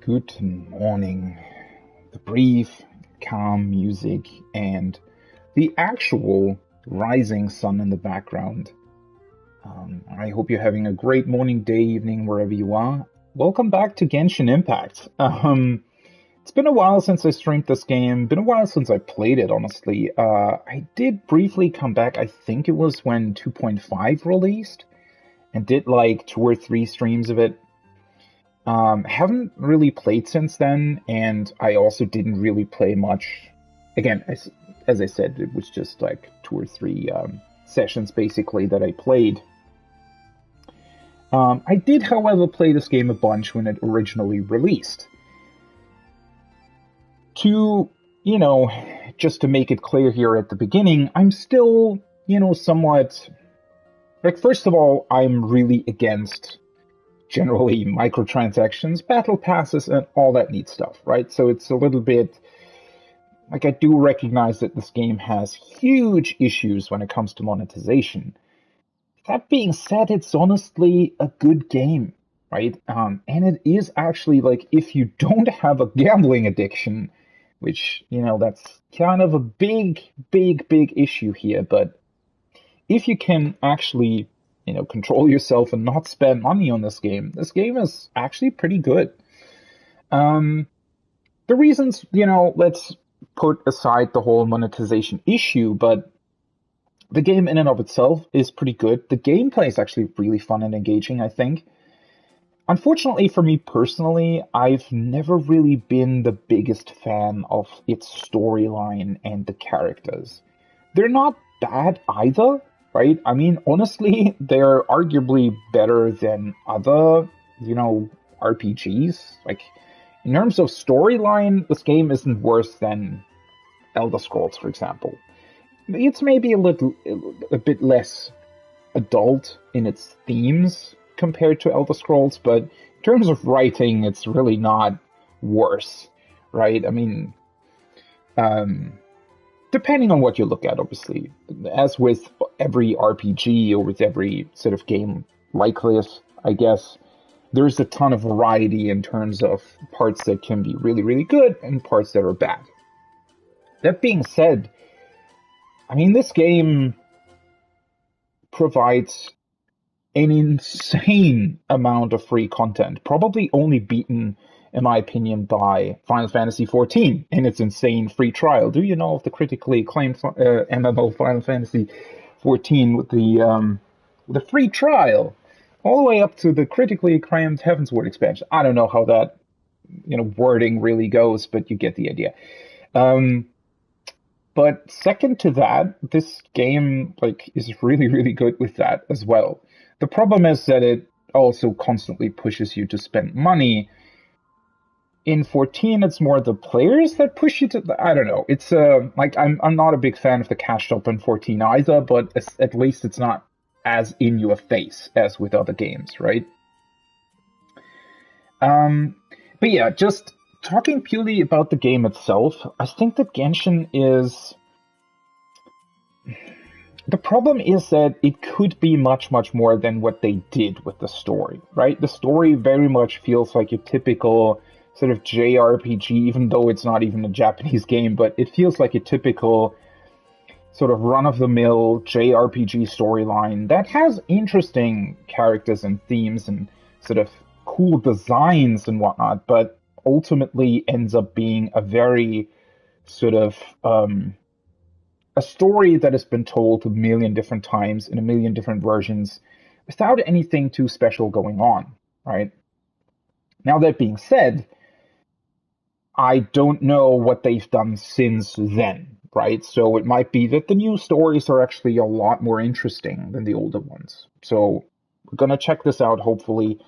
Good morning. The brief, calm music and the actual rising sun in the background. I hope you're having a great morning, day, evening, wherever you are. Welcome back to Genshin Impact. It's been a while since I streamed this game. Been a while since I played it, honestly. I did briefly come back. I think it was when 2.5 released, and did like 2 or 3 streams of it. Haven't really played since then, and I also didn't really play much. Again, as I said, it was just like 2 or 3 sessions basically that I played. I did, however, play this game a bunch when it originally released. Just to make it clear here at the beginning, I'm still, somewhat... Like, first of all, I'm really against generally microtransactions, battle passes, and all that neat stuff, right? So it's a little bit... Like, I do recognize that this game has huge issues when it comes to monetization. That being said, it's honestly a good game, right? And it is actually, like, if you don't have a gambling addiction, which, that's kind of a big issue here, but if you can actually, control yourself and not spend money on this game is actually pretty good. The reasons, let's put aside the whole monetization issue, but the game in and of itself is pretty good. The gameplay is actually really fun and engaging, I think. Unfortunately for me personally, I've never really been the biggest fan of its storyline and the characters. They're not bad either, right? I mean, honestly, they're arguably better than other, RPGs. Like, in terms of storyline, this game isn't worse than Elder Scrolls, for example. It's maybe a bit less adult in its themes compared to Elder Scrolls, but in terms of writing, it's really not worse, right? I mean, depending on what you look at, obviously. As with every RPG or with every sort of game like this, I guess, there's a ton of variety in terms of parts that can be really, really good and parts that are bad. That being said, I mean, this game provides an insane amount of free content, probably only beaten, in my opinion, by Final Fantasy XIV in its insane free trial. Do you know of the critically acclaimed MMO Final Fantasy XIV with the free trial, all the way up to the critically acclaimed Heavensward expansion? I don't know how that wording really goes, but you get the idea. But second to that, this game is really, really good with that as well. The problem is that it also constantly pushes you to spend money. In 14, it's more the players that push you to... I don't know. It's I'm not a big fan of the cash shop in 14 either, but at least it's not as in your face as with other games, right? But yeah, just talking purely about the game itself, I think that Genshin is... The problem is that it could be much, much more than what they did with the story, right? The story very much feels like your typical sort of JRPG, even though it's not even a Japanese game, but it feels like a typical sort of run-of-the-mill JRPG storyline that has interesting characters and themes and sort of cool designs and whatnot, but ultimately ends up being a very sort of a story that has been told a million different times in a million different versions without anything too special going on, right? Now, that being said, I don't know what they've done since then, right? So it might be that the new stories are actually a lot more interesting than the older ones. So we're going to check this out, hopefully,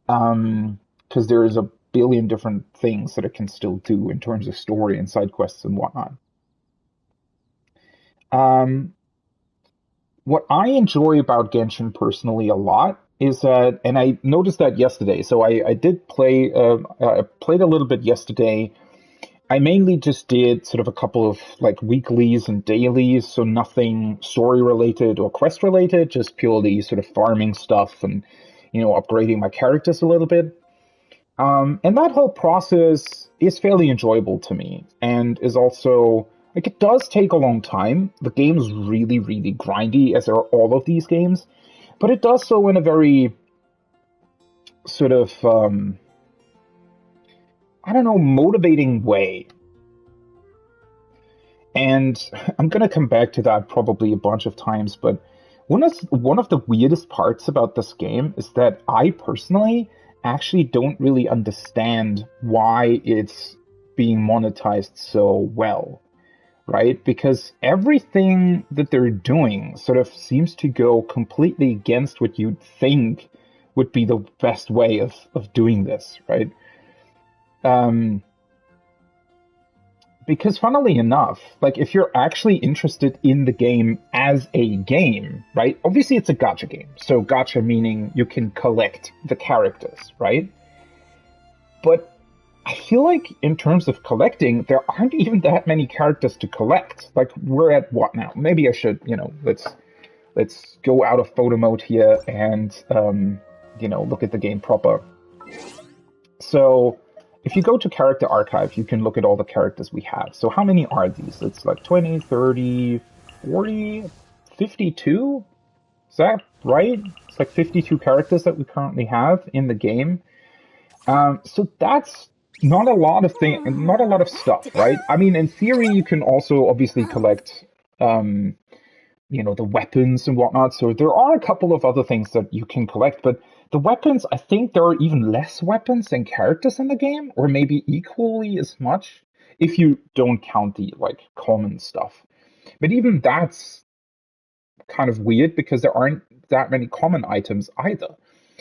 because there is a billion different things that it can still do in terms of story and side quests and whatnot. What I enjoy about Genshin personally a lot is that, and I noticed that yesterday, so I did play, I played a little bit yesterday. I mainly just did sort of a couple of weeklies and dailies, so nothing story related or quest related, just purely sort of farming stuff and, upgrading my characters a little bit. And that whole process is fairly enjoyable to me and is also like it does take a long time. The game is really, really grindy, as are all of these games, but it does so in a very sort of I don't know, motivating way. And I'm gonna come back to that probably a bunch of times, but one of the weirdest parts about this game is that I personally actually don't really understand why it's being monetized so well, right? Because everything that they're doing sort of seems to go completely against what you'd think would be the best way of doing this, right? Um, because funnily enough, like if you're actually interested in the game as a game, right? Obviously it's a gacha game. So gacha meaning you can collect the characters, right? But I feel like in terms of collecting, there aren't even that many characters to collect. Like we're at what now? Maybe I should, let's go out of photo mode here and look at the game proper. So if you go to character archive, you can look at all the characters we have. So how many are these? It's like 20, 30, 40, 52? Is that right? It's like 52 characters that we currently have in the game. So that's not a lot of not a lot of stuff, right? I mean, in theory, you can also obviously collect, the weapons and whatnot. So there are a couple of other things that you can collect, but the weapons, I think there are even less weapons than characters in the game, or maybe equally as much, if you don't count the like common stuff. But even that's kind of weird because there aren't that many common items either.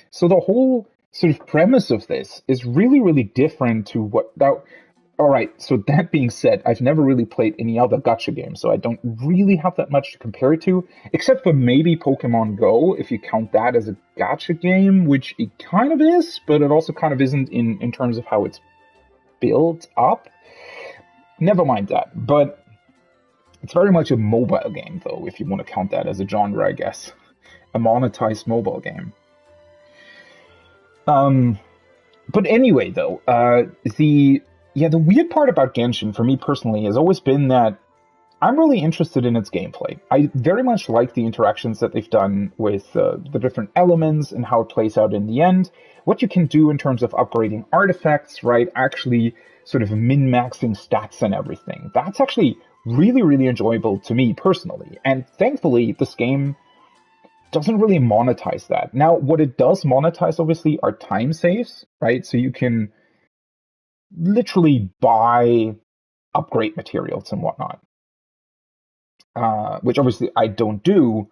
So the whole sort of premise of this is really, really different to what now. All right, so that being said, I've never really played any other gacha game, so I don't really have that much to compare it to, except for maybe Pokemon Go, if you count that as a gacha game, which it kind of is, but it also kind of isn't in terms of how it's built up. Never mind that, but it's very much a mobile game, though, if you want to count that as a genre, I guess. A monetized mobile game. But anyway, though, the weird part about Genshin for me personally has always been that I'm really interested in its gameplay. I very much like the interactions that they've done with the different elements and how it plays out in the end. What you can do in terms of upgrading artifacts, right? Actually sort of min-maxing stats and everything. That's actually really, really enjoyable to me personally. And thankfully, this game doesn't really monetize that. Now, what it does monetize, obviously, are time saves, right? So you can literally buy upgrade materials and whatnot, which obviously I don't do,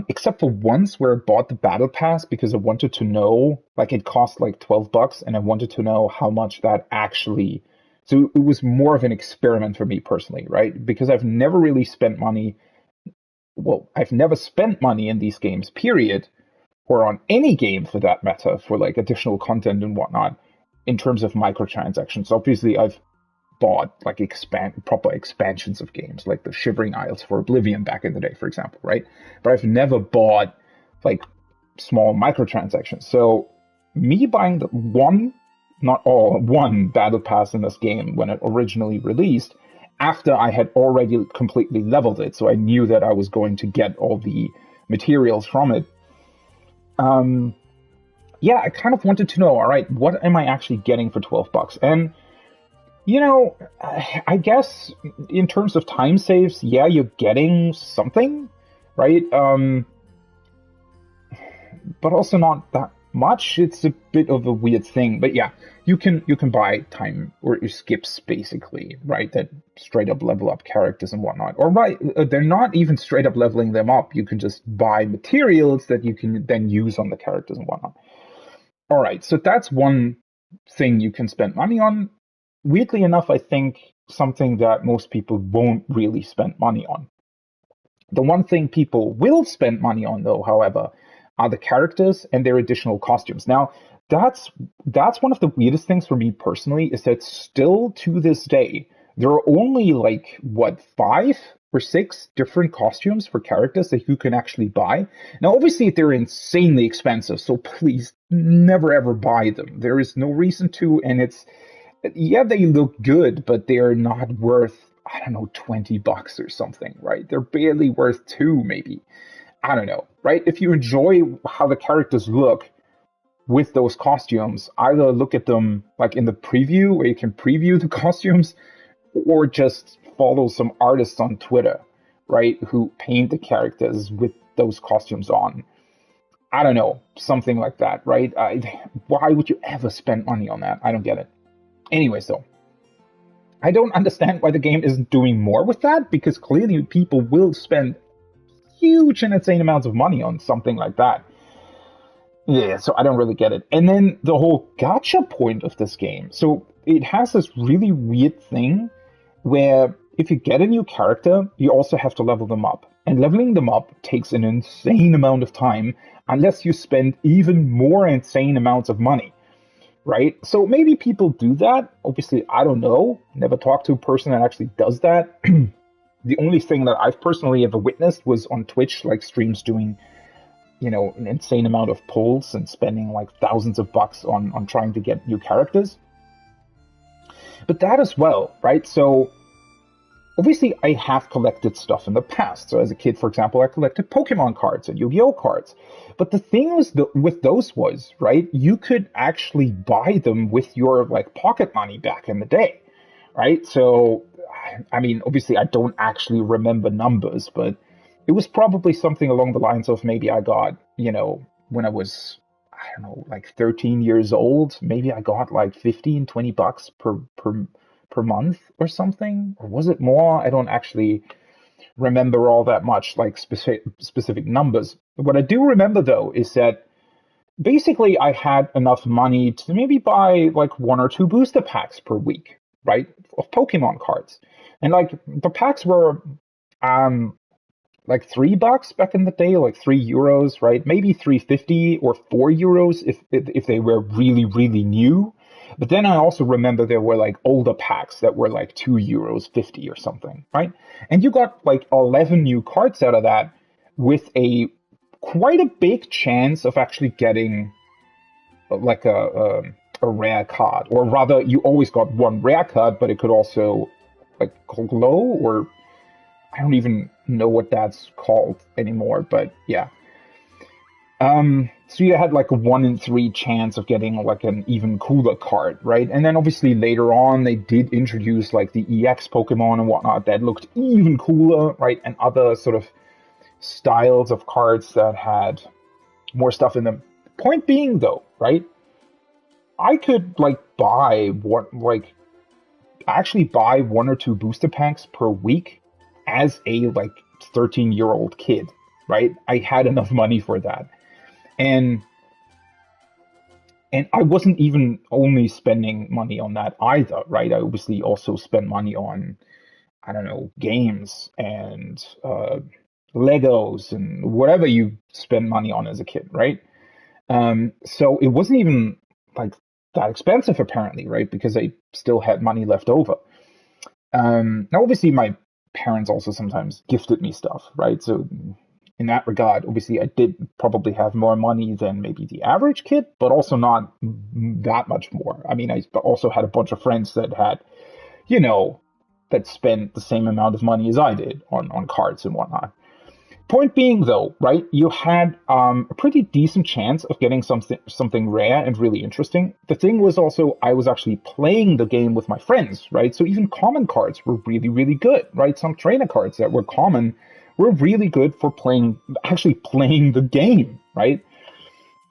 except for once where I bought the battle pass because I wanted to know, like it cost like $12, and I wanted to know how much that actually. So it was more of an experiment for me personally, right? Because I've never really spent money. Well, I've never spent money in these games, period, or on any game for that matter, for like additional content and whatnot, in terms of microtransactions. Obviously, I've bought like proper expansions of games, like the Shivering Isles for Oblivion back in the day, for example, right? But I've never bought like small microtransactions. So me buying the one battle pass in this game when it originally released, after I had already completely leveled it, so I knew that I was going to get all the materials from it. I kind of wanted to know, all right, what am I actually getting for $12? And, I guess in terms of time saves, yeah, you're getting something, right? But also not that much. It's a bit of a weird thing, but yeah, you can buy time or skips basically, right? That straight up level up characters and whatnot. Or right, they're not even straight up leveling them up. You can just buy materials that you can then use on the characters and whatnot. All right, so that's one thing you can spend money on. Weirdly enough, I think something that most people won't really spend money on. The one thing people will spend money on, though, however, are the characters and their additional costumes. Now, that's one of the weirdest things for me personally, is that still to this day, there are only like, 5 or 6 different costumes for characters that you can actually buy. Now, obviously, they're insanely expensive, so please never ever buy them. There is no reason to, and yeah, they look good, but they're not worth, I don't know, $20 or something, right? They're barely worth 2, maybe. I don't know, right? If you enjoy how the characters look with those costumes, either look at them like in the preview where you can preview the costumes, or just follow some artists on Twitter, right, who paint the characters with those costumes on. I don't know, something like that, right? Why would you ever spend money on that? I don't get it. Anyway, so I don't understand why the game isn't doing more with that, because clearly people will spend huge and insane amounts of money on something like that. Yeah, so I don't really get it. And then the whole gacha point of this game. So it has this really weird thing where if you get a new character, you also have to level them up. And leveling them up takes an insane amount of time unless you spend even more insane amounts of money, right? So maybe people do that. Obviously, I don't know. Never talked to a person that actually does that. The only thing that I've personally ever witnessed was on Twitch, like streams doing, you know, an insane amount of pulls and spending like thousands of bucks on trying to get new characters. But that as well, right? So obviously I have collected stuff in the past. So as a kid, for example, I collected Pokemon cards and Yu-Gi-Oh cards. But the thing was with those was, right, you could actually buy them with your like pocket money back in the day, right? So, I mean, obviously I don't actually remember numbers, but it was probably something along the lines of maybe I got, you know, when I was, I don't know, like 13 years old, maybe I got like 15, $20 per month or something. Or was it more? I don't actually remember all that much, like specific numbers. What I do remember though is that basically I had enough money to maybe buy like 1 or 2 booster packs per week, right? Of Pokemon cards. And like the packs were like $3 back in the day, like €3, right? Maybe 3.50 or €4 if they were really, really new. But then I also remember there were like older packs that were like €2.50 or something, right? And you got like 11 new cards out of that with a quite a big chance of actually getting like a rare card, or rather, you always got one rare card, but it could also like glow, or I don't even know what that's called anymore, but yeah. So you had like a 1 in 3 chance of getting like an even cooler card, right? And then obviously later on they did introduce like the EX Pokemon and whatnot that looked even cooler, right? And other sort of styles of cards that had more stuff in them. Point being though, right? I could like actually buy 1 or 2 booster packs per week as a like 13-year-old kid, right? I had enough money for that. And I wasn't even only spending money on that either, right? I obviously also spent money on, I don't know, games and Legos and whatever you spend money on as a kid, right? So it wasn't even like that expensive apparently, right? Because I still had money left over. Now obviously my parents also sometimes gifted me stuff, right? So in that regard, obviously I did probably have more money than maybe the average kid, but also not that much more. I mean, I also had a bunch of friends that had, you know, that spent the same amount of money as I did on cards and whatnot. Point being though, right, you had a pretty decent chance of getting something rare and really interesting. The thing was also I was actually playing the game with my friends, right? So even common cards were really, really good, right? Some trainer cards that were common were really good for actually playing the game, right?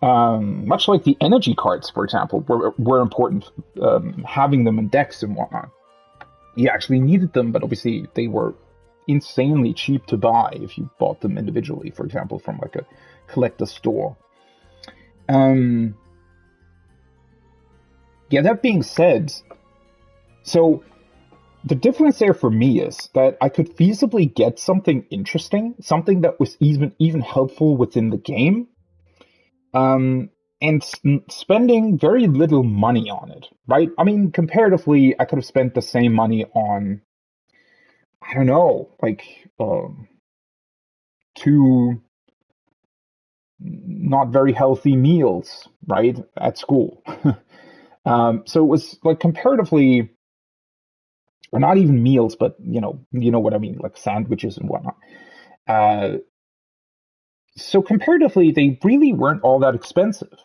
Much like the energy cards, for example, were important, having them in decks and whatnot. You actually needed them, but obviously they were insanely cheap to buy if you bought them individually, for example, from like a collector store. Yeah, that being said, so the difference there for me is that I could feasibly get something interesting, something that was even helpful within the game, and spending very little money on it, right? I mean, comparatively, I could have spent the same money on, I don't know, like, 2 not very healthy meals, right, at school. So it was like comparatively, or not even meals, but you know what I mean, like sandwiches and whatnot. Uh, so comparatively, they really weren't all that expensive.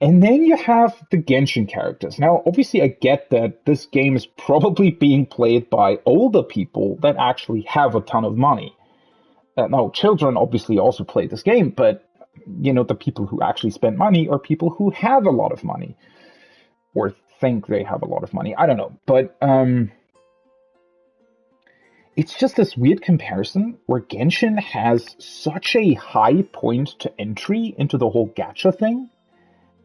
And then you have the Genshin characters. Now, obviously, I get that this game is probably being played by older people that actually have a ton of money. Now, children obviously also play this game, but the people who actually spend money are people who have a lot of money or think they have a lot of money. I don't know, but it's just this weird comparison where Genshin has such a high point to entry into the whole gacha thing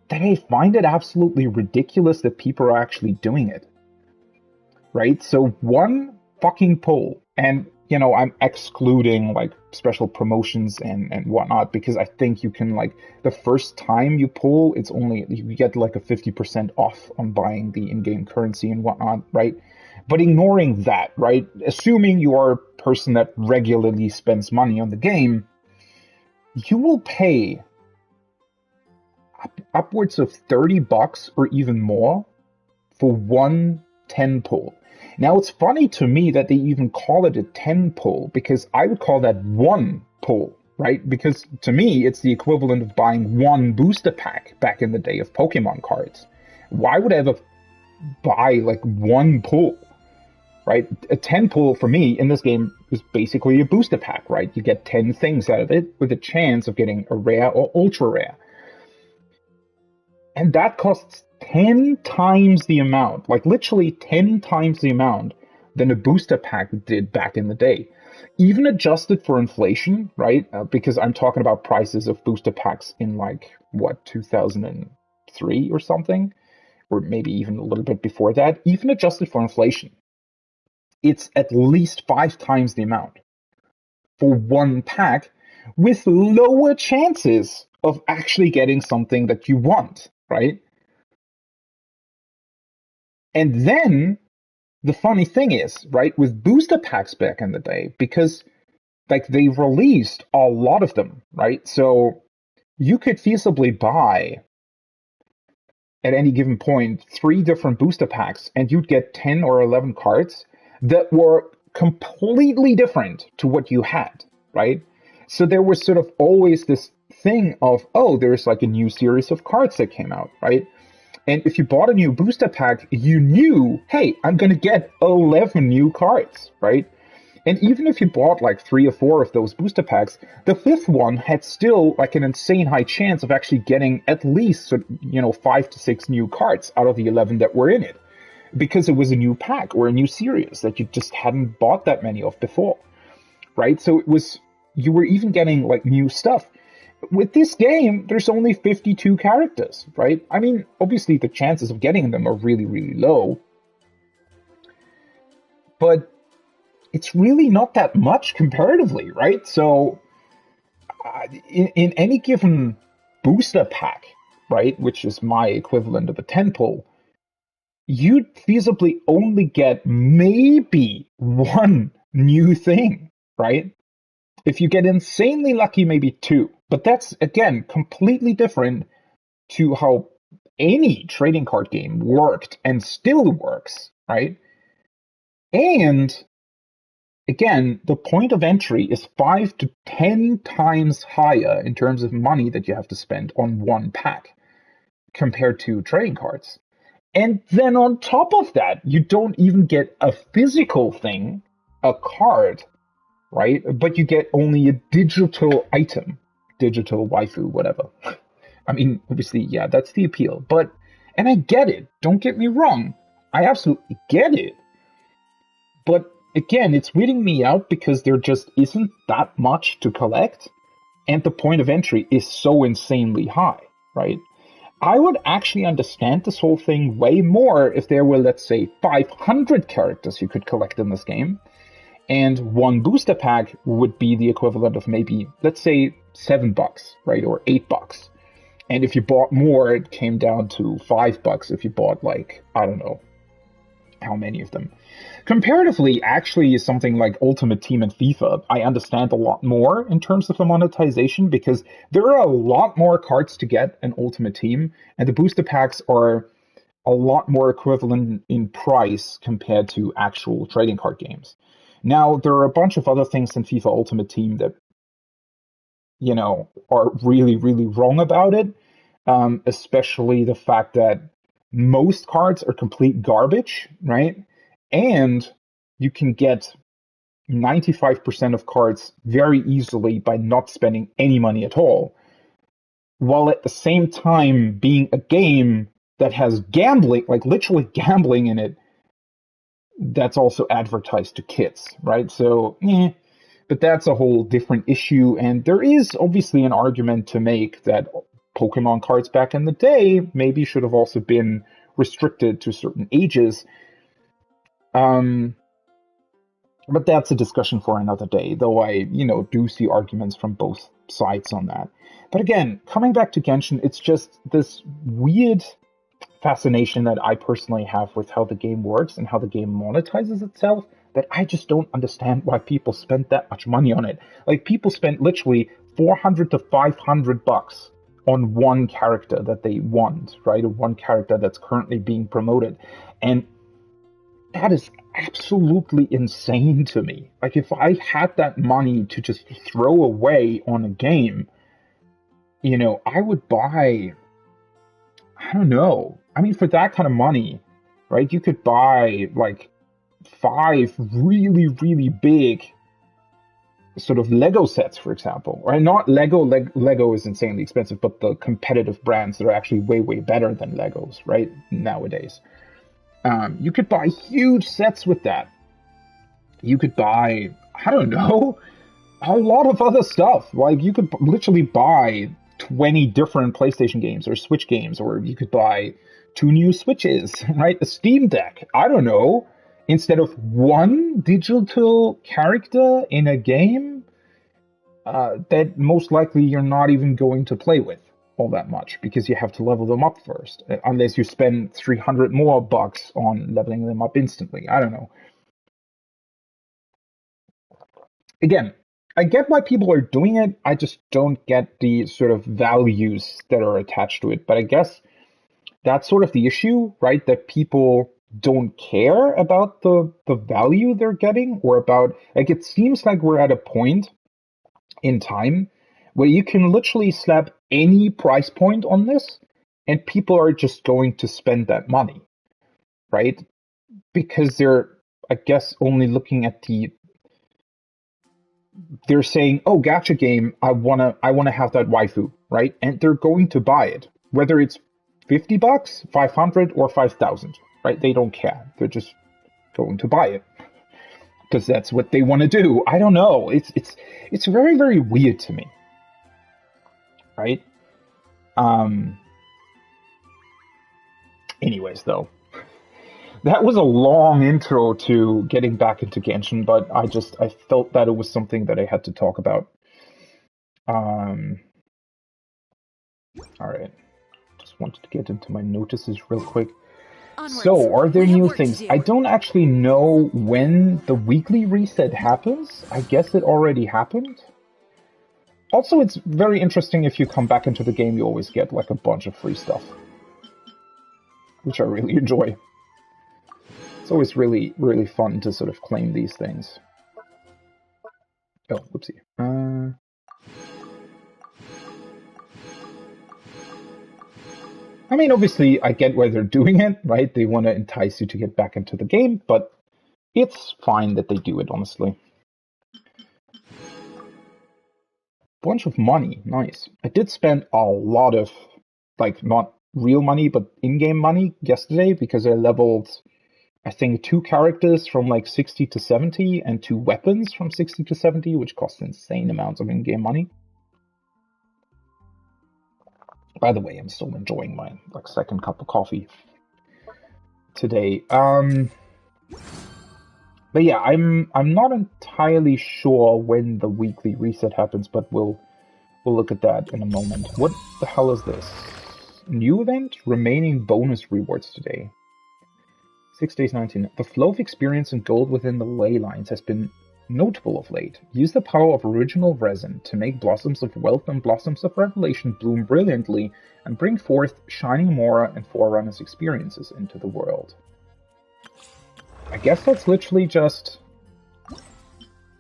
that I find it absolutely ridiculous that people are actually doing it. Right? So one fucking pull, and I'm excluding like special promotions and whatnot, because I think you can, like, the first time you pull, it's only, you get like a 50% off on buying the in-game currency and whatnot, right? But ignoring that, right? Assuming you are a person that regularly spends money on the game, you will pay upwards of $30 or even more for one 10 pull. Now, it's funny to me that they even call it a 10 pull, because I would call that one pull, right? Because to me, it's the equivalent of buying one booster pack back in the day of Pokemon cards. Why would I ever buy like one pull, right? A 10 pull for me in this game is basically a booster pack, right? You get 10 things out of it with a chance of getting a rare or ultra rare. And that costs 10 times the amount, like literally 10 times the amount than a booster pack did back in the day. Even adjusted for inflation, right? Because I'm talking about prices of booster packs in 2003 or something, or maybe even a little bit before that. Even adjusted for inflation, it's at least 5 times the amount for one pack, with lower chances of actually getting something that you want, right? And then the funny thing is, right, with booster packs back in the day, because like they released a lot of them, right? So you could feasibly buy at any given point 3 different booster packs, and you'd get 10 or 11 cards that were completely different to what you had, right? So there was sort of always this thing of, oh, there's like a new series of cards that came out, right? And if you bought a new booster pack, you knew, hey, I'm going to get 11 new cards, right? And even if you bought like 3 or 4 of those booster packs, the 5th one had still like an insane high chance of actually getting at least 5 to 6 new cards out of the 11 that were in it, because it was a new pack or a new series that you just hadn't bought that many of before, right? So you were even getting like new stuff. With this game, there's only 52 characters, right? I mean, obviously the chances of getting them are really, really low, but it's really not that much comparatively, right? So in any given booster pack, right, which is my equivalent of a 10 pull, you'd feasibly only get maybe one new thing, right? If you get insanely lucky, maybe 2. But that's, again, completely different to how any trading card game worked and still works, right? And again, the point of entry is 5 to 10 times higher in terms of money that you have to spend on one pack compared to trading cards. And then on top of that, you don't even get a physical thing, a card, right? But you get only a digital item, digital waifu, whatever. I mean, obviously, yeah, that's the appeal. And I get it. Don't get me wrong. I absolutely get it. But again, it's weirding me out because there just isn't that much to collect. And the point of entry is so insanely high, right? I would actually understand this whole thing way more if there were, let's say, 500 characters you could collect in this game. And one booster pack would be the equivalent of maybe, let's say, $7, right? Or $8. And if you bought more, it came down to $5 if you bought, like, I don't know, how many of them. Comparatively, actually, something like Ultimate Team and FIFA, I understand a lot more in terms of the monetization, because there are a lot more cards to get in Ultimate Team, and the booster packs are a lot more equivalent in price compared to actual trading card games. Now, there are a bunch of other things in FIFA Ultimate Team that, you know, are really, really wrong about it, especially the fact that most cards are complete garbage, right? And you can get 95% of cards very easily by not spending any money at all, while at the same time being a game that has gambling, like literally gambling in it, that's also advertised to kids, right? So, but that's a whole different issue, and there is obviously an argument to make that Pokemon cards back in the day maybe should have also been restricted to certain ages. But that's a discussion for another day, though I, do see arguments from both sides on that. But again, coming back to Genshin, it's just this weird fascination that I personally have with how the game works and how the game monetizes itself, that I just don't understand why people spend that much money on it. Like, people spend literally $400 to $500 on one character that they want, right? Or one character that's currently being promoted. And that is absolutely insane to me. Like, if I had that money to just throw away on a game, I would buy, I don't know. I mean, for that kind of money, right, you could buy like 5 really, really big sort of Lego sets, for example. Or not Lego. Lego is insanely expensive, but the competitive brands that are actually way, way better than Legos, right, nowadays. You could buy huge sets with that. You could buy, I don't know, a lot of other stuff. Like, you could literally buy 20 different PlayStation games or Switch games, or you could buy 2 new Switches, right? A Steam Deck. I don't know. Instead of one digital character in a game that most likely you're not even going to play with all that much, because you have to level them up first, unless you spend 300 more bucks on leveling them up instantly. I don't know. Again, I get why people are doing it. I just don't get the sort of values that are attached to it. But I guess that's sort of the issue, right? That people don't care about the value they're getting, or about, like, it seems like we're at a point in time where you can literally slap any price point on this and people are just going to spend that money, right? Because they're, I guess, only looking at they're saying, oh, gacha game, I wanna have that waifu, right? And they're going to buy it, whether it's $50, 500, or 5,000, right? They don't care. They're just going to buy it because that's what they want to do. I don't know. It's very, very weird to me, right? Anyways, though, that was a long intro to getting back into Genshin, but I felt that it was something that I had to talk about. All right. Just wanted to get into my notices real quick. So, are there new things? I don't actually know when the weekly reset happens. I guess it already happened. Also, it's very interesting, if you come back into the game, you always get like a bunch of free stuff, which I really enjoy. It's always really, really fun to sort of claim these things. Oh, whoopsie. I mean, obviously, I get why they're doing it, right? They want to entice you to get back into the game, but it's fine that they do it, honestly. Bunch of money, nice. I did spend a lot of, like, not real money, but in-game money yesterday, because I leveled, I think, 2 characters from like 60 to 70 and 2 weapons from 60 to 70, which cost insane amounts of in-game money. By the way, I'm still enjoying my like second cup of coffee today. But yeah, I'm not entirely sure when the weekly reset happens, but we'll look at that in a moment. What the hell is this? New event? Remaining bonus rewards today. 6 days, 19. The flow of experience and gold within the ley lines has been notable of late. Use the power of original resin to make blossoms of wealth and blossoms of revelation bloom brilliantly and bring forth shining Mora and Forerunners experiences into the world. I guess that's literally just...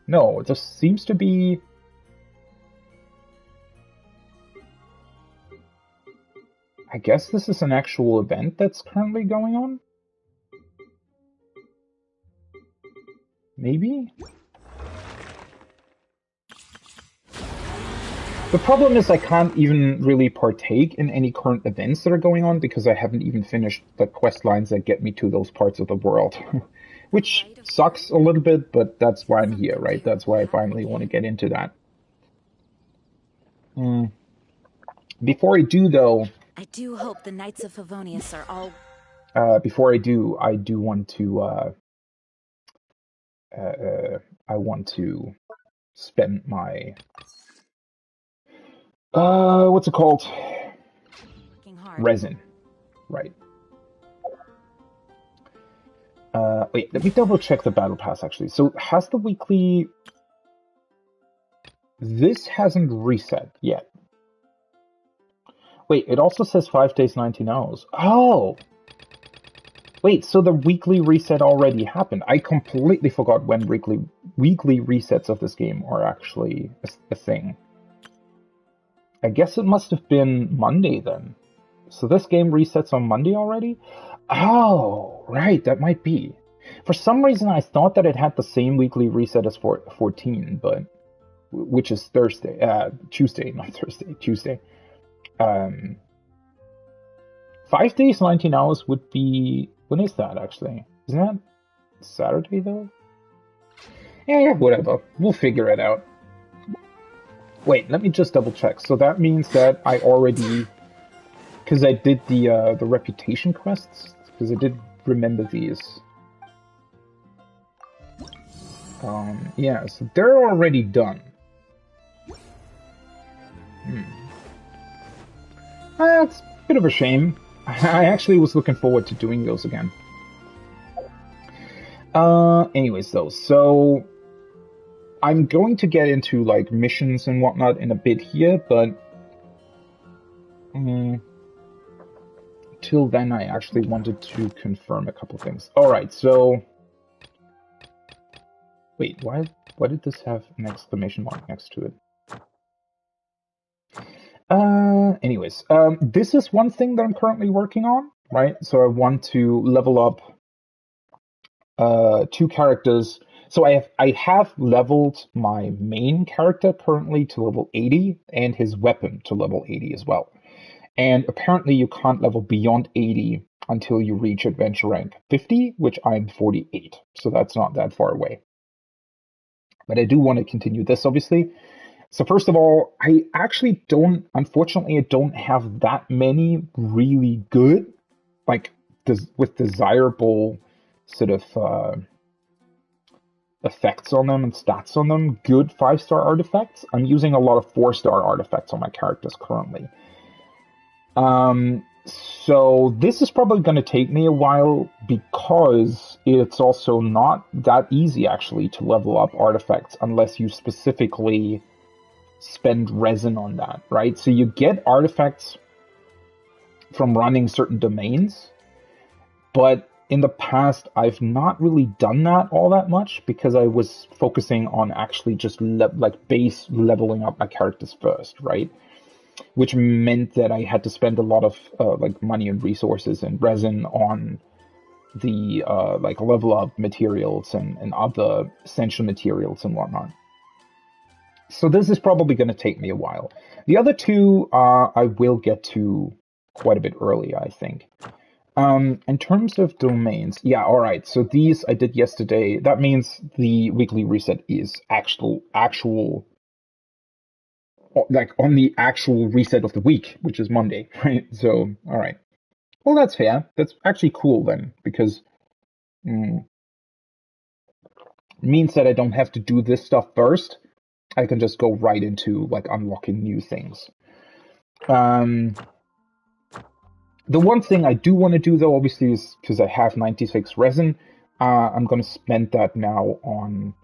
No, it just seems to be... I guess this is an actual event that's currently going on? Maybe? The problem is I can't even really partake in any current events that are going on because I haven't even finished the quest lines that get me to those parts of the world. Which sucks a little bit, but that's why I'm here, right? That's why I finally want to get into that. Before I do, though... I do hope the Knights of Favonius are all... before I do want to... I want to spend my... what's it called? Resin. Right. Wait, let me double check the battle pass actually. So has the weekly... This hasn't reset yet. Wait, it also says 5 days, 19 hours. Oh! Wait, so the weekly reset already happened. I completely forgot when weekly resets of this game are actually a thing. I guess it must have been Monday then. So this game resets on Monday already? Oh, right, that might be. For some reason I thought that it had the same weekly reset as 14, but... Which is Thursday. Tuesday, not Thursday. Tuesday. 5 days, 19 hours would be... When is that, actually? Isn't that Saturday, though? Yeah, whatever. We'll figure it out. Wait, let me just double check. So that means that I already... Because I did the reputation quests. Because I did remember these. Yeah, so they're already done. That's a bit of a shame. I actually was looking forward to doing those again. Anyways, though, so I'm going to get into like missions and whatnot in a bit here, but till then, I actually wanted to confirm a couple things. All right, so wait, why did this have an exclamation mark next to it? Anyways, this is one thing that I'm currently working on, right? So I want to level up 2 characters. So I have leveled my main character currently to level 80 and his weapon to level 80 as well. And apparently you can't level beyond 80 until you reach adventure rank 50, which I'm 48. So that's not that far away. But I do want to continue this, obviously. So first of all, I actually unfortunately, I don't have that many really good, like, with desirable sort of effects on them and stats on them, good 5-star artifacts. I'm using a lot of 4-star artifacts on my characters currently. So this is probably going to take me a while because it's also not that easy, actually, to level up artifacts unless you specifically... spend resin on that, right? So you get artifacts from running certain domains, but in the past I've not really done that all that much because I was focusing on actually just base leveling up my characters first, right? Which meant that I had to spend a lot of like money and resources and resin on the like level up materials and other essential materials and whatnot. So this is probably going to take me a while. The other 2 I will get to quite a bit early, I think. In terms of domains, yeah, all right. So these I did yesterday. That means the weekly reset is actual, like on the actual reset of the week, which is Monday, right? So, all right. Well, that's fair. That's actually cool then, because it means that I don't have to do this stuff first. I can just go right into like unlocking new things. The one thing I do want to do, though, obviously, is because I have 96 resin, I'm going to spend that now on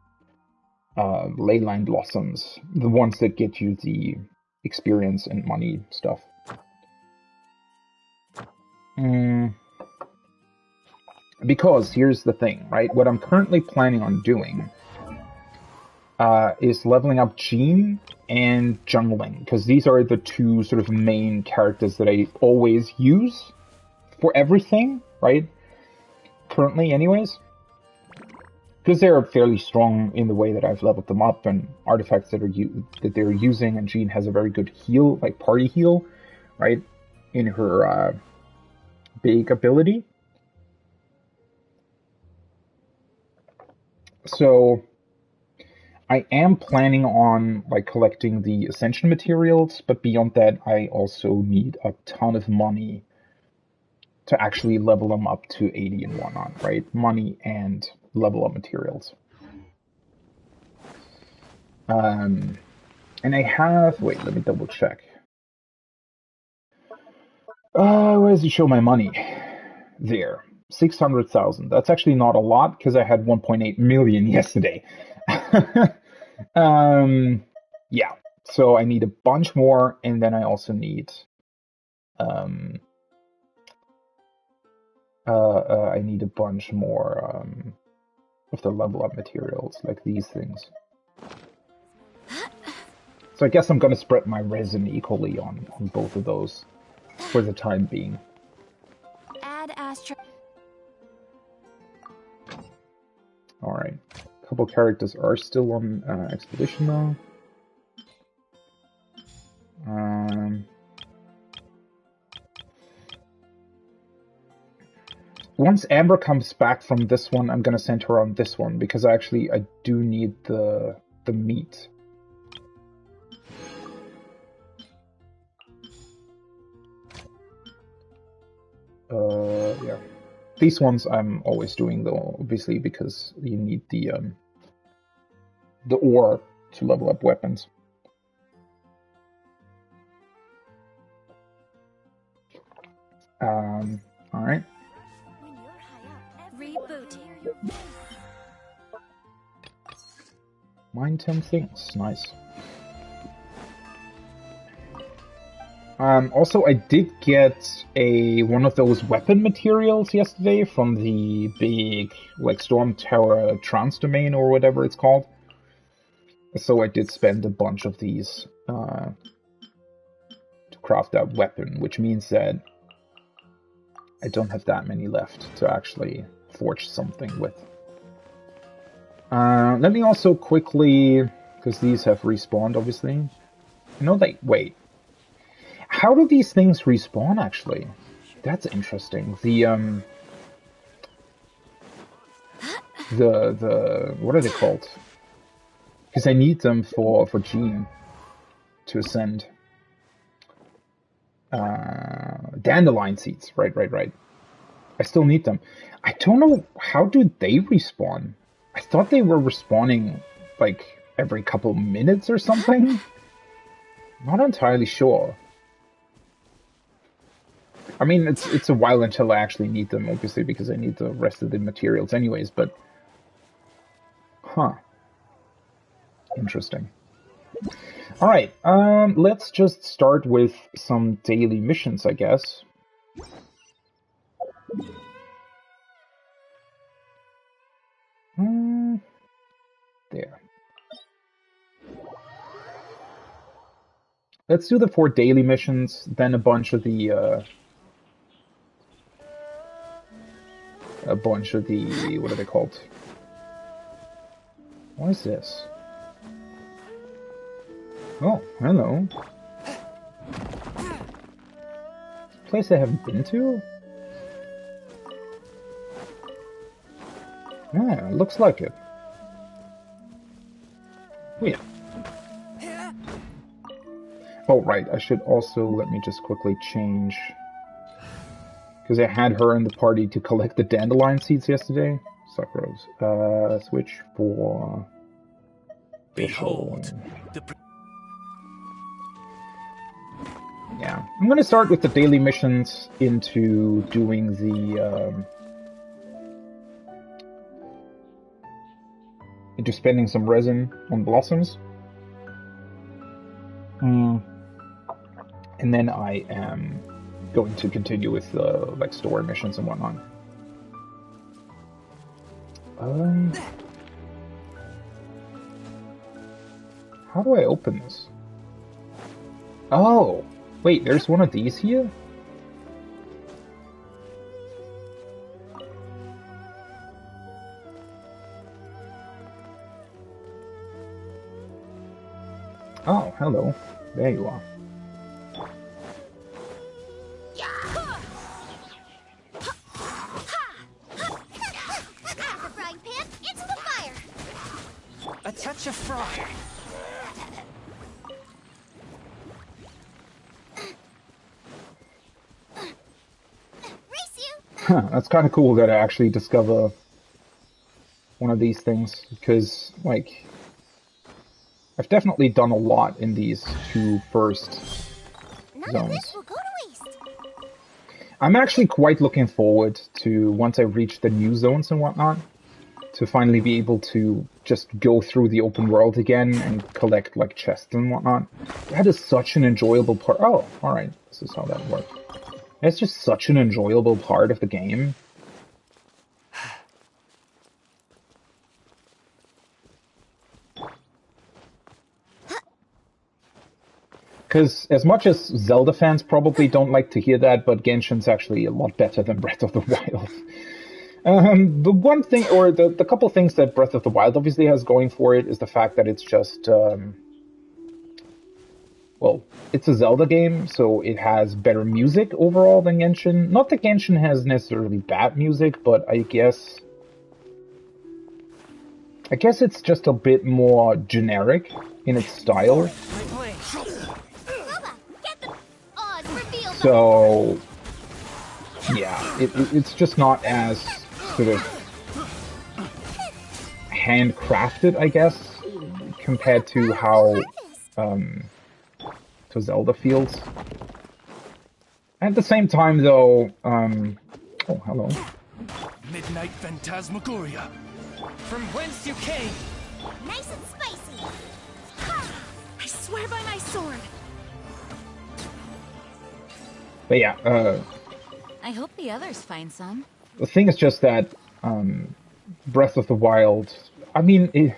leyline blossoms, the ones that get you the experience and money stuff. Because here's the thing, right? What I'm currently planning on doing is leveling up Jean and jungling, because these are the two sort of main characters that I always use for everything, right? Currently, anyways. Because they're fairly strong in the way that I've leveled them up, and artifacts that they're using, and Jean has a very good heal, like party heal, right? In her big ability. So I am planning on like collecting the ascension materials, but beyond that, I also need a ton of money to actually level them up to 80 and whatnot, right? Money and level up materials. And I have, wait, let me double check. Where does it show my money? There, 600,000. That's actually not a lot because I had 1.8 million yesterday. Yeah, so I need a bunch more, and then I also need I need a bunch more of the level up materials, like these things. So I guess I'm gonna spread my resin equally on both of those for the time being. Add Astra. Alright. A couple characters are still on expedition though. Once Amber comes back from this one, I'm gonna send her on this one because I do need the meat. Yeah. These ones I'm always doing though, obviously, because you need the ore to level up weapons. All right. Rebooting. Mine 10 things. Nice. Also, I did get one of those weapon materials yesterday from the big, like, Storm Tower trans domain or whatever it's called. So I did spend a bunch of these to craft that weapon, which means that I don't have that many left to actually forge something with. Let me also quickly, because these have respawned, obviously. Wait. How do these things respawn, actually? That's interesting. What are they called? Because I need them for Jean to ascend. Dandelion seeds, right. I still need them. I don't know, how do they respawn? I thought they were respawning, like, every couple minutes or something? Not entirely sure. I mean, it's a while until I actually need them, obviously, because I need the rest of the materials anyways, but... Huh. Interesting. Alright, let's just start with some daily missions, I guess. There. Let's do the 4 daily missions, then a bunch of the, what are they called? What is this? Oh, hello. Place I haven't been to? Yeah, looks like it. Weird. Oh, right, I should also, let me just quickly change. Because I had her in the party to collect the dandelion seeds yesterday. Sucrose. Switch for... Behold. Yeah, I'm gonna start with the daily missions into doing into spending some resin on blossoms. And then I am going to continue with like store missions and whatnot. How do I open this? Oh, wait, there's one of these here? Oh, hello. There you are. The frying pan into the fire. A touch of fry. Huh, that's kind of cool that I actually discover one of these things, because, like, I've definitely done a lot in these two first None zones. of this will go to waste. I'm actually quite looking forward to, once I reach the new zones and whatnot, to finally be able to just go through the open world again and collect, like, chests and whatnot. That is such an enjoyable part. Oh, alright, this is how that works. It's just such an enjoyable part of the game. Because as much as Zelda fans probably don't like to hear that, but Genshin's actually a lot better than Breath of the Wild. The one thing, or the couple things that Breath of the Wild obviously has going for it is the fact that it's just, well, it's a Zelda game, so it has better music overall than Genshin. Not that Genshin has necessarily bad music, but I guess it's just a bit more generic in its style. So, yeah, it's just not as sort of handcrafted, I guess, compared to how to Zelda feels. At the same time, though, oh, hello. Midnight Phantasmagoria. From whence you came. Nice and spicy. Ha! I swear by my sword. But yeah, I hope the others find some. the thing is just that Breath of the Wild, I mean,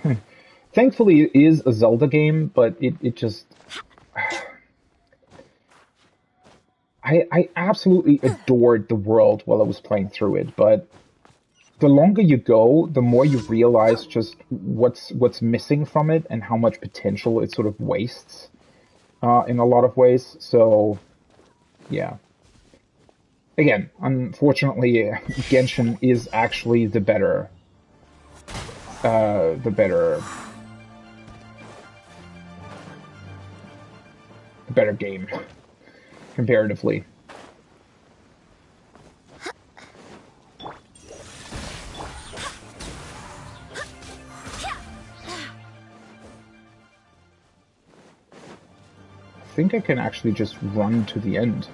thankfully it is a Zelda game, but it just... I absolutely adored the world while I was playing through it, but the longer you go, the more you realize just what's missing from it and how much potential it sort of wastes in a lot of ways. So, yeah. Again, unfortunately, Genshin is actually the better game comparatively. I think I can actually just run to the end.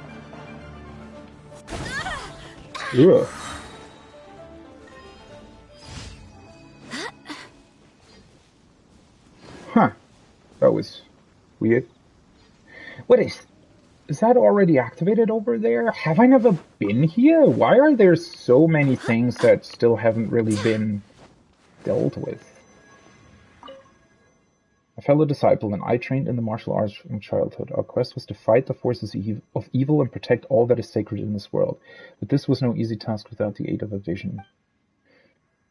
Ugh. Huh. That was weird. What is that already activated over there? Have I never been here? Why are there so many things that still haven't really been dealt with? A fellow disciple and I trained in the martial arts from childhood. Our quest was to fight the forces of evil and protect all that is sacred in this world. But this was no easy task without the aid of a vision.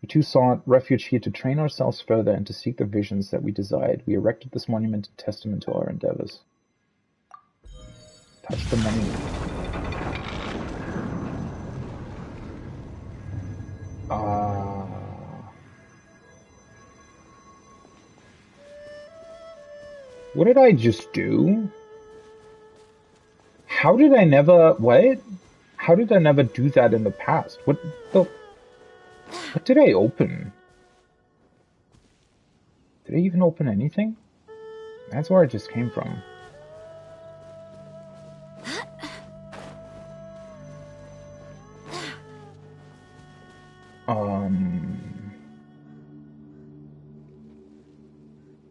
We two sought refuge here to train ourselves further and to seek the visions that we desired. We erected this monument in testament to our endeavors. Touch the money. What did I just do? How did I never... What? How did I never do that in the past? What did I open? Did I even open anything? That's where I just came from.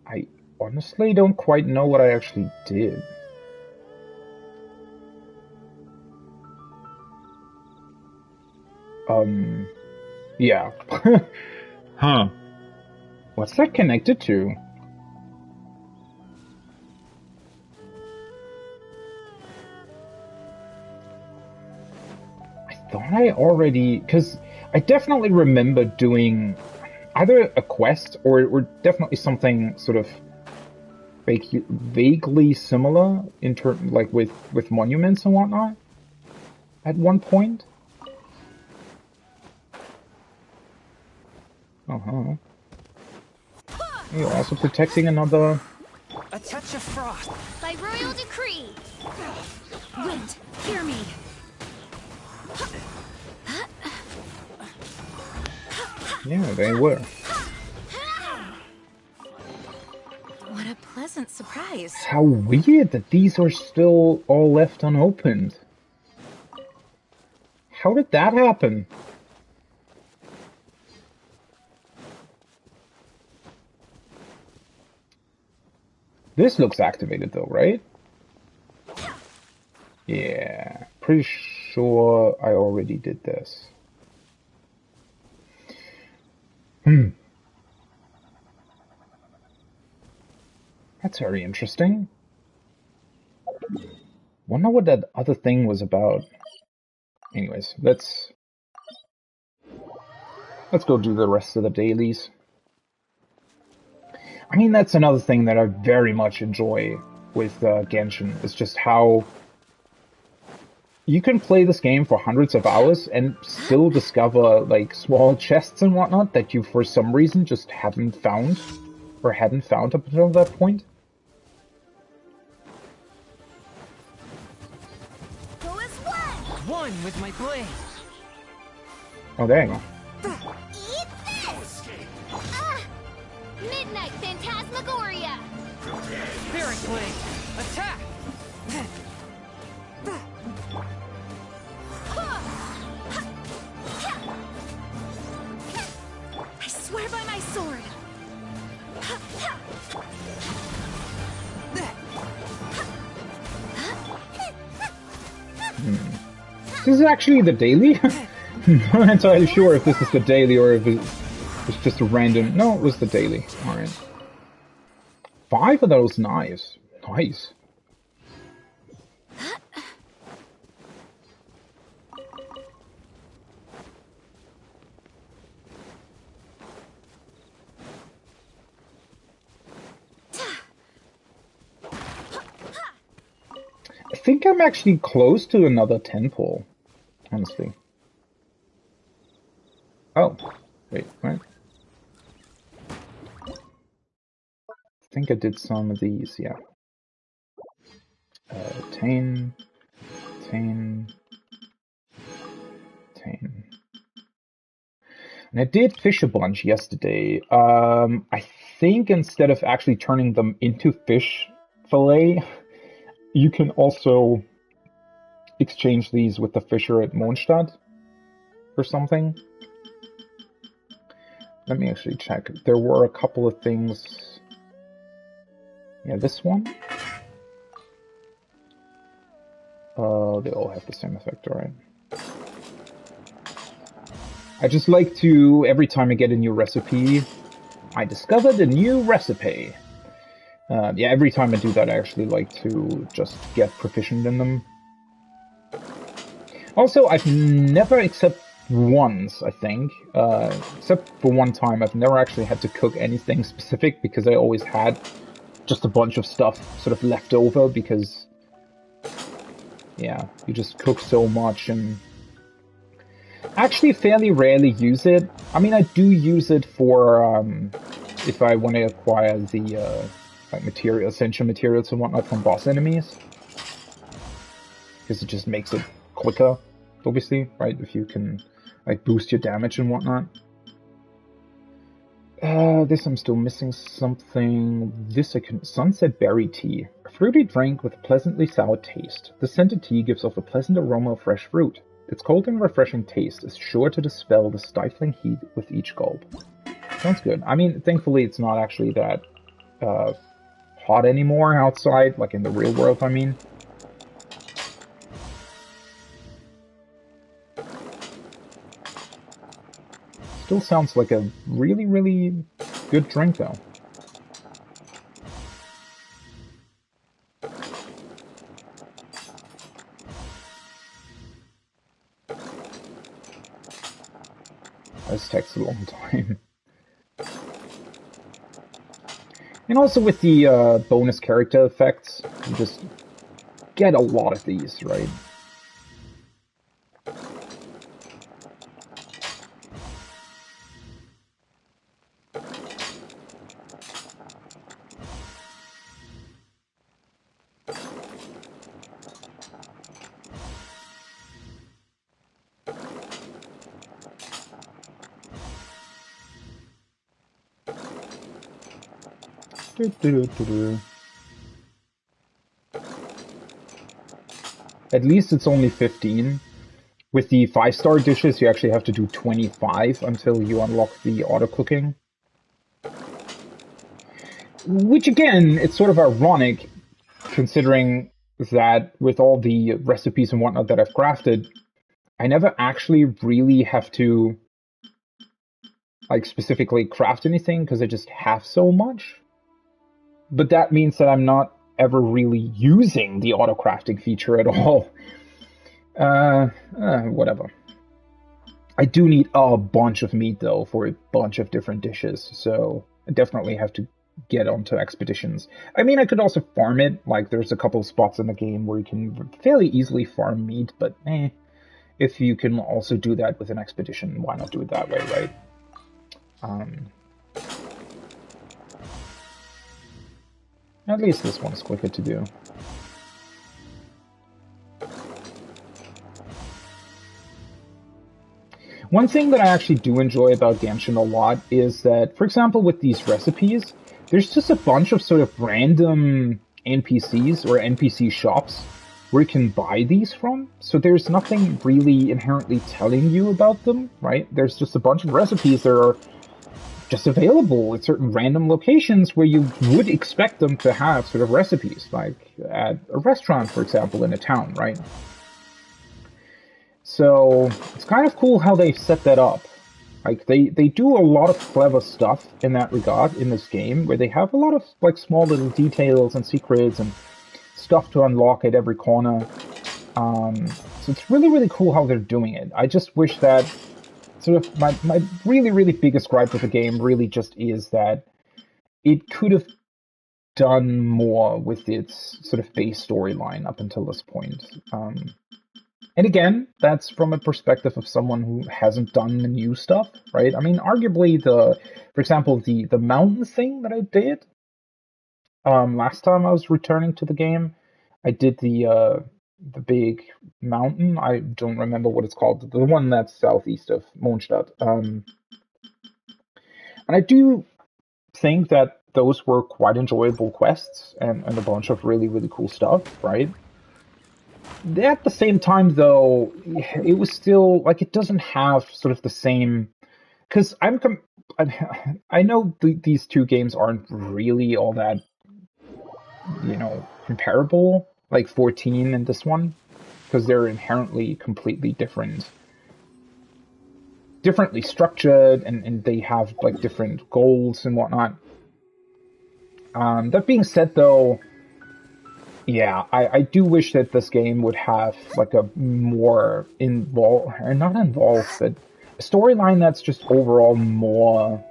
I honestly don't quite know what I actually did. Yeah. Huh. What's that connected to? I thought I already... Because I definitely remember doing either a quest or definitely something sort of vaguely similar in term, like with monuments and whatnot at one point. Uh-huh. You're also protecting another... A touch of frost. By royal decree. Wait, hear me. Yeah, they were. What a pleasant surprise. How weird that these are still all left unopened. How did that happen? This looks activated though, right? Yeah, pretty sure I already did this. That's very interesting. Wonder what that other thing was about. Anyways, let's go do the rest of the dailies. I mean, that's another thing that I very much enjoy with Genshin. It's just how you can play this game for hundreds of hours and still discover like small chests and whatnot that you for some reason just haven't found or hadn't found up until that point. Go as one. One with my blade. Oh, there you go. Eat this. Midnight Phantasmagoria. Spirit blade. Attack. I swear by my sword. This is actually the daily? I'm not entirely sure if this is the daily or if it's just a random... No, it was the daily. Alright. 5 of those knives. Nice. I think I'm actually close to another temple, honestly. Oh, wait, what? I think I did some of these, yeah. Tane. And I did fish a bunch yesterday. I think instead of actually turning them into fish fillet, you can also exchange these with the fisher at Mondstadt or something. Let me actually check. There were a couple of things. Yeah, this one. They all have the same effect, alright. I just like to, every time I get a new recipe, I discovered a new recipe. Yeah, every time I do that, I actually like to just get proficient in them. Also, I've never, except once, I think, except for one time, I've never actually had to cook anything specific because I always had just a bunch of stuff sort of left over because, yeah, you just cook so much and actually fairly rarely use it. I mean, I do use it for, if I want to acquire the, like essential materials and whatnot from boss enemies. Because it just makes it quicker, obviously, right? If you can, like, boost your damage and whatnot. This I'm still missing something. This I can... Sunset Berry Tea. A fruity drink with a pleasantly sour taste. The scented tea gives off a pleasant aroma of fresh fruit. Its cold and refreshing taste is sure to dispel the stifling heat with each gulp. Sounds good. I mean, thankfully it's not actually that hot anymore outside, like in the real world, I mean. Still sounds like a really, really good drink, though. This takes a long time. And also with the bonus character effects, you just get a lot of these, right? At least it's only 15. With the 5-star dishes, you actually have to do 25 until you unlock the auto-cooking. Which, again, it's sort of ironic, considering that with all the recipes and whatnot that I've crafted, I never actually really have to, like, specifically craft anything, because I just have so much. But that means that I'm not ever really using the auto-crafting feature at all. Whatever. I do need a bunch of meat, though, for a bunch of different dishes, so I definitely have to get onto expeditions. I mean, I could also farm it, like, there's a couple of spots in the game where you can fairly easily farm meat, but if you can also do that with an expedition, why not do it that way, right? At least this one's quicker to do. One thing that I actually do enjoy about Genshin a lot is that, for example, with these recipes, there's just a bunch of sort of random NPCs or NPC shops where you can buy these from. So there's nothing really inherently telling you about them, right? There's just a bunch of recipes that are just available at certain random locations where you would expect them to have sort of recipes, like at a restaurant, for example, in a town, right? So it's kind of cool how they've set that up. Like they do a lot of clever stuff in that regard in this game, where they have a lot of like small little details and secrets and stuff to unlock at every corner. So it's really, really cool how they're doing it. I just wish that sort of my really, really biggest gripe with the game really just is that it could have done more with its sort of base storyline up until this point. And again, that's from a perspective of someone who hasn't done the new stuff, right? I mean, arguably for example, the mountain thing that I did last time I was returning to the game, I did the big mountain. I don't remember what it's called. The one that's southeast of Mondstadt. And I do think that those were quite enjoyable quests and a bunch of really, really cool stuff, right? At the same time, though, it was still, like, it doesn't have sort of the same... Because I know these two games aren't really all that, comparable, like 14 and this one, because they're inherently completely differently structured, and they have, like, different goals and whatnot. That being said, though, yeah, I do wish that this game would have like a more involved, or not involved, but a storyline that's just overall more,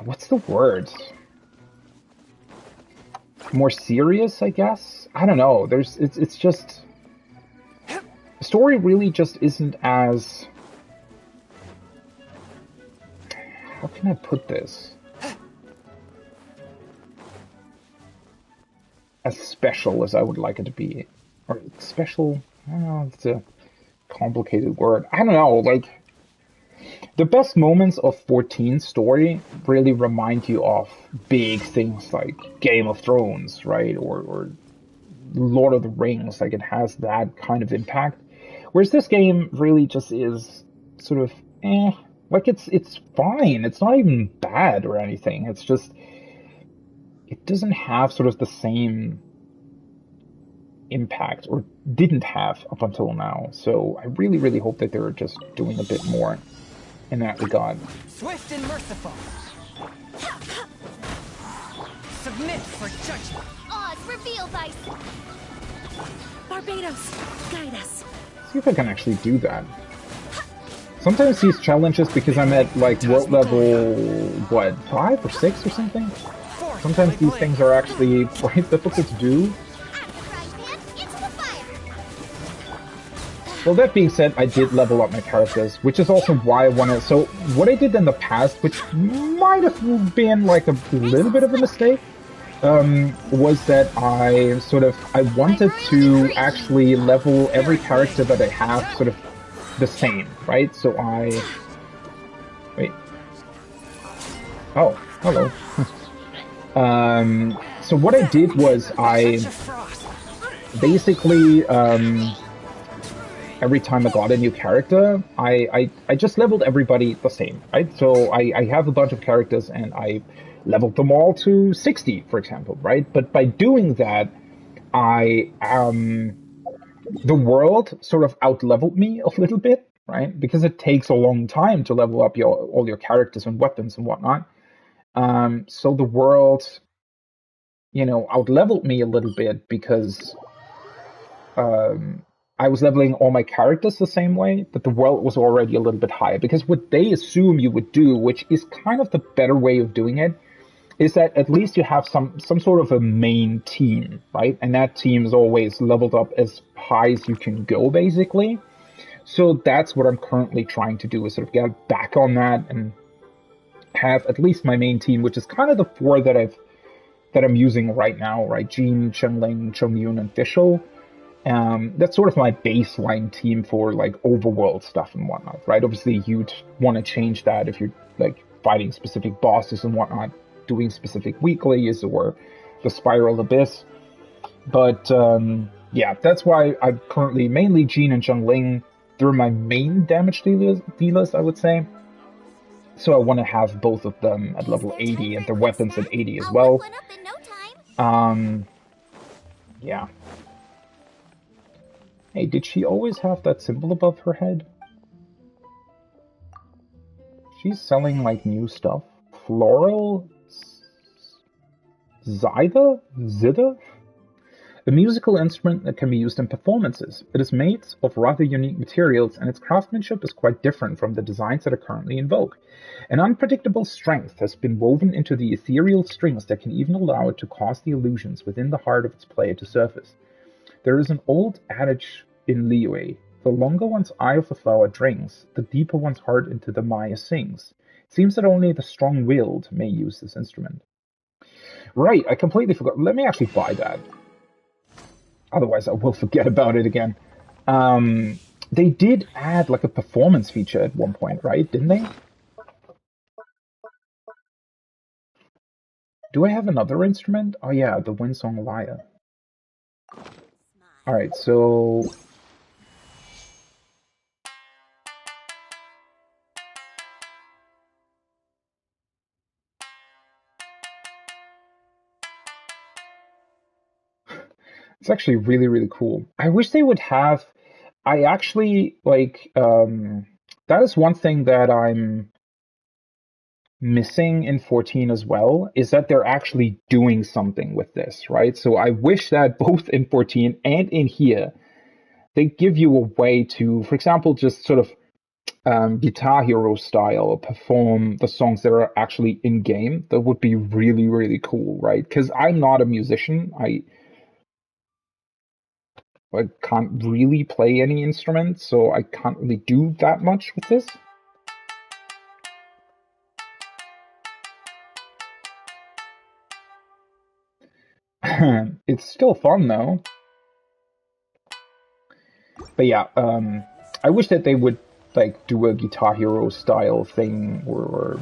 what's the word? More serious, I guess? I don't know. It's just, the story really just isn't as, how can I put this? As special as I would like it to be. Or special, I don't know, it's a complicated word. I don't know, like, the best moments of 14's story really remind you of big things like Game of Thrones, right? Or Lord of the Rings, like it has that kind of impact. Whereas this game really just is sort of, Like, it's fine. It's not even bad or anything. It's just, it doesn't have sort of the same impact, or didn't have up until now. So I really, really hope that they're just doing a bit more in that regard. Swift and merciful. Submit for judgment. Oz, reveal thyself. Barbados, guide us. See if I can actually do that. Sometimes these challenges, because I'm at like world level, what, 5 or 6 or something? Sometimes these things are actually quite difficult to do. Well, that being said, I did level up my characters, which is also why I wanted... So, what I did in the past, which might have been like a little bit of a mistake, was that I wanted to actually level every character that I have sort of the same, right? So wait. Oh, hello. So what I did was I basically, every time I got a new character, I just leveled everybody the same, right? So I have a bunch of characters and I leveled them all to 60, for example, right? But by doing that, the world sort of out-leveled me a little bit, right? Because it takes a long time to level up all your characters and weapons and whatnot. So the world, out-leveled me a little bit because I was leveling all my characters the same way, but the world was already a little bit higher. Because what they assume you would do, which is kind of the better way of doing it, is that at least you have some sort of a main team, right? And that team is always leveled up as high as you can go, basically. So that's what I'm currently trying to do, is sort of get back on that and have at least my main team, which is kind of the 4 that I'm using right now, right? Jean, Chengling, Chongyun, and Fischl. That's sort of my baseline team for like overworld stuff and whatnot, right? Obviously, you'd want to change that if you're like fighting specific bosses and whatnot, doing specific weeklies or the Spiral Abyss. But yeah, that's why I'm currently mainly Jean and Chengling. They're my main damage dealers, I would say. So I want to have both of them at level 80 and their weapons at 80 as well. Yeah. Hey, did she always have that symbol above her head? She's selling like new stuff. Floral Zither? A musical instrument that can be used in performances. It is made of rather unique materials, and its craftsmanship is quite different from the designs that are currently in vogue. An unpredictable strength has been woven into the ethereal strings that can even allow it to cause the illusions within the heart of its player to surface. There is an old adage in Liyue: the longer one's eye of the flower drinks, the deeper one's heart into the Maya sings. It seems that only the strong-willed may use this instrument. Right, I completely forgot. Let me actually buy that. Otherwise, I will forget about it again. They did add like a performance feature at one point, right? Didn't they? Do I have another instrument? Oh yeah, the Windsong Lyre. Alright, so... It's actually really, really cool. I wish they would have... I actually, like, that is one thing that I'm missing in 14 as well, is that they're actually doing something with this, right? So I wish that both in 14 and in here, they give you a way to, for example, just sort of Guitar Hero style perform the songs that are actually in game. That would be really, really cool, right? Because I'm not a musician. I can't really play any instrument, so I can't really do that much with this. It's still fun though. But yeah, I wish that they would like do a Guitar Hero style thing or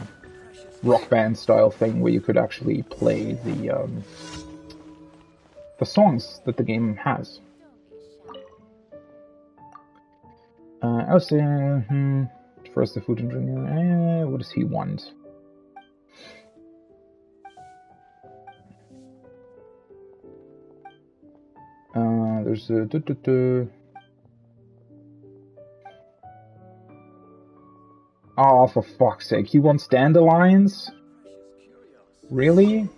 Rock Band style thing where you could actually play the songs that the game has. I was First the food and drink. What does he want? There's a... Oh, for fuck's sake. He wants dandelions? Really?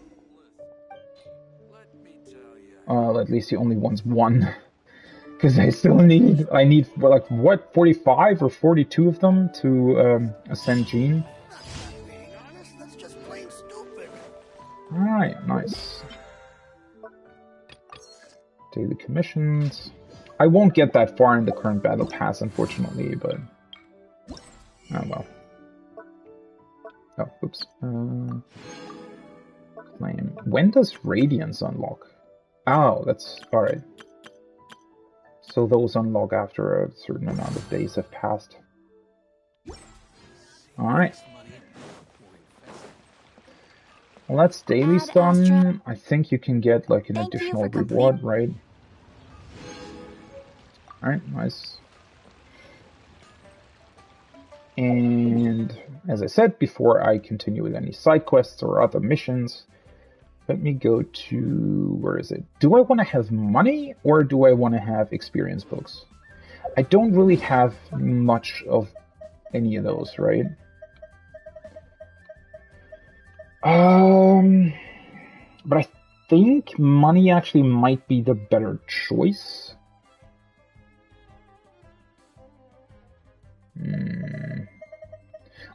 At least he only wants one. Because I need like, what, 45 or 42 of them to ascend Gene? Alright, nice. Daily commissions. I won't get that far in the current battle pass, unfortunately, but... Oh well. Oh, oops. Claim. When does Radiance unlock? Oh, that's... alright. So those unlock after a certain amount of days have passed. Alright. Well, that's dailies done. I think you can get like an additional reward, right? Alright, nice. And as I said, before I continue with any side quests or other missions, let me go to, where is it? Do I want to have money or do I want to have experience books? I don't really have much of any of those, right? But I think money actually might be the better choice.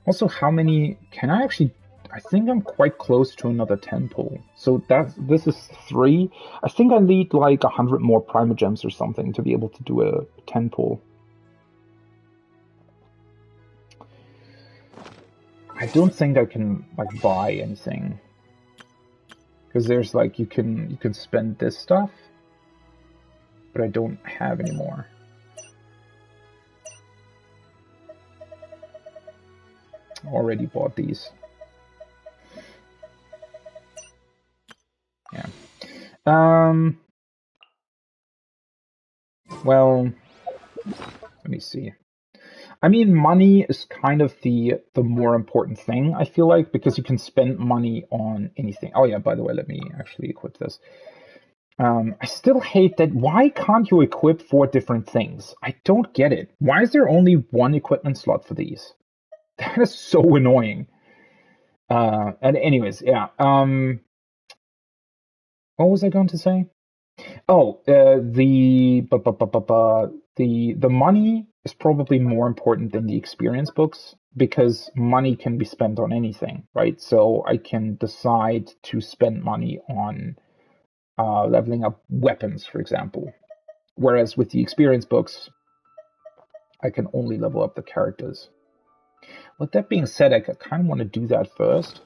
Also, how many can I actually... I think I'm quite close to another 10 pull. So this is 3. I think I need like 100 more Primogems or something to be able to do a 10 pull. I don't think I can like buy anything. Because there's like you can spend this stuff, but I don't have any more. Already bought these. Yeah. Well, let me see. I mean, money is kind of the more important thing, I feel like, because you can spend money on anything. Oh yeah, by the way, let me actually equip this. I still hate that. Why can't you equip 4 different things? I don't get it. Why is there only 1 equipment slot for these? That is so annoying. And anyways, yeah. What was I going to say? Oh, the money is probably more important than the experience books because money can be spent on anything, right? So I can decide to spend money on leveling up weapons, for example. Whereas with the experience books, I can only level up the characters. With that being said, I kind of want to do that first.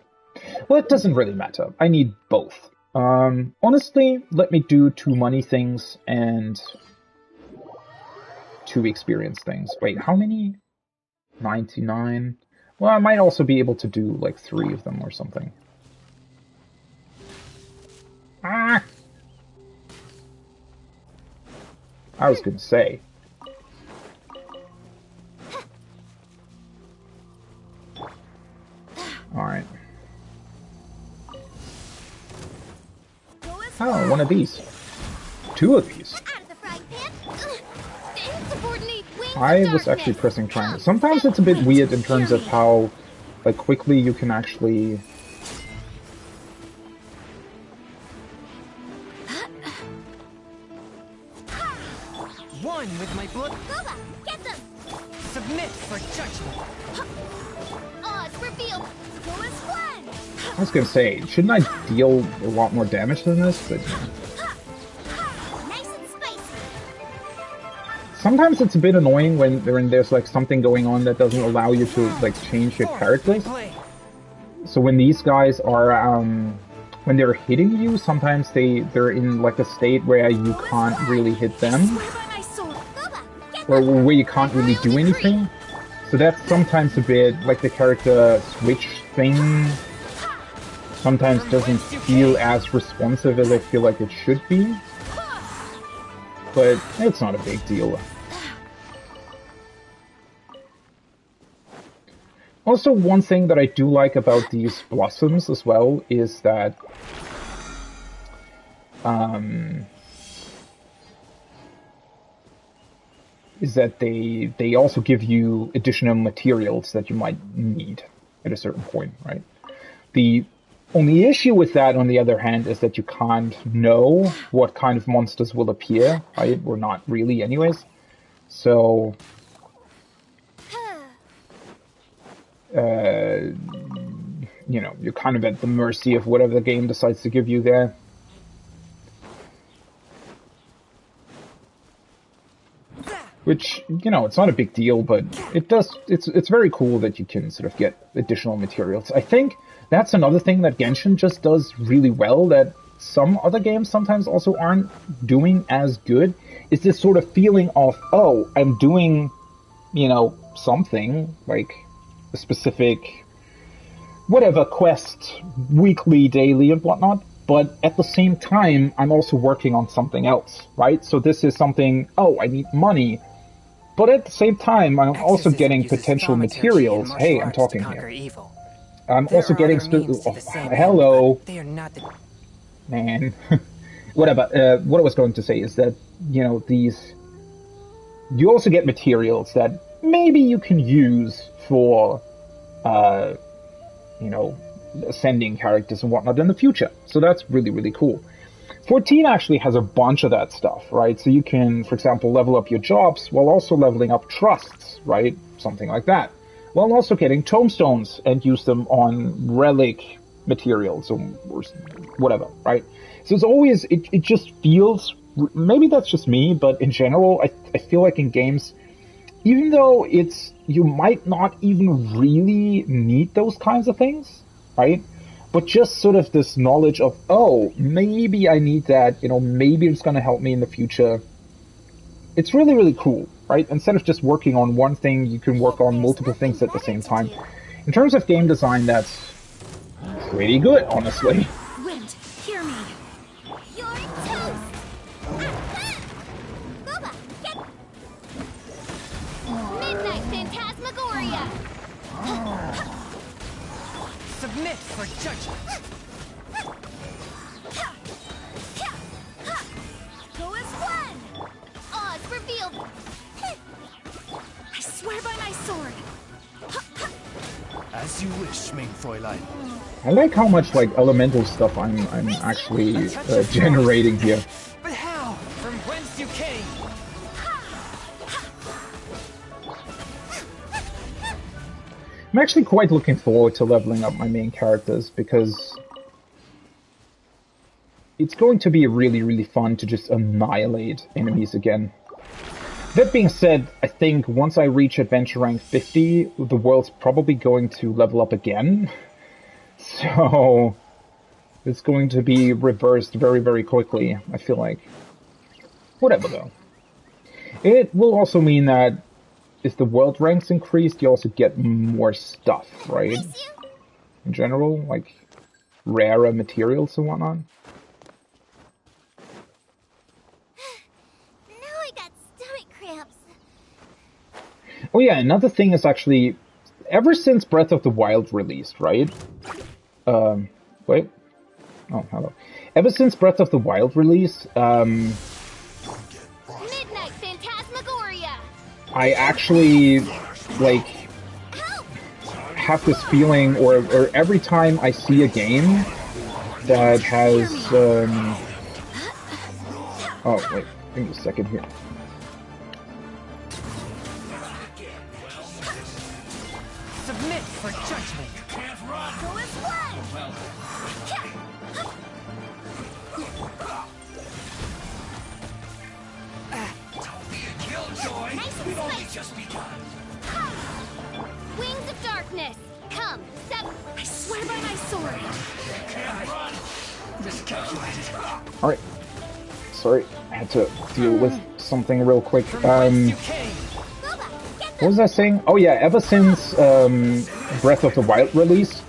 Well, it doesn't really matter. I need both. Honestly, let me do 2 money things and 2 experience things. Wait, how many? 99? Well, I might also be able to do like 3 of them or something. Ah! I was gonna say. Alright. Oh, one of these. 2 of these. I was actually pressing triangle. Sometimes it's a bit weird in terms of how like quickly you can actually... One with my blood. Boba, get them! Submit for judgment. Odds revealed. Go as one. I was gonna say, shouldn't I deal a lot more damage than this? But yeah. Nice and spicy. Sometimes it's a bit annoying when there's like something going on that doesn't allow you to like change your characters. So when these guys are when they're hitting you, sometimes they're in like a state where you can't really hit them, or where you can't really do anything. So that's sometimes a bit like the character switch thing. Sometimes doesn't feel as responsive as I feel like it should be, but it's not a big deal. Also, one thing that I do like about these blossoms as well is that um, they also give you additional materials that you might need at a certain point, right? The only issue with that, on the other hand, is that you can't know what kind of monsters will appear, right? Or not really, anyways. So, you know, you're kind of at the mercy of whatever the game decides to give you there. Which, you know, it's not a big deal, but it's very cool that you can sort of get additional materials. I think that's another thing that Genshin just does really well that some other games sometimes also aren't doing as good, is this sort of feeling of, oh, I'm doing, you know, something, like a specific, whatever, quest, weekly, daily, and whatnot, but at the same time, I'm also working on something else, right? So this is something, oh, I need money, but at the same time, I'm also getting potential materials. Hey, I'm talking here. Evil. I'm also getting... hello. They are not the... Man. Whatever. What I was going to say is that, you know, these... You also get materials that maybe you can use for, you know, ascending characters and whatnot in the future. So that's really, really cool. 14 actually has a bunch of that stuff, right? So you can, for example, level up your jobs while also leveling up trusts, right? Something like that. While also getting tomestones and use them on relic materials or whatever, right? So it's always, it just feels, maybe that's just me, but in general, I feel like in games, even though you might not even really need those kinds of things, right? But just sort of this knowledge of, oh, maybe I need that, you know, maybe it's going to help me in the future. It's really, really cool, right? Instead of just working on one thing, you can work on multiple things at the same time. In terms of game design, that's pretty good, honestly. Wind, hear me. You're toast. Boba, get... Midnight Phantasmagoria. Submit for judgment. Go as one. Odds revealed. I swear by my sword. As you wish, main Fräulein. I like how much like elemental stuff I'm actually generating here. But how? From whence you came? I'm actually quite looking forward to leveling up my main characters because it's going to be really, really fun to just annihilate enemies again. That being said, I think once I reach adventure rank 50, the world's probably going to level up again. So it's going to be reversed very, very quickly, I feel like. Whatever though. It will also mean that if the world ranks increased, you also get more stuff, right? In general, like rarer materials and whatnot. Now I got stomach cramps. Oh yeah, another thing is actually, ever since Breath of the Wild released, right? Wait. Oh, hello. Ever since Breath of the Wild released, Midnight Phantasmagoria. I actually, like, have this feeling, or every time I see a game that has, oh, wait, give me a second here. Submit for judgment. Go as one. Killjoy! Nice We've only slice. just begun. Wings of darkness. Come, I swear by my sword. Can't run! Miscalculated. Alright. Sorry, I had to deal with something real quick. From whence you came? Boba, get What was I saying? Oh yeah, ever since Breath of the Wild release,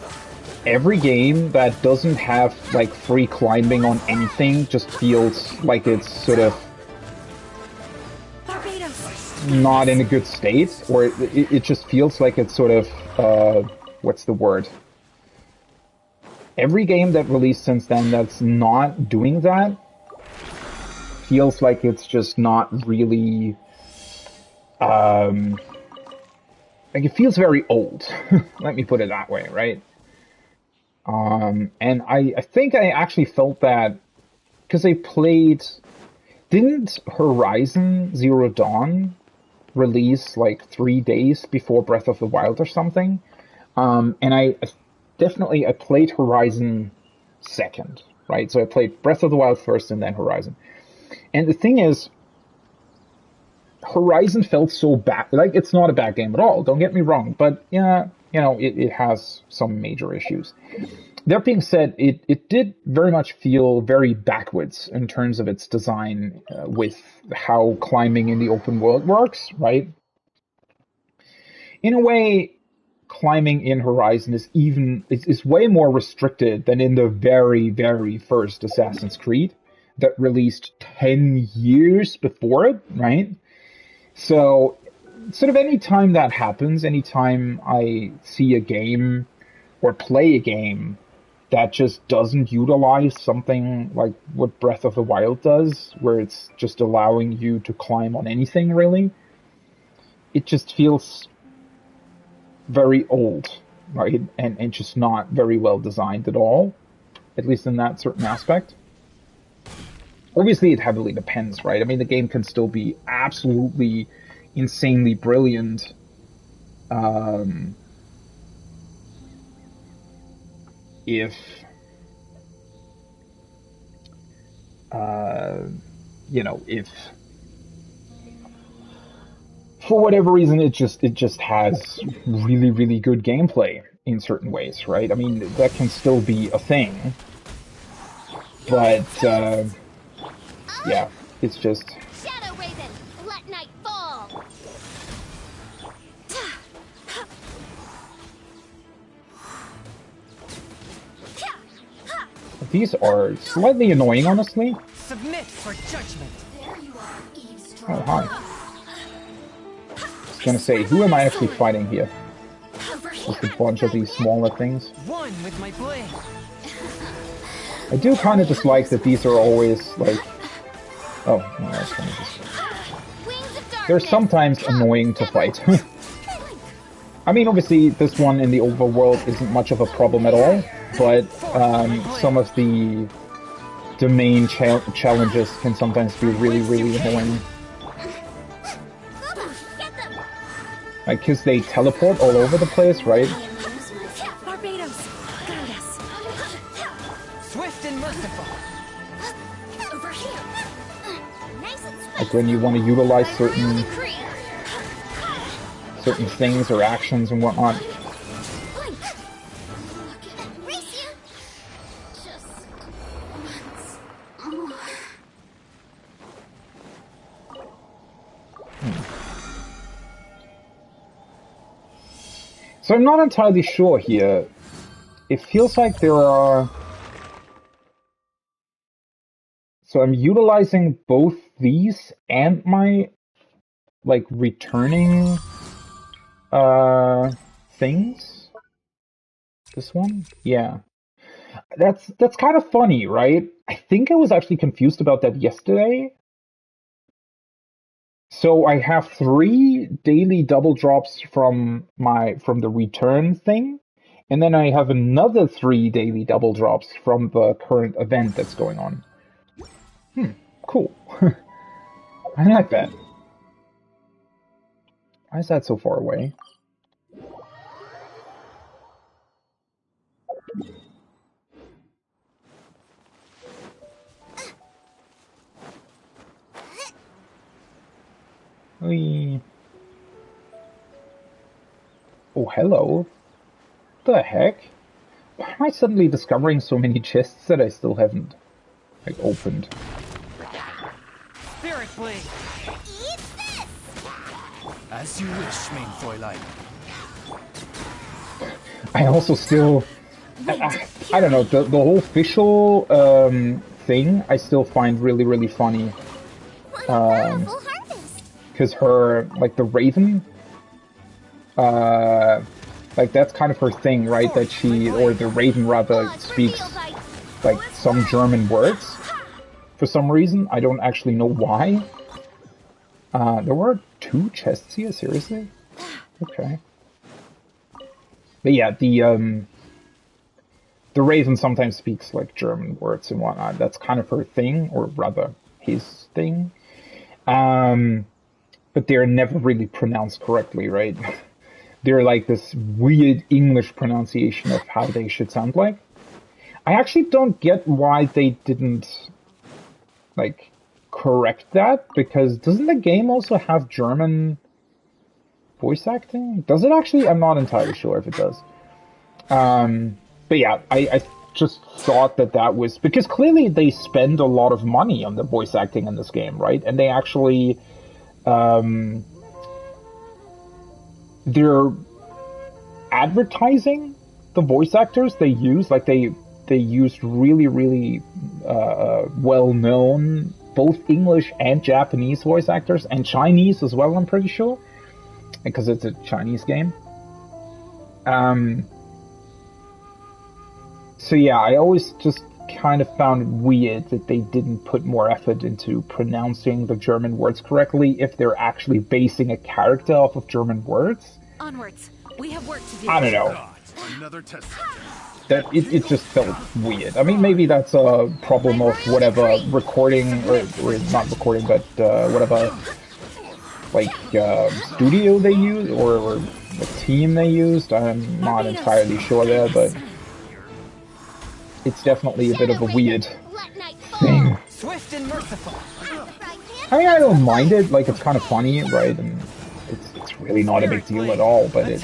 every game that doesn't have like free climbing on anything just feels like it's sort of Barbados. not in a good state, or it just feels like it's sort of, what's the word? Every game that released since then that's not doing that feels like it's just not really, like it feels very old. Let me put it that way, right? And I think I actually felt that because I played, didn't Horizon Zero Dawn release like 3 days before Breath of the Wild or something? And I played Horizon second, right? So I played Breath of the Wild first and then Horizon. And the thing is, Horizon felt so bad. Like, it's not a bad game at all, don't get me wrong, but yeah, you know, it has some major issues. That being said, it did very much feel very backwards in terms of its design with how climbing in the open world works, right? In a way, climbing in Horizon is way more restricted than in the very, very first Assassin's Creed that released 10 years before it, right? So, sort of any time that happens, anytime I see a game or play a game that just doesn't utilize something like what Breath of the Wild does, where it's just allowing you to climb on anything, really, it just feels very old, right? And just not very well designed at all, at least in that certain aspect. Obviously, it heavily depends, right? I mean, the game can still be absolutely insanely brilliant. If for whatever reason it just has really, really good gameplay in certain ways, right? I mean, that can still be a thing, but yeah, it's just. Shadow Raven, let night fall. These are slightly annoying, honestly. Submit for judgment. Oh, hi. I was gonna say, who am I actually fighting here? Just a bunch of these smaller things. One with my blade. I do kind of dislike that these are always, like... Oh, no, that's kind of just... They're sometimes annoying to fight. I mean, obviously, this one in the overworld isn't much of a problem at all, but some of the domain challenges can sometimes be really, really annoying. Like, because they teleport all over the place, right? Barbados, guide us. Swift and merciful. Over here. Nice and Like when you want to utilize certain decree. things or actions and whatnot. So I'm not entirely sure here. It feels like there are... So I'm utilizing both these and my, like, returning things. This one? Yeah. That's kind of funny, right? I think I was actually confused about that yesterday. So I have 3 daily double drops from the return thing, and then I have another 3 daily double drops from the current event that's going on. Cool. I like that. Why is that so far away? Whee. Oh, hello. The heck? Why am I suddenly discovering so many chests that I still haven't, like, opened? Spirit blade. Eat this! As you wish, main Fräulein. I also still... I don't know, the whole official thing I still find really, really funny. What a powerful harvest! because her, like, the Raven, like, that's kind of her thing, right? That she, or the Raven rather, speaks, like, some German words for some reason. I don't actually know why. There were 2 chests here, seriously? Okay. But yeah, the Raven sometimes speaks, like, German words and whatnot. That's kind of her thing, or rather, his thing. But they're never really pronounced correctly, right? They're like this weird English pronunciation of how they should sound like. I actually don't get why they didn't, like, correct that, because doesn't the game also have German voice acting? Does it actually? I'm not entirely sure if it does. But yeah, I just thought that was, because clearly they spend a lot of money on the voice acting in this game, right? And they actually, they're advertising the voice actors they use, like they used really, really well-known both English and Japanese voice actors, and Chinese as well, I'm pretty sure, because it's a Chinese game. So yeah, I always just kind of found it weird that they didn't put more effort into pronouncing the German words correctly if they're actually basing a character off of German words. Onwards. We have work to do. I don't know. Another test. That it just felt weird. I mean, maybe that's a problem of whatever recording, or not recording, but whatever, like, studio they use, or the team they used. I'm not entirely sure there, but it's definitely a bit of a weird thing. Swift and merciful. I mean, I don't mind it, like, it's kind of funny, right, and it's really not a big deal at all, but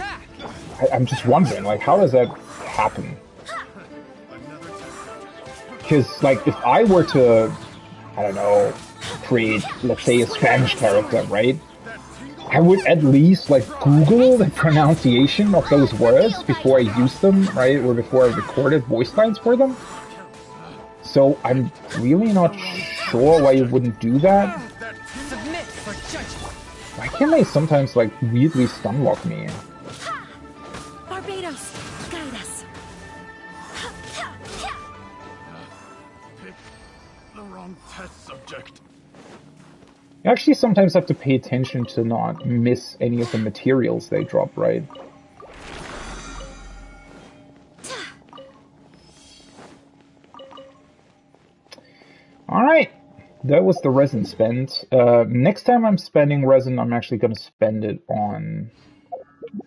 I'm just wondering, like, how does that happen? Because, like, if I were to, I don't know, create, let's say, a Spanish character, right, I would at least, like, Google the pronunciation of those words before I use them, right, or before I recorded voice lines for them. So I'm really not sure why you wouldn't do that. Submit for judgment. Why can't they sometimes, like, weirdly stunlock me? Barbados, guide us. Pick the wrong test subject. You actually sometimes have to pay attention to not miss any of the materials they drop, right? Alright, that was the resin spent. Next time I'm spending resin, I'm actually going to spend it on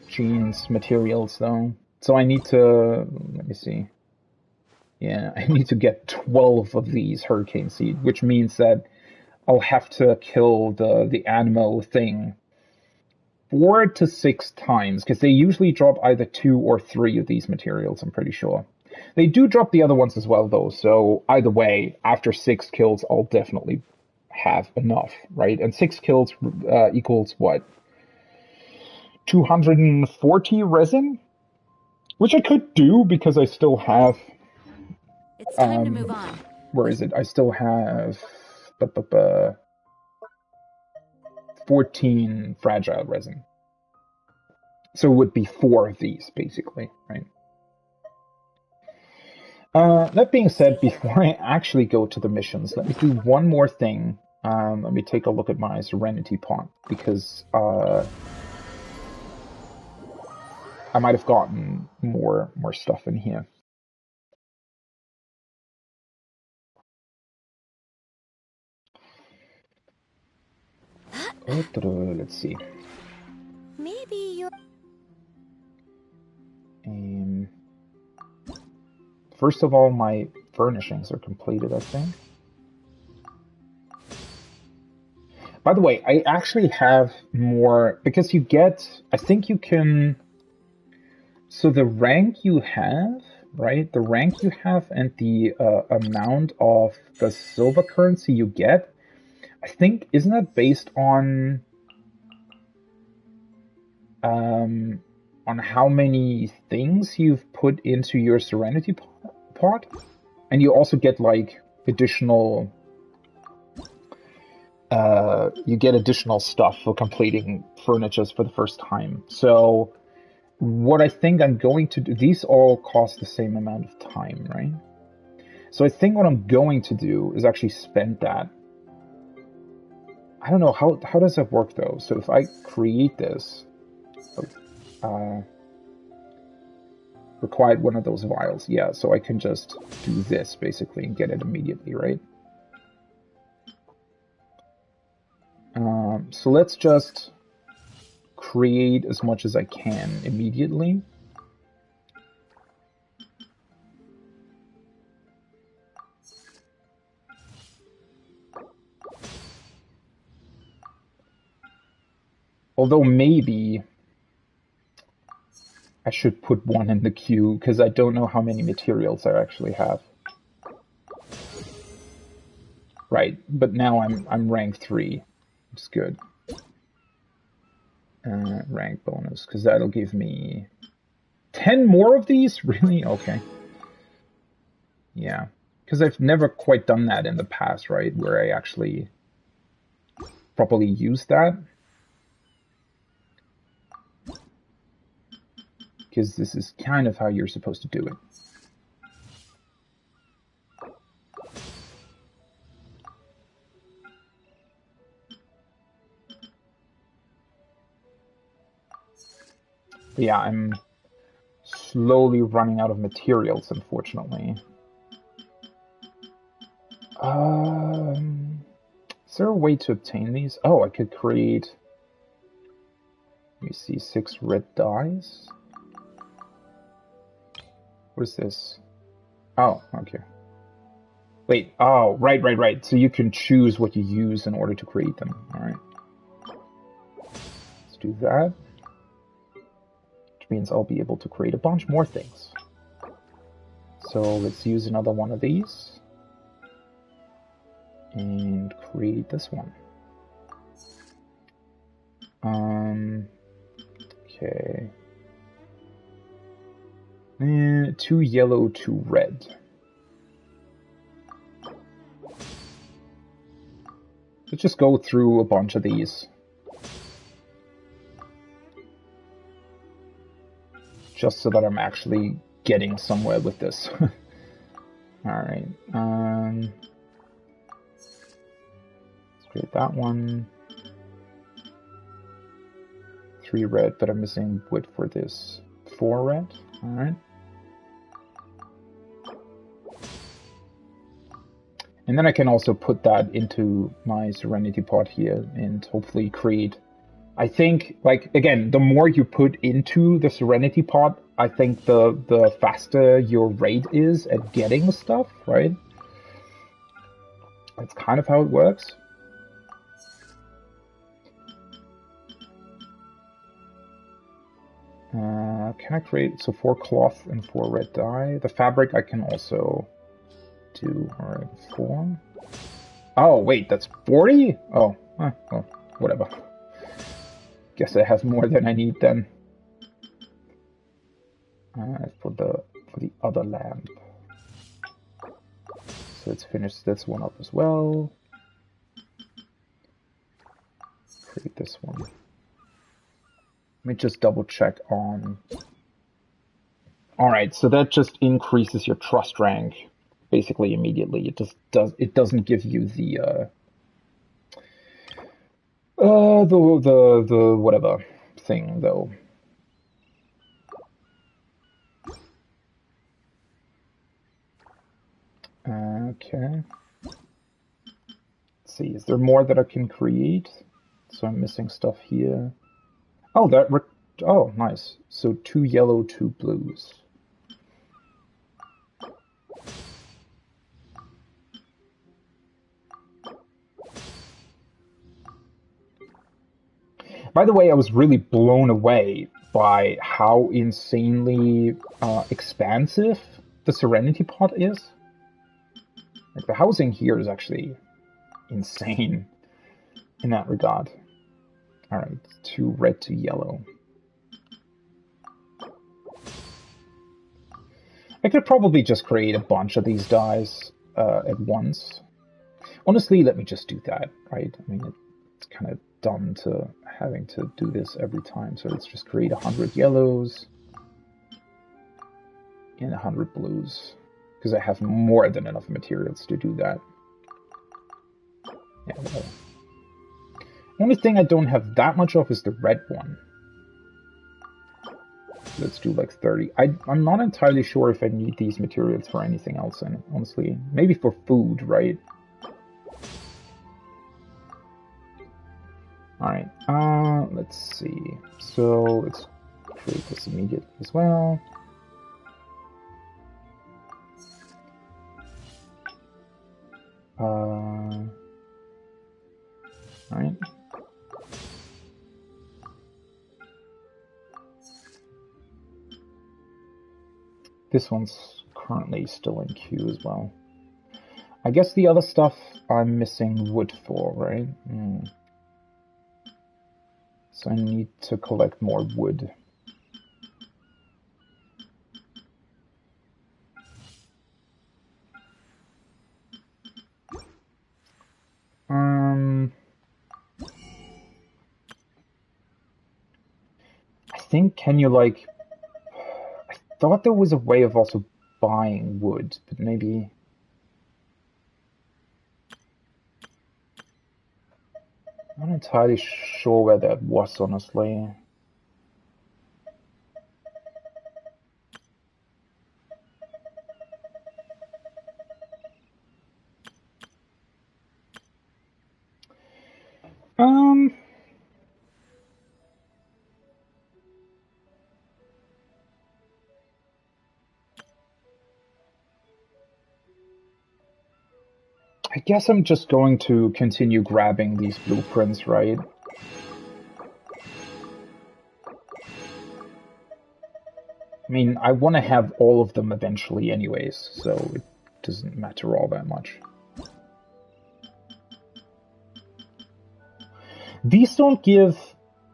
Jean's materials, though. So I need to, let me see. Yeah, I need to get 12 of these hurricane seed, which means that I'll have to kill the animal thing 4 to 6 times, because they usually drop either 2 or 3 of these materials, I'm pretty sure. They do drop the other ones as well, though, so either way, after 6 kills, I'll definitely have enough, right? And 6 kills equals what? 240 resin? Which I could do, because I still have... It's time to move on. Where is it? I still have... 14 fragile resin. So it would be 4 of these, basically, right? That being said, before I actually go to the missions, let me do one more thing. Let me take a look at my Serenity pot, because I might have gotten more stuff in here. Let's see. Maybe you're... First of all, my furnishings are completed, I think. By the way, I actually have more, because you get, I think you can, so the rank you have, right? The rank you have and the amount of the silver currency you get, I think, isn't that based on how many things you've put into your Serenity pot? And you also get, like, additional you get additional stuff for completing furnitures for the first time. So what I think I'm going to do, these all cost the same amount of time, right? So I think what I'm going to do is actually spend that. I don't know, how does that work though? So if I create this, required one of those vials, yeah, so I can just do this basically and get it immediately, right? So let's just create as much as I can immediately. Although maybe I should put one in the queue because I don't know how many materials I actually have. Right, but now I'm rank 3. It's good. Rank bonus, because that'll give me 10 more of these? Really? Okay. Yeah, because I've never quite done that in the past, right? Where I actually properly use that. Because this is kind of how you're supposed to do it. But yeah, I'm slowly running out of materials, unfortunately. Is there a way to obtain these? Oh, I could create, let me see, 6 red dyes. What is this? Oh, okay. Wait, oh, right. So you can choose what you use in order to create them. Alright. Let's do that. Which means I'll be able to create a bunch more things. So let's use another one of these. And create this one. Okay. 2 yellow, 2 red. Let's just go through a bunch of these. Just so that I'm actually getting somewhere with this. Alright. Let's create that one. 3 red, but I'm missing wood for this. 4 red. Alright. And then I can also put that into my Serenity pot here and hopefully create. I think, like, again, the more you put into the Serenity pot, I think the faster your rate is at getting stuff, right? That's kind of how it works. Can I create, so 4 cloth and 4 red dye. The fabric I can also do, alright, 4. Oh, wait, that's 40? Oh, well, whatever. Guess I have more than I need then. For the other lamp. So let's finish this one up as well. Create this one. Let me just double check on. Alright, so that just increases your trust rank basically immediately. It doesn't give you the whatever thing though. Okay. Let's see, is there more that I can create? So I'm missing stuff here. Oh, oh, nice. So 2 yellow, 2 blues. By the way, I was really blown away by how insanely expansive the Serenity pot is. Like, the housing here is actually insane in that regard. Alright, 2 red to yellow. I could probably just create a bunch of these dyes at once. Honestly, let me just do that, right? I mean, it's kind of dumb to having to do this every time, so let's just create 100 yellows and 100 blues, because I have more than enough materials to do that. Yeah, well. Only thing I don't have that much of is the red one. Let's do like 30. I'm not entirely sure if I need these materials for anything else, and honestly, maybe for food, right? Alright, let's see. So let's create this immediately as well. Alright. This one's currently still in queue as well. I guess the other stuff I'm missing wood for, right? So I need to collect more wood. I think, can you like... I thought there was a way of also buying wood, but maybe... I'm not entirely sure where that was, honestly. I guess I'm just going to continue grabbing these blueprints, right? I mean, I want to have all of them eventually anyways, so it doesn't matter all that much. These don't give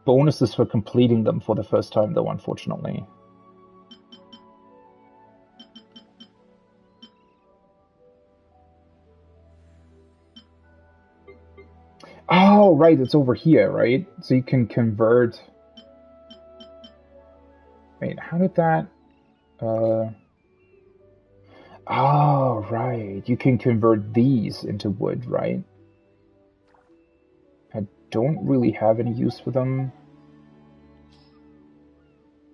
bonuses for completing them for the first time, though, unfortunately. Oh, right, it's over here, right? So you can convert... Wait, how did that... Oh, right. You can convert these into wood, right? I don't really have any use for them.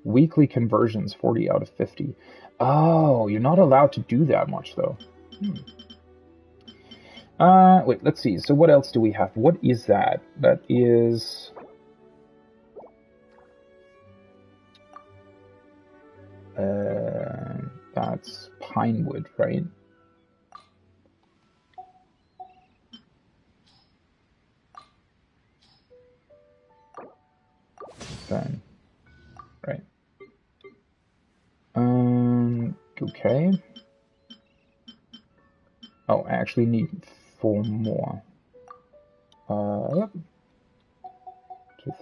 Weekly conversions, 40 out of 50. Oh, you're not allowed to do that much, though. Wait, let's see. So what else do we have? What is that? That is... that's pine wood, right? Then, right. Okay. Oh, I actually need 4 more. 2,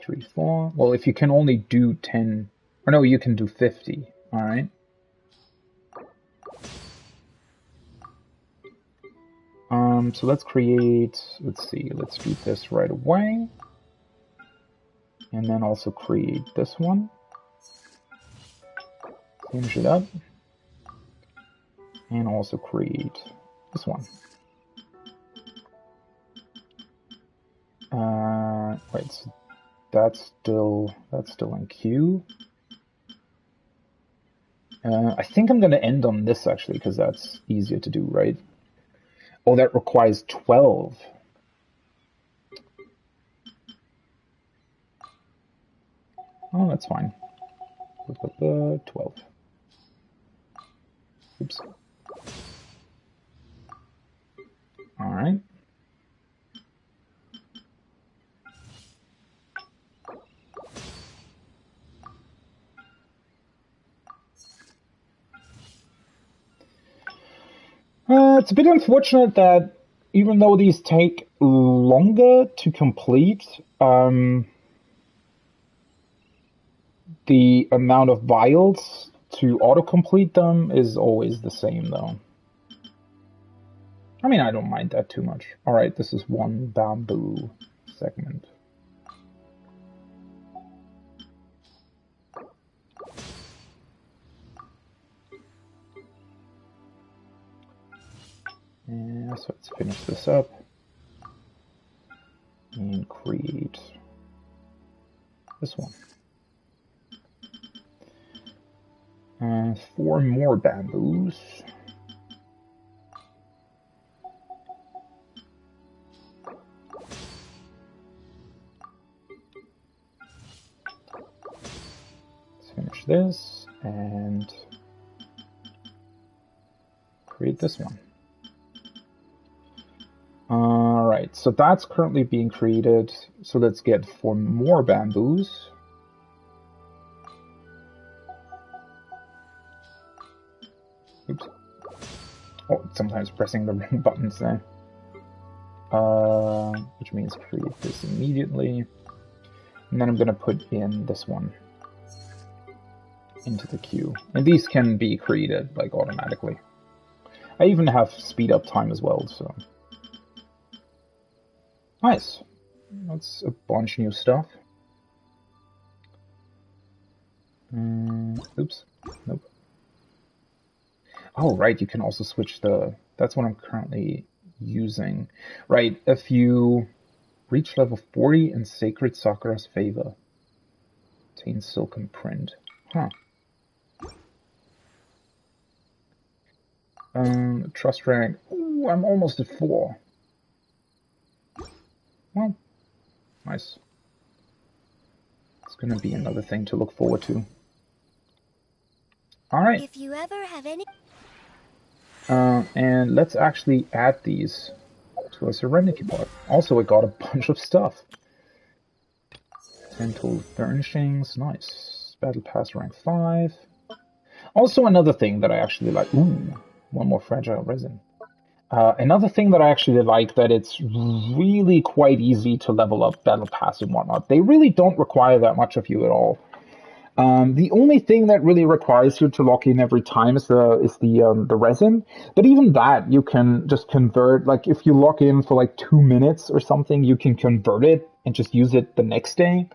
3, 4. Well, if you can only do 10, or no, you can do 50. All right. So let's create, let's see, let's do this right away. And then also create this one. Finish it up. And also create this one. Wait, so that's still in queue. I think I'm gonna end on this actually, because that's easier to do, right? Oh, that requires 12. Oh, that's fine. 12. Oops. All right. It's a bit unfortunate that even though these take longer to complete, the amount of vials to autocomplete them is always the same, though. I mean, I don't mind that too much. Alright, this is one bamboo segment. Yeah, so let's finish this up and create this one. 4 more bamboos. Let's finish this and create this one. Alright, so that's currently being created. So let's get 4 more bamboos. Oops. Oh, sometimes pressing the wrong buttons there. Which means create this immediately. And then I'm going to put in this one into the queue. And these can be created like automatically. I even have speed up time as well, so. Nice. That's a bunch of new stuff. Oops. Nope. Oh, right, you can also switch the... That's what I'm currently using. Right, if you reach level 40 in Sacred Sakura's favor, obtain Silken Print. Huh. Trust rank. Ooh, I'm almost at 4. Well, nice. It's gonna be another thing to look forward to. Alright. If you ever have any... And let's actually add these to a Serenity Pod. Also, it got a bunch of stuff. 10 total furnishings, nice. Battle Pass rank 5. Also, another thing that I actually like. Ooh, one more fragile resin. Another thing that I actually like, that it's really quite easy to level up Battle Pass and whatnot. They really don't require that much of you at all. The only thing that really requires you to lock in every time is the resin. But even that, you can just convert. Like if you lock in for like 2 minutes or something, you can convert it and just use it the next day.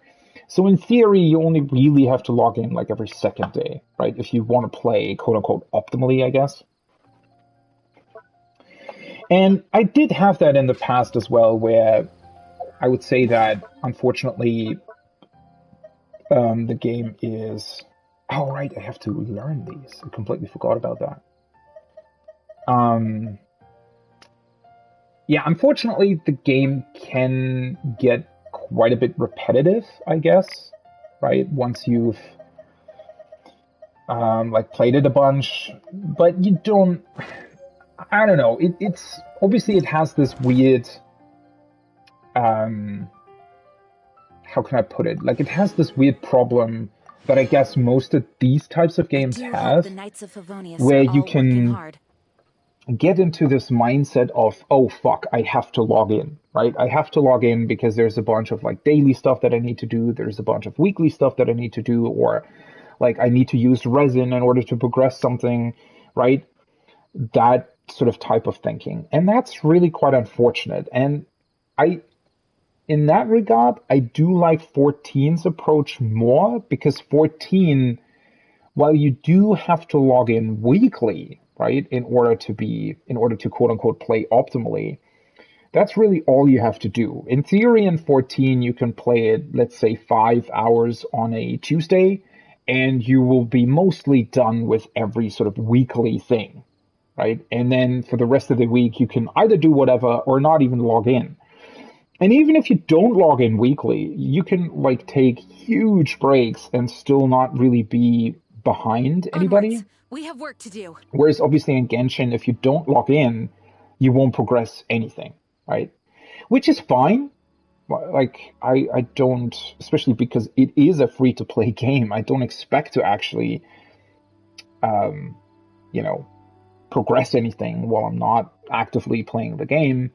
So in theory, you only really have to log in like every second day, right? If you want to play quote unquote optimally, I guess. And I did have that in the past as well, where I would say that unfortunately. The game is... Oh, right, I have to learn these. I completely forgot about that. Yeah, unfortunately, the game can get quite a bit repetitive, I guess, right? Once you've, like, played it a bunch. But you don't... I don't know. It's... Obviously, it has this weird... how can I put it? Like, it has this weird problem that I guess most of these types of games have, where you can get into this mindset of, oh, fuck, I have to log in, right? I have to log in because there's a bunch of, like, daily stuff that I need to do. There's a bunch of weekly stuff that I need to do, or, like, I need to use resin in order to progress something, right? That sort of type of thinking. And that's really quite unfortunate. And in that regard, I do like 14's approach more, because 14, while you do have to log in weekly, right, in order to quote unquote play optimally, that's really all you have to do. In theory, in 14, you can play it, let's say 5 hours on a Tuesday, and you will be mostly done with every sort of weekly thing, right? And then for the rest of the week, you can either do whatever or not even log in. And even if you don't log in weekly, you can like take huge breaks and still not really be behind anybody. Onwards. We have work to do. Whereas obviously in Genshin, if you don't log in, you won't progress anything, right? Which is fine. Like, I don't, especially because it is a free-to-play game, I don't expect to actually, progress anything while I'm not actively playing the game.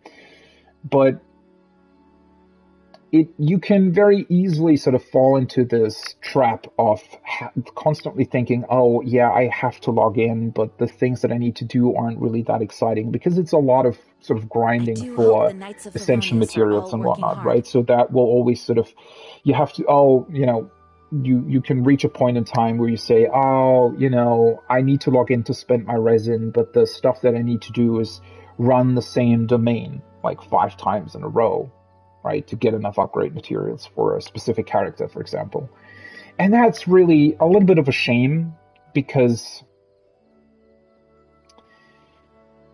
But you can very easily sort of fall into this trap of constantly thinking, oh yeah, I have to log in, but the things that I need to do aren't really that exciting because it's a lot of sort of grinding do hope for the Knights of essential Favonius are materials all and working whatnot, hard. right? So that will always sort of, you have to, oh, you know, you can reach a point in time where you say, oh, you know, I need to log in to spend my resin, but the stuff that I need to do is run the same domain like 5 times in a row, right, to get enough upgrade materials for a specific character, for example. And that's really a little bit of a shame because,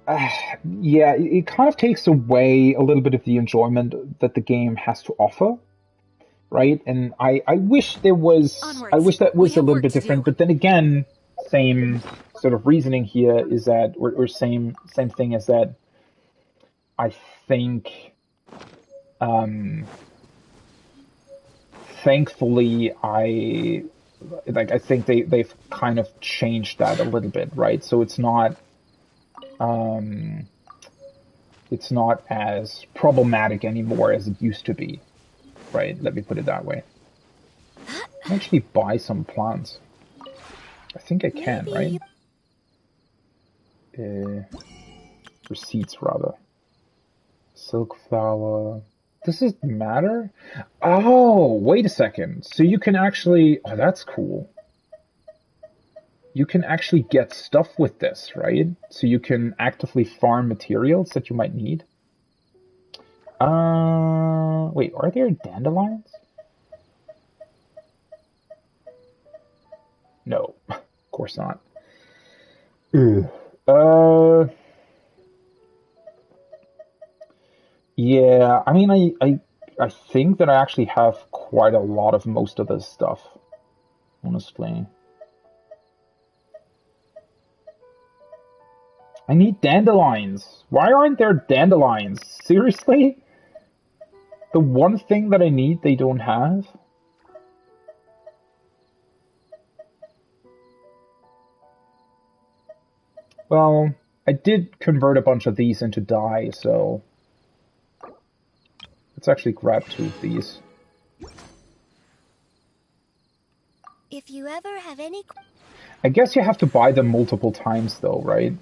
yeah, it kind of takes away a little bit of the enjoyment that the game has to offer. Right, and I wish there was, Onwards. I wish that We was a have little work bit to different. do. But then again, same sort of reasoning here is that, or same thing is that I think, thankfully, I think they've kind of changed that a little bit, right? So it's not as problematic anymore as it used to be, right? Let me put it that way. I can actually buy some plants. I think I can, Maybe. right? Receipts, rather. Silk flower. Does it matter? Oh, wait a second. So you can actually... Oh, that's cool. You can actually get stuff with this, right? So you can actively farm materials that you might need. Wait, are there dandelions? No, of course not. Yeah, I mean, I think that I actually have quite a lot of most of this stuff, honestly. I need dandelions. Why aren't there dandelions? Seriously? The one thing that I need, they don't have? Well, I did convert a bunch of these into dye, so let's actually grab 2 of these. If you ever have any... I guess you have to buy them multiple times though, right?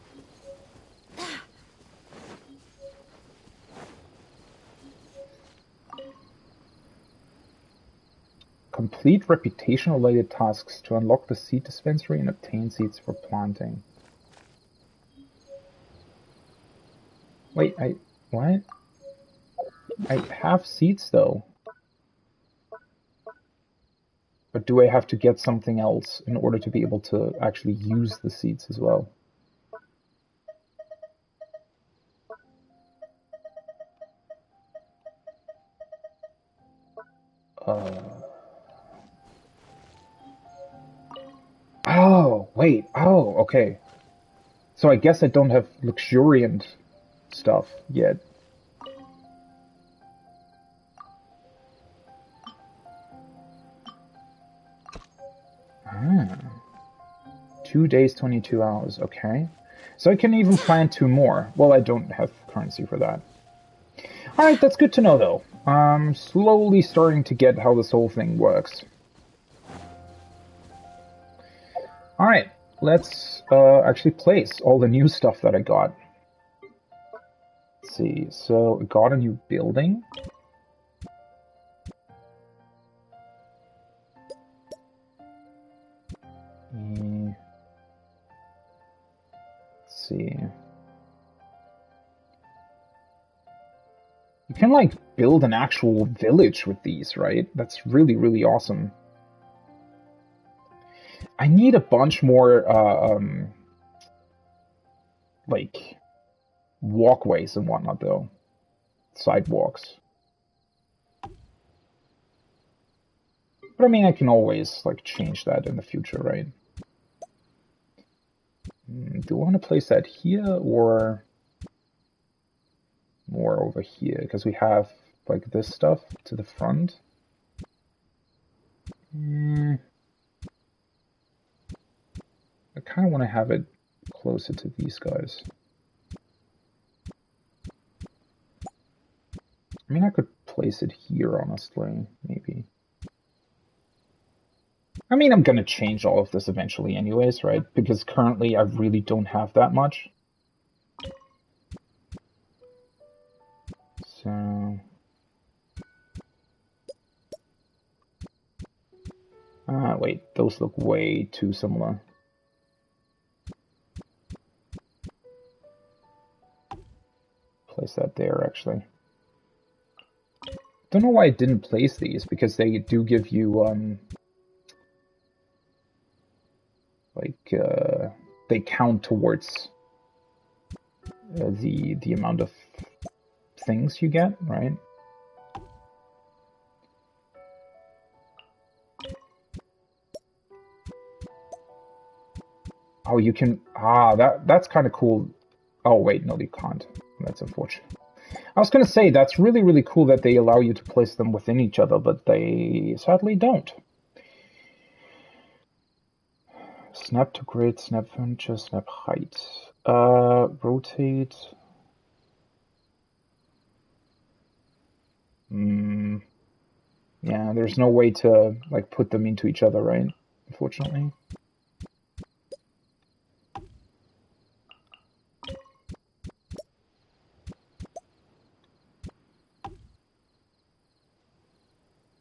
Complete reputation-related tasks to unlock the seed dispensary and obtain seeds for planting. Wait, what? I have seeds though. But do I have to get something else in order to be able to actually use the seeds as well? Oh, wait. Oh, okay. So I guess I don't have luxuriant stuff yet. Ah. 2 days, 22 hours. Okay. So I can even plan 2 more. Well, I don't have currency for that. Alright, that's good to know, though. I'm slowly starting to get how this whole thing works. Alright, let's actually place all the new stuff that I got. Let's see, so I got a new building. Let's see. You can, like, build an actual village with these, right? That's really, really awesome. I need a bunch more, like, walkways and whatnot, though. Sidewalks. But I mean, I can always, like, change that in the future, right? Do I want to place that here, or more over here? Because we have, like, this stuff to the front. I kind of want to have it closer to these guys. I mean, I could place it here, honestly. Maybe. I mean, I'm gonna change all of this eventually anyways, right? Because currently I really don't have that much. So... wait, those look way too similar. Place that there, actually. Don't know why I didn't place these, because they do give you, they count towards the amount of things you get, right? Oh, you can... Ah, that's kind of cool. Oh, wait, no, you can't. That's unfortunate. I was going to say, that's really, really cool that they allow you to place them within each other, but they sadly don't. Snap to grid, snap furniture, snap height. Rotate. Yeah, there's no way to, like, put them into each other, right? Unfortunately.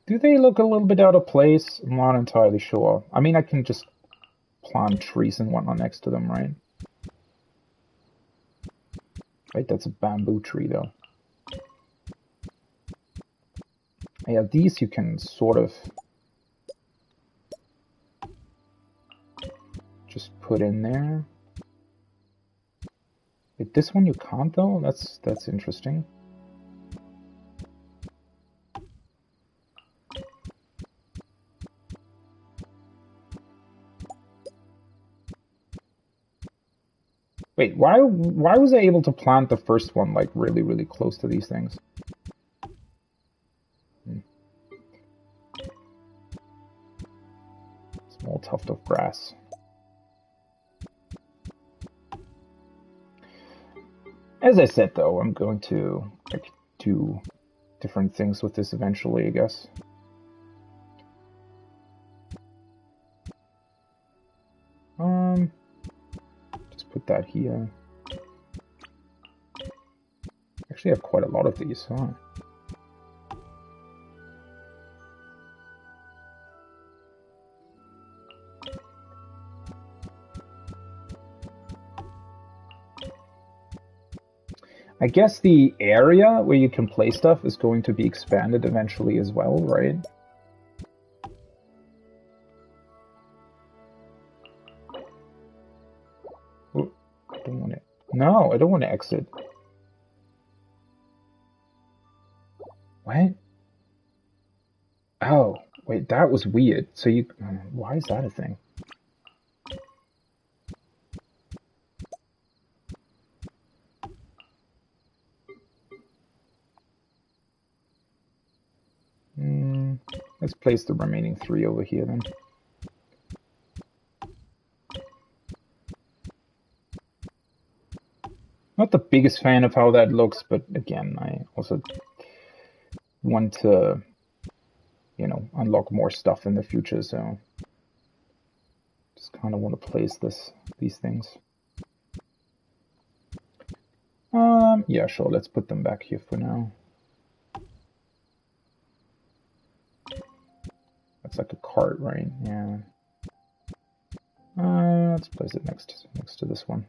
Do they look a little bit out of place? I'm not entirely sure. I mean, I can just plant trees and whatnot next to them, right? Right, that's a bamboo tree, though. Yeah, these you can sort of just put in there. Wait, this one you can't, though? That's interesting. Wait, why was I able to plant the first one, like, really, really close to these things? Small tuft of grass. As I said, though, I'm going to, like, do different things with this eventually, I guess. Just put that here. Actually, I have quite a lot of these, huh? I guess the area where you can play stuff is going to be expanded eventually as well, right? Ooh, I don't want to... No, I don't want to exit. What? Oh, wait, that was weird. So you... Why is that a thing? Let's place the remaining 3 over here then. Not the biggest fan of how that looks, but again, I also want to, you know, unlock more stuff in the future, so just kind of want to place these things. Yeah, sure, let's put them back here for now. That's like a cart, right? Yeah. Let's place it next to this one.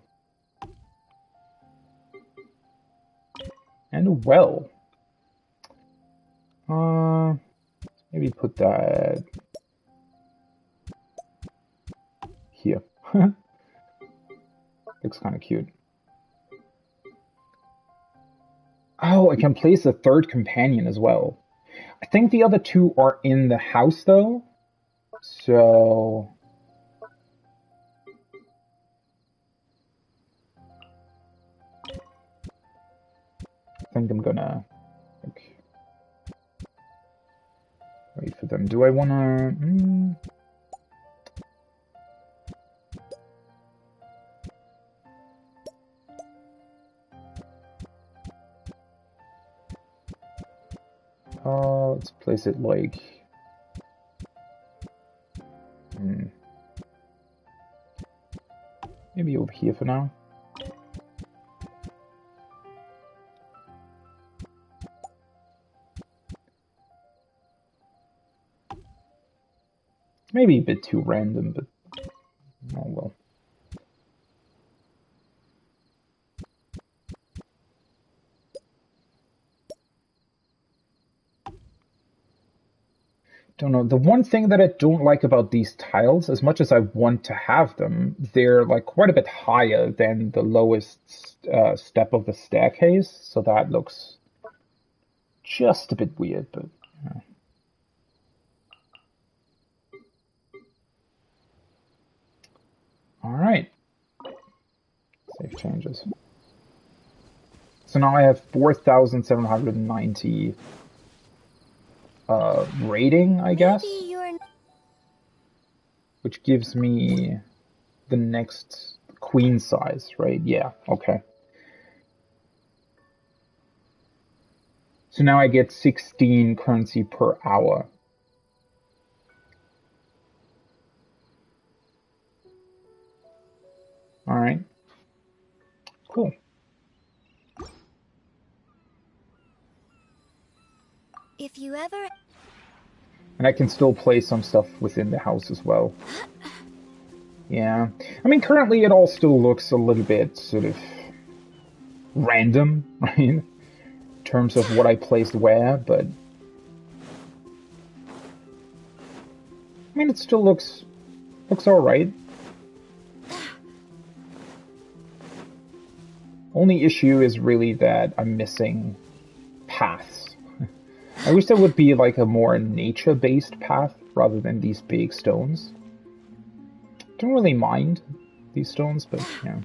And a well. Maybe put that here. Looks kind of cute. Oh, I can place a 3rd companion as well. I think the other 2 are in the house, though. So... I think I'm gonna... like, wait for them. Do I wanna... Let's place it like... Maybe over here for now. Maybe a bit too random, but oh well. Don't know. The one thing that I don't like about these tiles, as much as I want to have them, they're like quite a bit higher than the lowest step of the staircase, so that looks just a bit weird, but yeah. All right. Save changes. So now I have 4,790 rating, I guess, which gives me the next queen size, right? Yeah, okay. So now I get 16 currency per hour. All right, cool. If you ever... And I can still play some stuff within the house as well. Yeah. I mean, currently it all still looks a little bit sort of random, right? In terms of what I placed where, but... I mean, it still looks alright. Only issue is really that I'm missing paths. I wish there would be like a more nature-based path rather than these big stones. Don't really mind these stones, but yeah.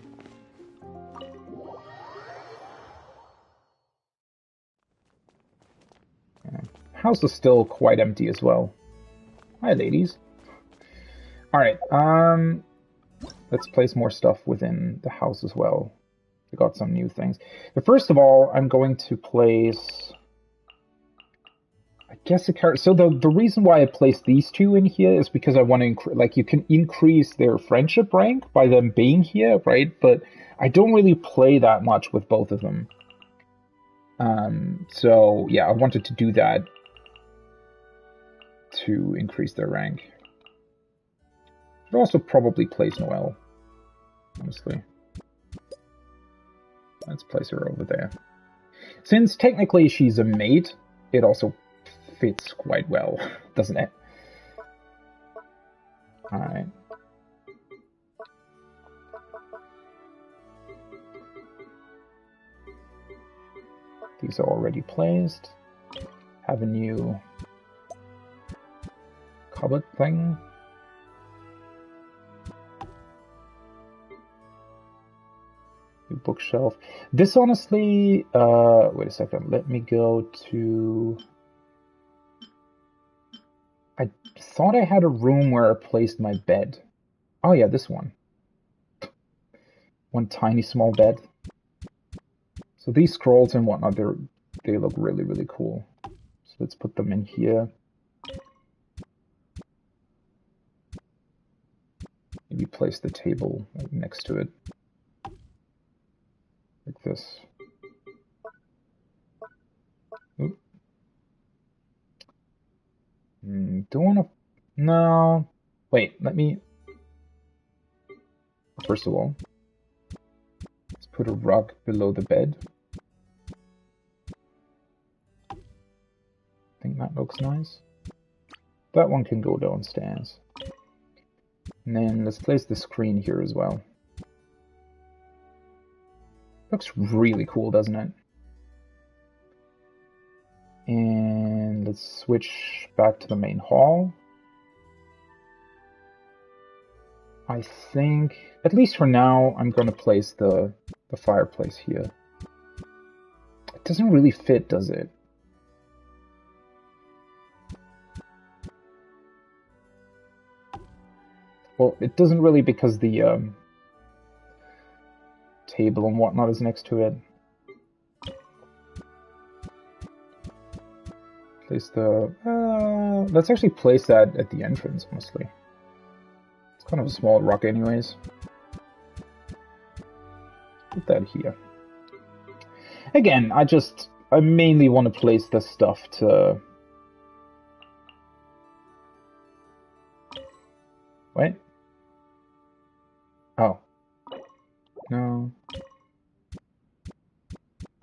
House is still quite empty as well. Hi, ladies. Alright, let's place more stuff within the house as well. We got some new things. But first of all, I'm going to place... I guess a character. So the reason why I placed these two in here is because I want to like you can increase their friendship rank by them being here, right? But I don't really play that much with both of them. So yeah, I wanted to do that to increase their rank. Should also probably place Noelle, honestly. Let's place her over there. Since technically she's a mate, it also fits quite well, doesn't it? Alright. These are already placed. Have a new cupboard thing. New bookshelf. This honestly, wait a second, let me go to... I thought I had a room where I placed my bed. Oh yeah, this one. One tiny small bed. So these scrolls and whatnot, they look really, really cool. So let's put them in here. Maybe place the table right next to it. Like this. Oop. Don't want to... No. Wait, let me... First of all, let's put a rug below the bed. I think that looks nice. That one can go downstairs. And then let's place the screen here as well. Looks really cool, doesn't it? And let's switch back to the main hall. I think, at least for now, I'm going to place the fireplace here. It doesn't really fit, does it? Well, it doesn't really because the table and whatnot is next to it. Place the... let's actually place that at the entrance, mostly. It's kind of a small rock anyways. Put that here. Again, I mainly want to place this stuff to... Wait. Oh. No.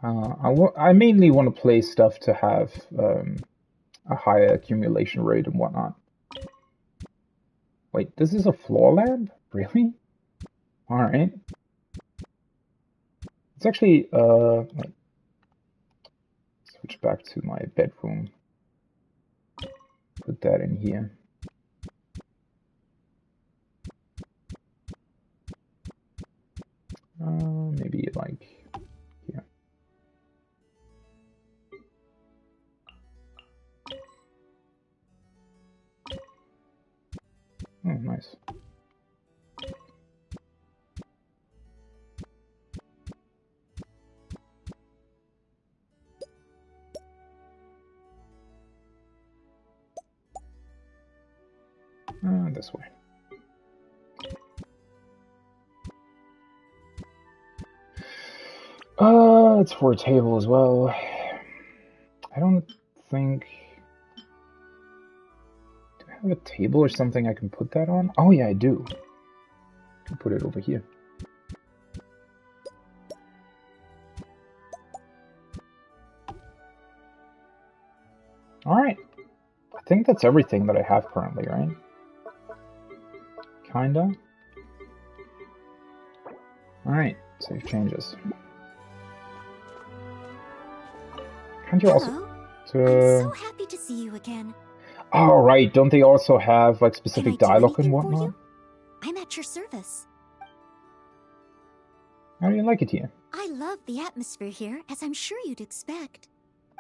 I mainly want to place stuff to have a higher accumulation rate and whatnot. Wait, this is a floor lamp? Really? Alright. It's actually, wait. Switch back to my bedroom. Put that in here. Maybe like here. Oh, nice. This way. It's for a table as well. I don't think... Do I have a table or something I can put that on? Oh yeah, I do. I can put it over here. Alright. I think that's everything that I have currently, right? Kinda. Alright, save changes. Can't you also... I'm so happy to see you again. Oh, right. Don't they also have, like, specific dialogue and whatnot? I'm at your service. How do you like it here? I love the atmosphere here, as I'm sure you'd expect.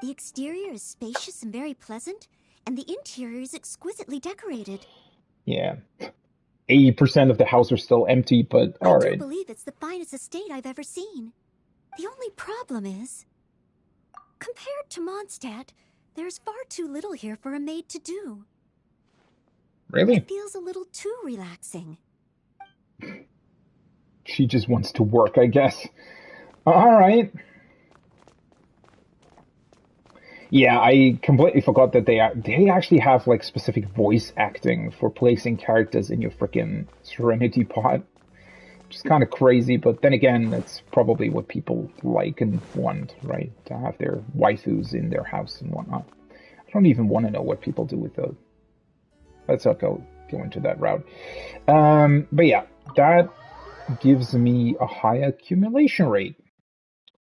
The exterior is spacious and very pleasant, and the interior is exquisitely decorated. Yeah. 80% of the house are still empty, but alright. I do believe it's the finest estate I've ever seen. The only problem is... compared to Mondstadt, there's far too little here for a maid to do. Really? It feels a little too relaxing. She just wants to work, I guess. Alright. Yeah, I completely forgot that they actually have, like, specific voice acting for placing characters in your frickin' Serenity Pod. Which is kind of crazy, but then again, it's probably what people like and want, right? To have their waifus in their house and whatnot. I don't even want to know what people do with those. Let's not go into that route. But yeah, that gives me a high accumulation rate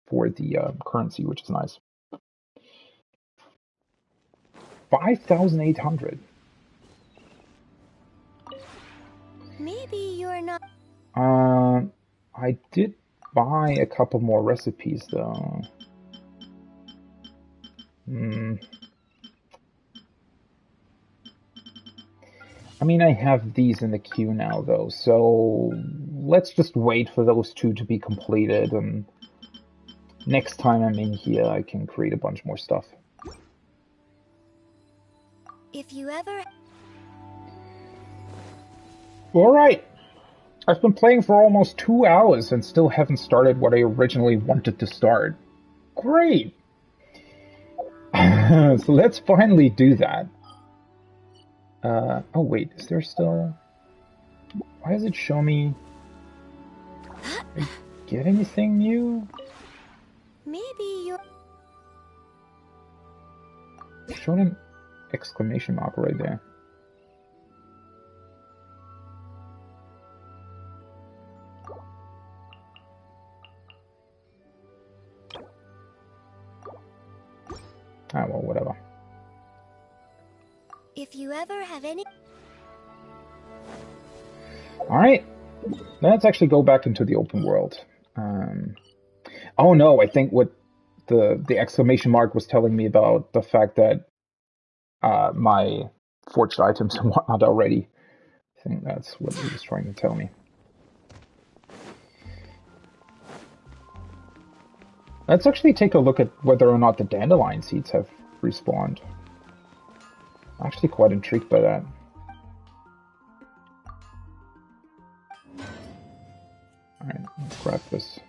for the currency, which is nice. 5,800. Maybe you're not... I did buy a couple more recipes, though. I mean, I have these in the queue now, though, so let's just wait for those two to be completed, and next time I'm in here, I can create a bunch more stuff. If you ever... Alright! I've been playing for almost 2 hours and still haven't started what I originally wanted to start. Great! So let's finally do that. Oh wait, is there still... Why does it show me... Did I get anything new? Maybe you're... It showed an exclamation mark right there. Ah, well, whatever. If you ever have any... Alright, let's actually go back into the open world. Oh no, I think what the exclamation mark was telling me about the fact that my forged items and whatnot already. I think that's what he was trying to tell me. Let's actually take a look at whether or not the dandelion seeds have respawned. Actually quite intrigued by that. Alright, let's grab this.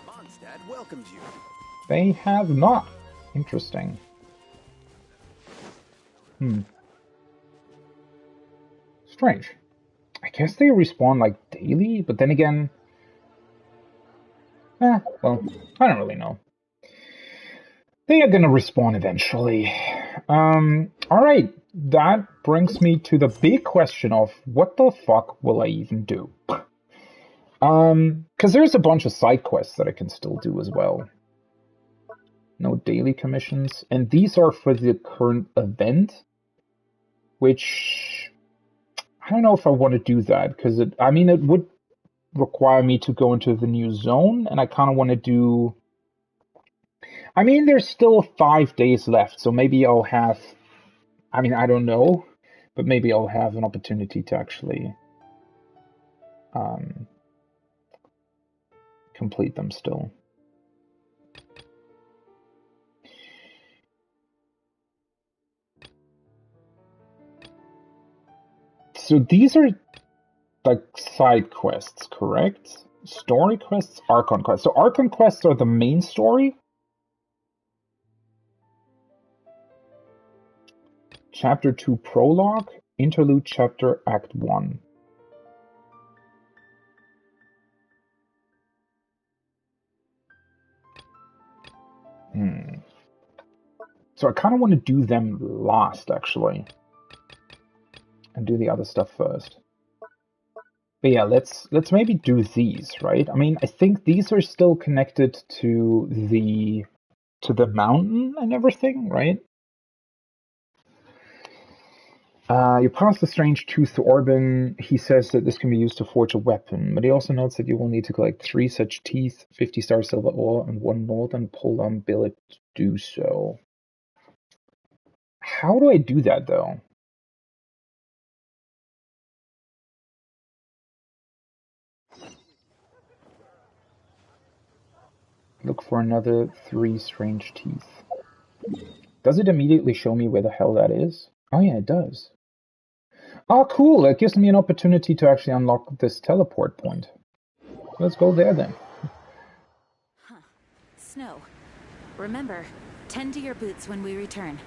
Mondstadt welcomes you. They have not. Interesting. Strange. I guess they respawn like daily, but then again... well, I don't really know. They are gonna respawn eventually. Alright, that brings me to the big question of what the fuck will I even do? Because there's a bunch of side quests that I can still do as well. No daily commissions, and these are for the current event, which I don't know if I want to do that, because it would require me to go into the new zone, and I kind of want to do... there's still 5 days left, so maybe I'll have... I don't know, but maybe I'll have an opportunity to actually complete them still. So these are like side quests, correct? Story quests, Archon quests. So Archon quests are the main story. Chapter 2 Prologue, Interlude Chapter Act 1. So I kind of want to do them last, actually. And do the other stuff first. But yeah, let's maybe do these, right? I think these are still connected to the mountain and everything, right? You pass the strange tooth to Orban. He says that this can be used to forge a weapon, but he also notes that you will need to collect 3 such teeth, 50 star silver ore, and 1 northern pull-down billet to do so. How do I do that, though? Look for another 3 strange teeth. Does it immediately show me where the hell that is? Oh yeah, it does. Oh, cool! It gives me an opportunity to actually unlock this teleport point. Let's go there then. Huh. Snow. Remember, tend to your boots when we return.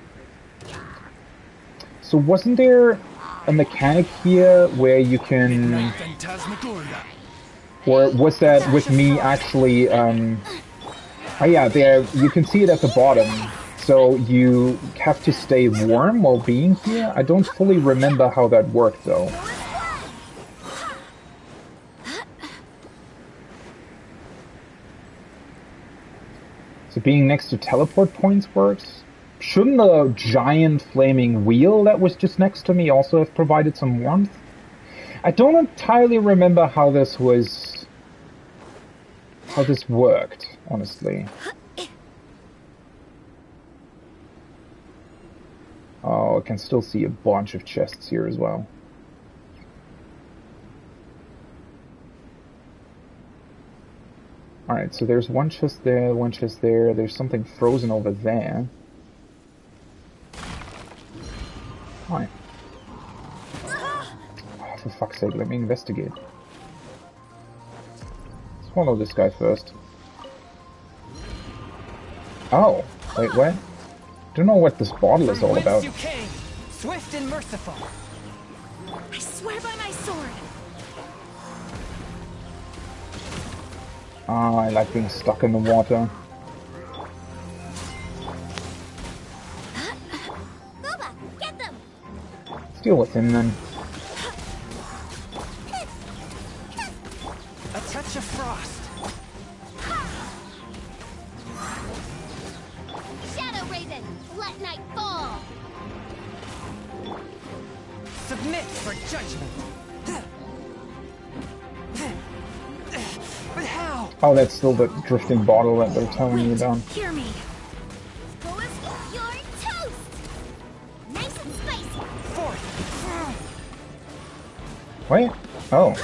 So wasn't there a mechanic here where you can... Or was that with me actually... Oh yeah, there, you can see it at the bottom. So you have to stay warm while being here? I don't fully remember how that worked, though. So being next to teleport points works? Shouldn't the giant flaming wheel that was just next to me also have provided some warmth? I don't entirely remember how this was... how this worked, honestly. Oh, I can still see a bunch of chests here as well. Alright, so there's one chest there, one chest there, there's something frozen over there. Hi. Oh, for fuck's sake, let me investigate. Swallow this guy first. Oh, wait, what? I don't know what this bottle is all about. You came, swift and merciful. I swear by my sword. Ah, I like being stuck in the water. Boba, get them. Let's deal with him then. A touch of frost. Shadow Raven, let night fall. Submit for judgment. But how? Oh, that's still the drifting bottle that they're telling me about. Hear me. You're toast. Nice and spicy. Forth. Wait. Oh.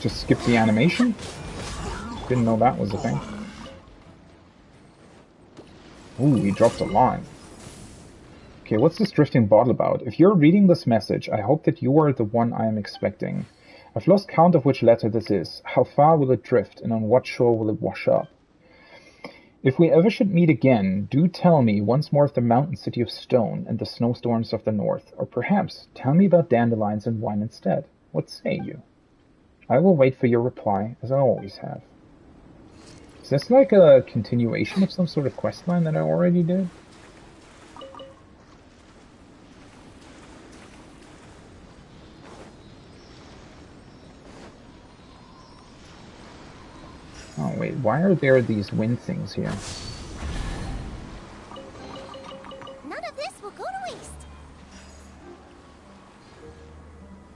Just skip the animation? Didn't know that was a thing. Ooh, he dropped a line. Okay, what's this drifting bottle about? If you're reading this message, I hope that you are the one I am expecting. I've lost count of which letter this is. How far will it drift, and on what shore will it wash up? If we ever should meet again, do tell me once more of the mountain city of stone and the snowstorms of the north, or perhaps tell me about dandelions and wine instead. What say you? I will wait for your reply, as I always have. Is this like a continuation of some sort of questline that I already did? Oh wait, why are there these wind things here? None of this will go to waste.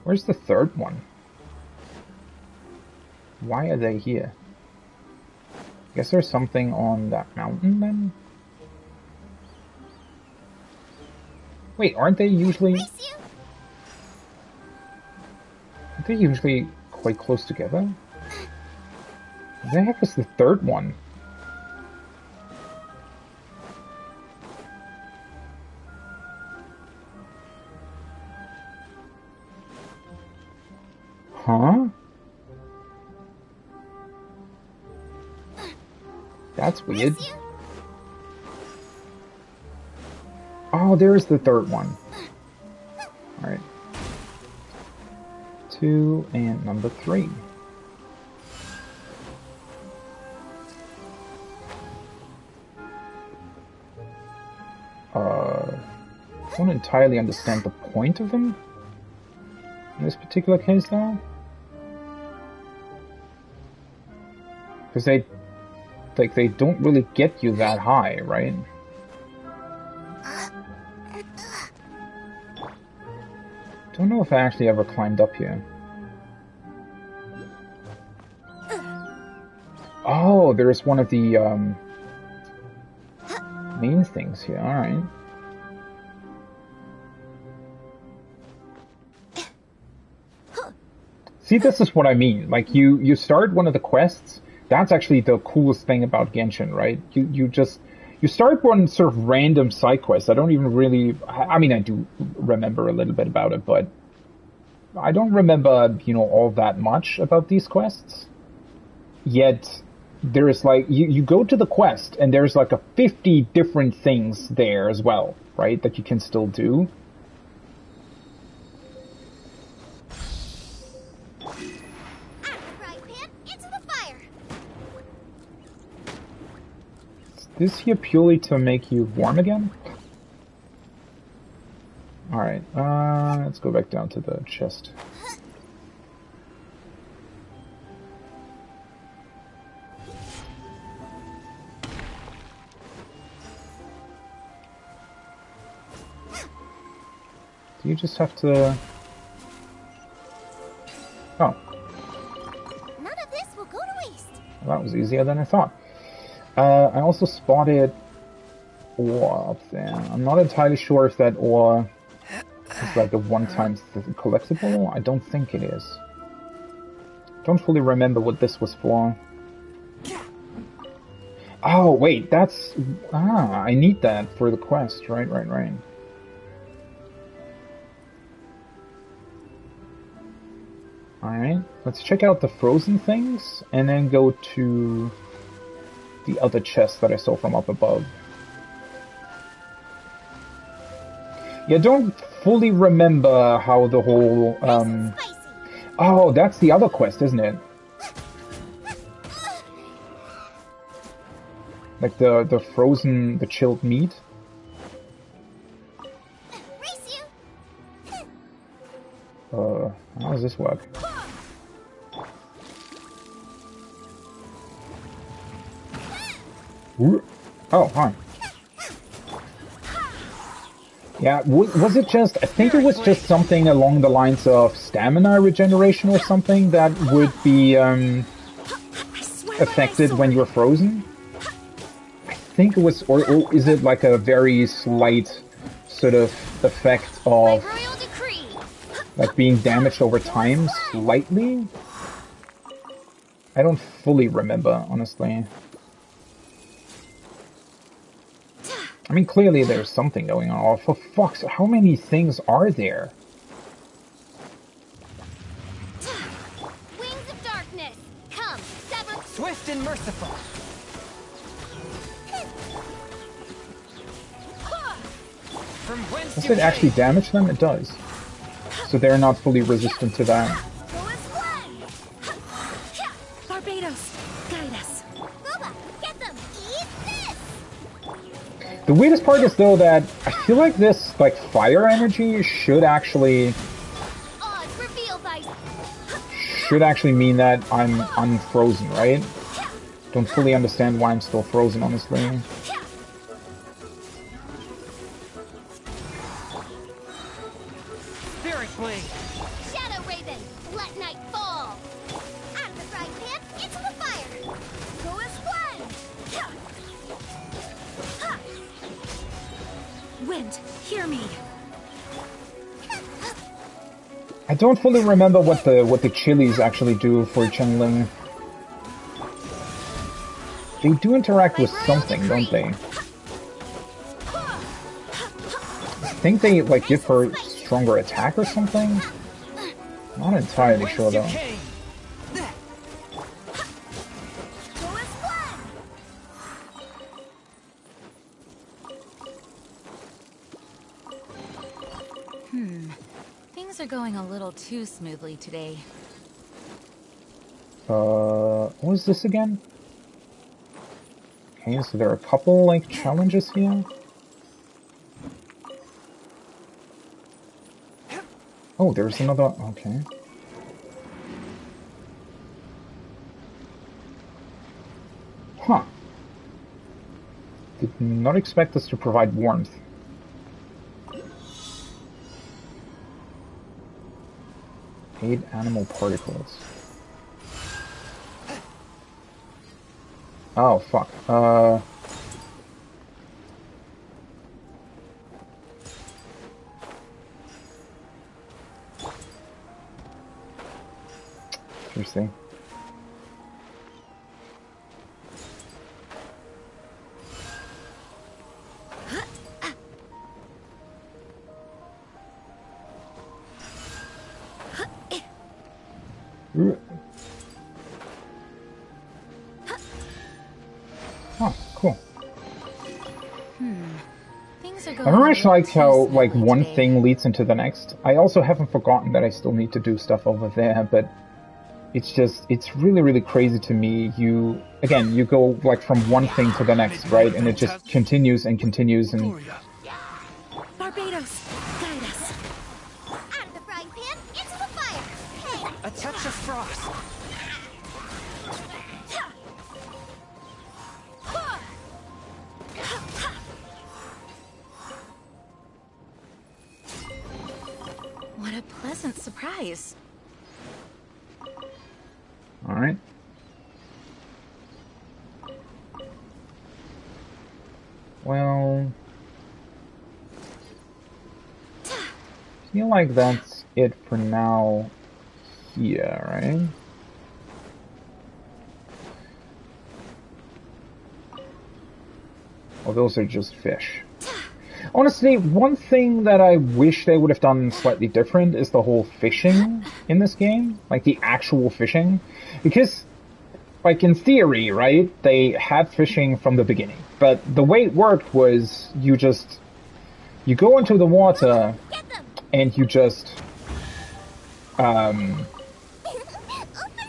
Where's the third one? Why are they here? Guess there's something on that mountain then? Wait, aren't they usually... Aren't they usually quite close together? What the heck is the third one? Huh? That's weird. Oh, there's the third one. Alright. 2 and number 3. I don't entirely understand the point of them in this particular case, though. Because they don't really get you that high, right? Don't know if I actually ever climbed up here. Oh, there's one of the main things here. All right. See, this is what I mean. Like, you start one of the quests. That's actually the coolest thing about Genshin, right? You start one sort of random side quest. I don't even really... I mean, I do remember a little bit about it, but I don't remember, all that much about these quests. Yet, there's like... You go to the quest, and there's like 50 different things there as well, right? That you can still do. Is this here purely to make you warm again? Alright, let's go back down to the chest. Do you just have to... Oh. None of this will go to waste. Well, that was easier than I thought. I also spotted ore up there. I'm not entirely sure if that ore is like a one-time collectible. I don't think it is. Don't fully remember what this was for. Oh, wait, that's... I need that for the quest. Right. Alright, let's check out the frozen things, and then go to the other chest that I saw from up above. Yeah, don't fully remember how the whole, Oh, that's the other quest, isn't it? Like the frozen, the chilled meat? How does this work? Oh, hi. Yeah, was it just... I think it was just something along the lines of stamina regeneration or something that would be affected when you're frozen? I think it was... Or is it like a very slight sort of effect of... like being damaged over time, slightly? I don't fully remember, honestly. I mean, clearly there's something going on. Oh, for fuck's sake, how many things are there? Wings of darkness, come, sever. Swift and merciful. From whence Does you it actually came. damage them? It does. So they're not fully resistant to that. Go as one. Barbados, guide us. Boba, get them. Eat this. The weirdest part is though that I feel like this like fire energy should actually mean that I'm unfrozen, right? Don't fully understand why I'm still frozen, honestly. Spirit blade. Shadow Raven, let night fall. Out of the frying pan, into the fire. Go as one. Wind, hear me. I don't fully remember what the chilies actually do for channeling. They do interact with something, don't they? I think they like give her stronger attack or something. Not entirely sure though. Things are going a little too smoothly today. What was this again? Okay, so there are a couple like challenges here. Oh, there's another. Okay. Huh. Did not expect us to provide warmth. Aid animal particles. Oh, fuck. Interesting. Oh, cool. Things are I going very a much little like too how like smoothly one today. thing leads into the next. I also haven't forgotten that I still need to do stuff over there, but it's really, really crazy to me. You go like from one thing to the next, right? And it just continues and continues and Gloria. Barbados, guide us. Out of the frying pan, into the fire. A touch of frost. What a pleasant surprise. all right. Well, I feel like that's it for now here, right? Oh, those are just fish. Honestly, one thing that I wish they would have done slightly different is the whole fishing in this game. Like, the actual fishing. Because, like, in theory, right, they had fishing from the beginning. But the way it worked was you go into the water Get them. and you just Open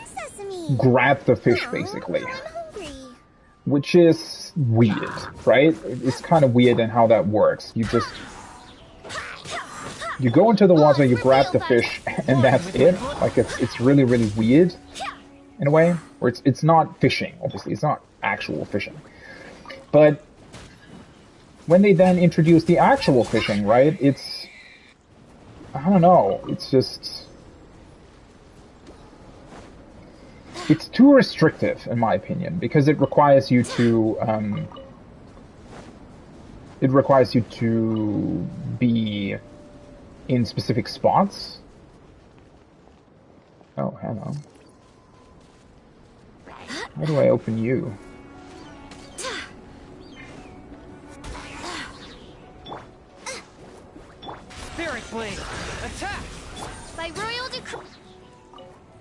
sesame. grab the fish, basically. I'm hungry. Which is weird, right? It's kind of weird in how that works. You go into the water, you grab the fish, and that's it. Like, it's really, really weird in a way. Where it's not fishing, obviously. It's not actual fishing. But when they then introduce the actual fishing, right? I don't know. It's too restrictive, in my opinion, because it requires you to be in specific spots. Oh, hello. How do I open you?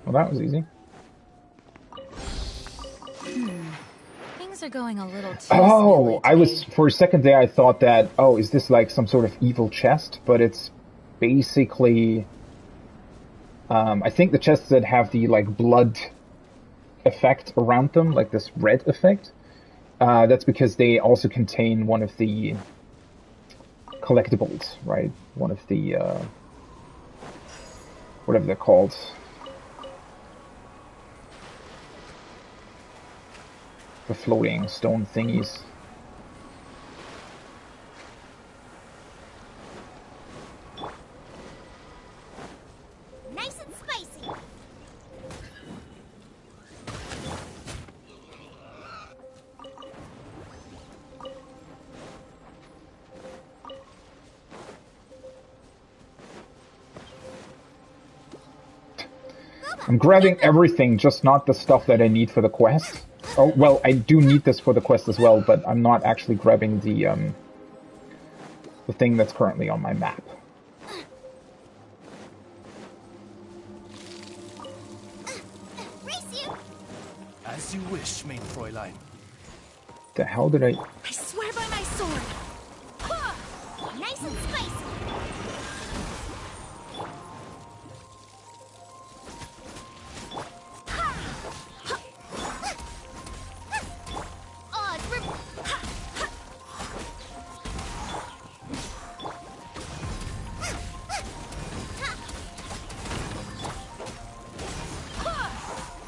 Well, that was easy. Things are going a little too Oh, smoothly I was, today. for a second there, I thought that, oh, is this like some sort of evil chest? But it's basically, I think the chests that have the, like, blood effect around them, like this red effect, that's because they also contain one of the collectibles, right? One of the, whatever they're called. The floating stone thingies. Nice and spicy. I'm grabbing everything, just not the stuff that I need for the quest. Oh, well, I do need this for the quest as well, but I'm not actually grabbing the thing that's currently on my map. Race you. As you wish, main Fräulein. The hell did I... I swear by my sword. Nice and spicy.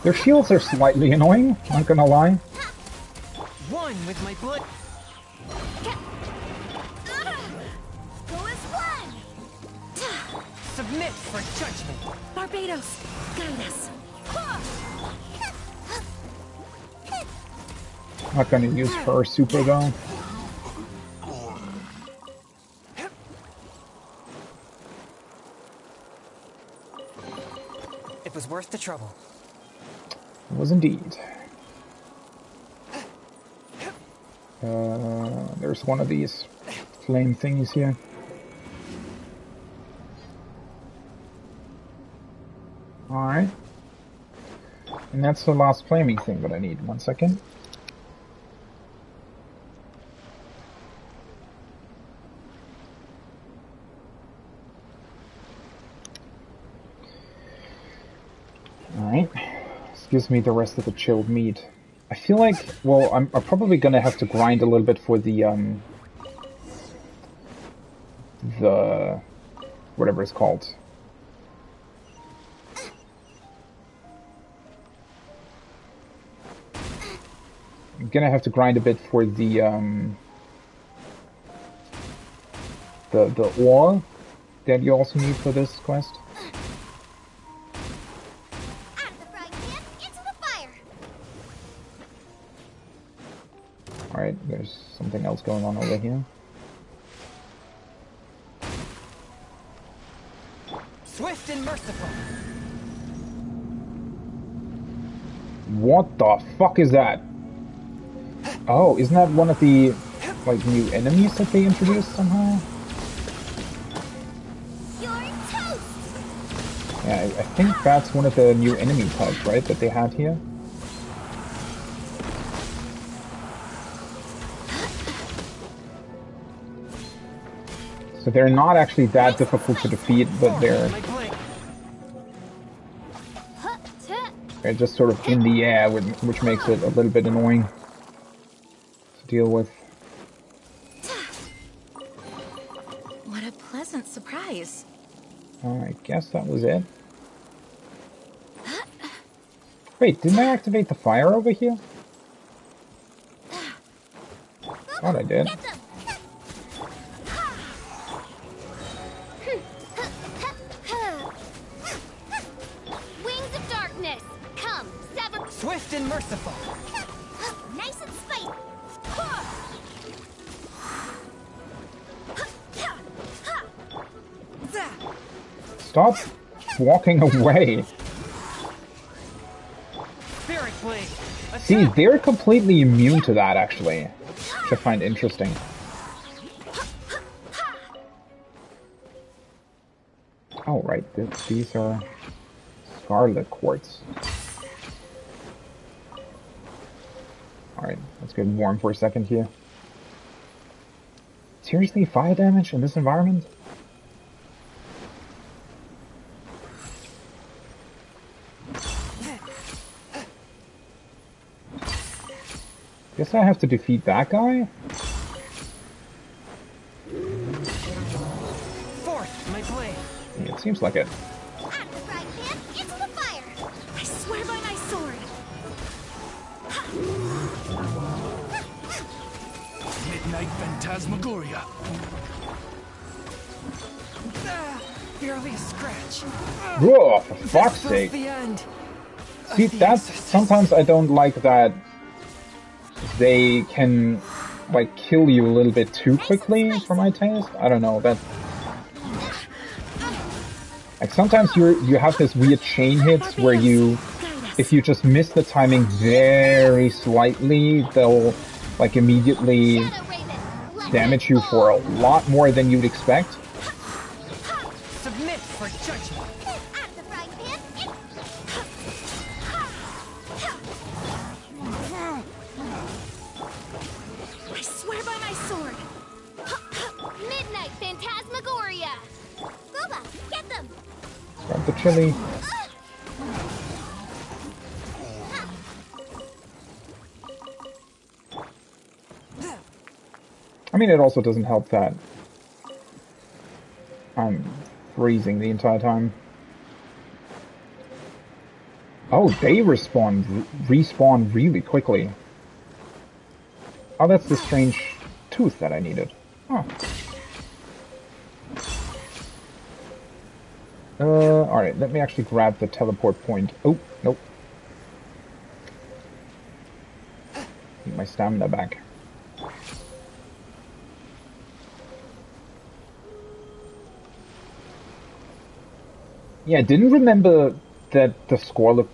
Their shields are slightly annoying, not gonna lie. One with my blood. Go as one. Submit for judgment. Barbados, guide us. Not gonna use her super though. It was worth the trouble. It was indeed. There's one of these flame thingies here. Alright. And that's the last flaming thing that I need. 1 second. Alright. This gives me the rest of the chilled meat. I feel like, well, I'm probably gonna have to grind a little bit for the whatever it's called. I'm gonna have to grind a bit for the ore that you also need for this quest. Out of the frying pan, into the fire. Alright, there's something else going on over here. Swift and merciful. What the fuck is that? Oh, isn't that one of the, like, new enemies that they introduced somehow? You're toast. Yeah, I think that's one of the new enemy types, right, that they had here? So they're not actually that difficult to defeat, but they're just sort of in the air, which makes it a little bit annoying to deal with. What a pleasant surprise. I guess that was it. Wait, didn't I activate the fire over here? Thought I did. Get them. Wings of darkness. Come, sever. Swift and merciful. Nice and spicy. Stop walking away. Spirit blade. See, Attack. they're completely immune to that, actually, which I find interesting. Oh, right, these are Scarlet Quartz. Alright, let's get warm for a second here. Seriously, fire damage in this environment? Guess I have to defeat that guy? Fourth, my blade. Yeah, it seems like it. Out of the frying pan, into the fire! I swear by my sword! Midnight Phantasmagoria. Barely a scratch. Whoa, for fuck's This sake. was the end. See, that's sometimes I don't like that they can like kill you a little bit too quickly for my taste. I don't know, that like sometimes you have this weird chain hits where you, if you just miss the timing very slightly, they'll like immediately damage you for a lot more than you'd expect. Submit for judgment. Out of the frying pan, I swear by my sword! Midnight Phantasmagoria! Boba, get them! Grab the chili. I mean, it also doesn't help that I'm freezing the entire time. Oh, they respawn really quickly. Oh, that's the strange tooth that I needed. Oh. Alright, let me actually grab the teleport point. Oh, nope. Need my stamina back. Yeah, I didn't remember that the Scarlet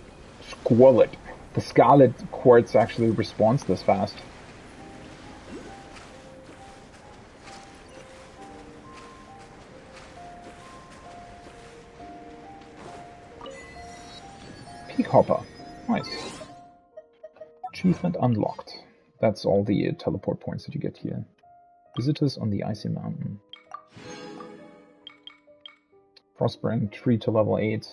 Quartz actually responds this fast. Peak Hopper. Nice. Achievement unlocked. That's all the teleport points that you get here. Visitors on the Icy Mountain. Frostburn tree to level 8.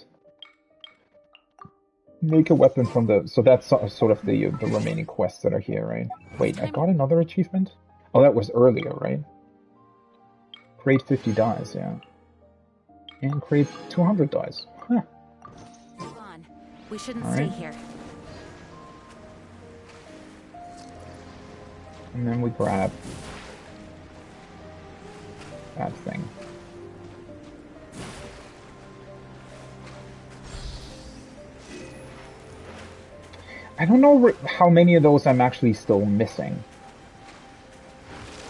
Make a weapon from the... So that's sort of the remaining quests that are here, right? Wait, I got another achievement? Oh, that was earlier, right? Create 50 dies, yeah. And create 200 dies. Huh. Move on. We shouldn't All stay right. here. And then we grab that thing. I don't know how many of those I'm actually still missing.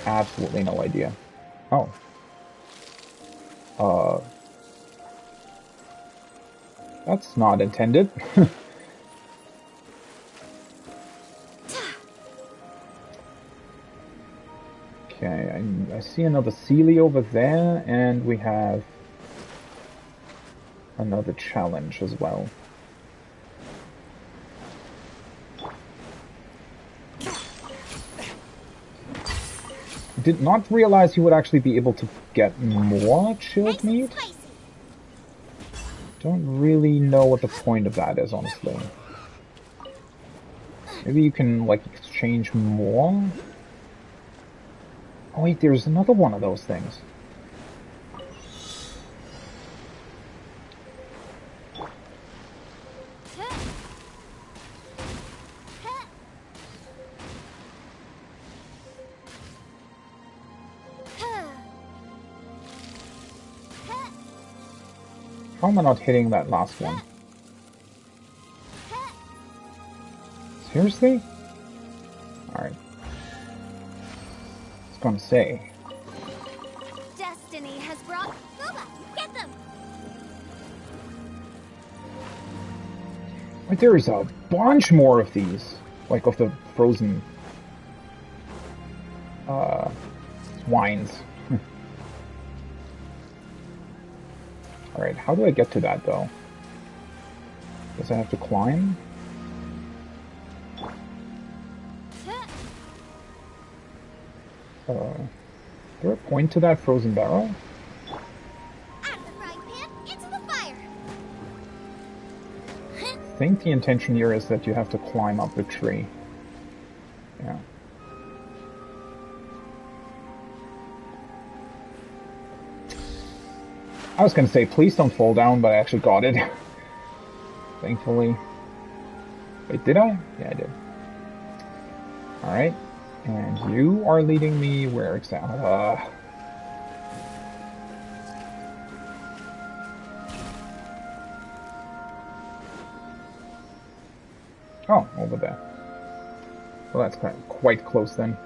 Absolutely no idea. Oh. That's not intended. Okay, I see another Sealy over there, and we have another challenge as well. Did not realize you would actually be able to get more chilled meat. Don't really know what the point of that is, honestly. Maybe you can, like, exchange more? Oh wait, there's another one of those things. How am I not hitting that last one? Seriously? Alright. I was gonna say. Destiny has brought... Boba, get them! But there is a bunch more of these. Like of the frozen... wines. Alright, how do I get to that though? Does I have to climb? Is there a point to that frozen barrel? Out of the frying pan, into the fire. I think the intention here is that you have to climb up the tree. Yeah. I was gonna say, please don't fall down, but I actually got it. Thankfully. Wait, did I? Yeah, I did. Alright. And you are leading me where exactly? Oh, over there. Well, that's quite close then.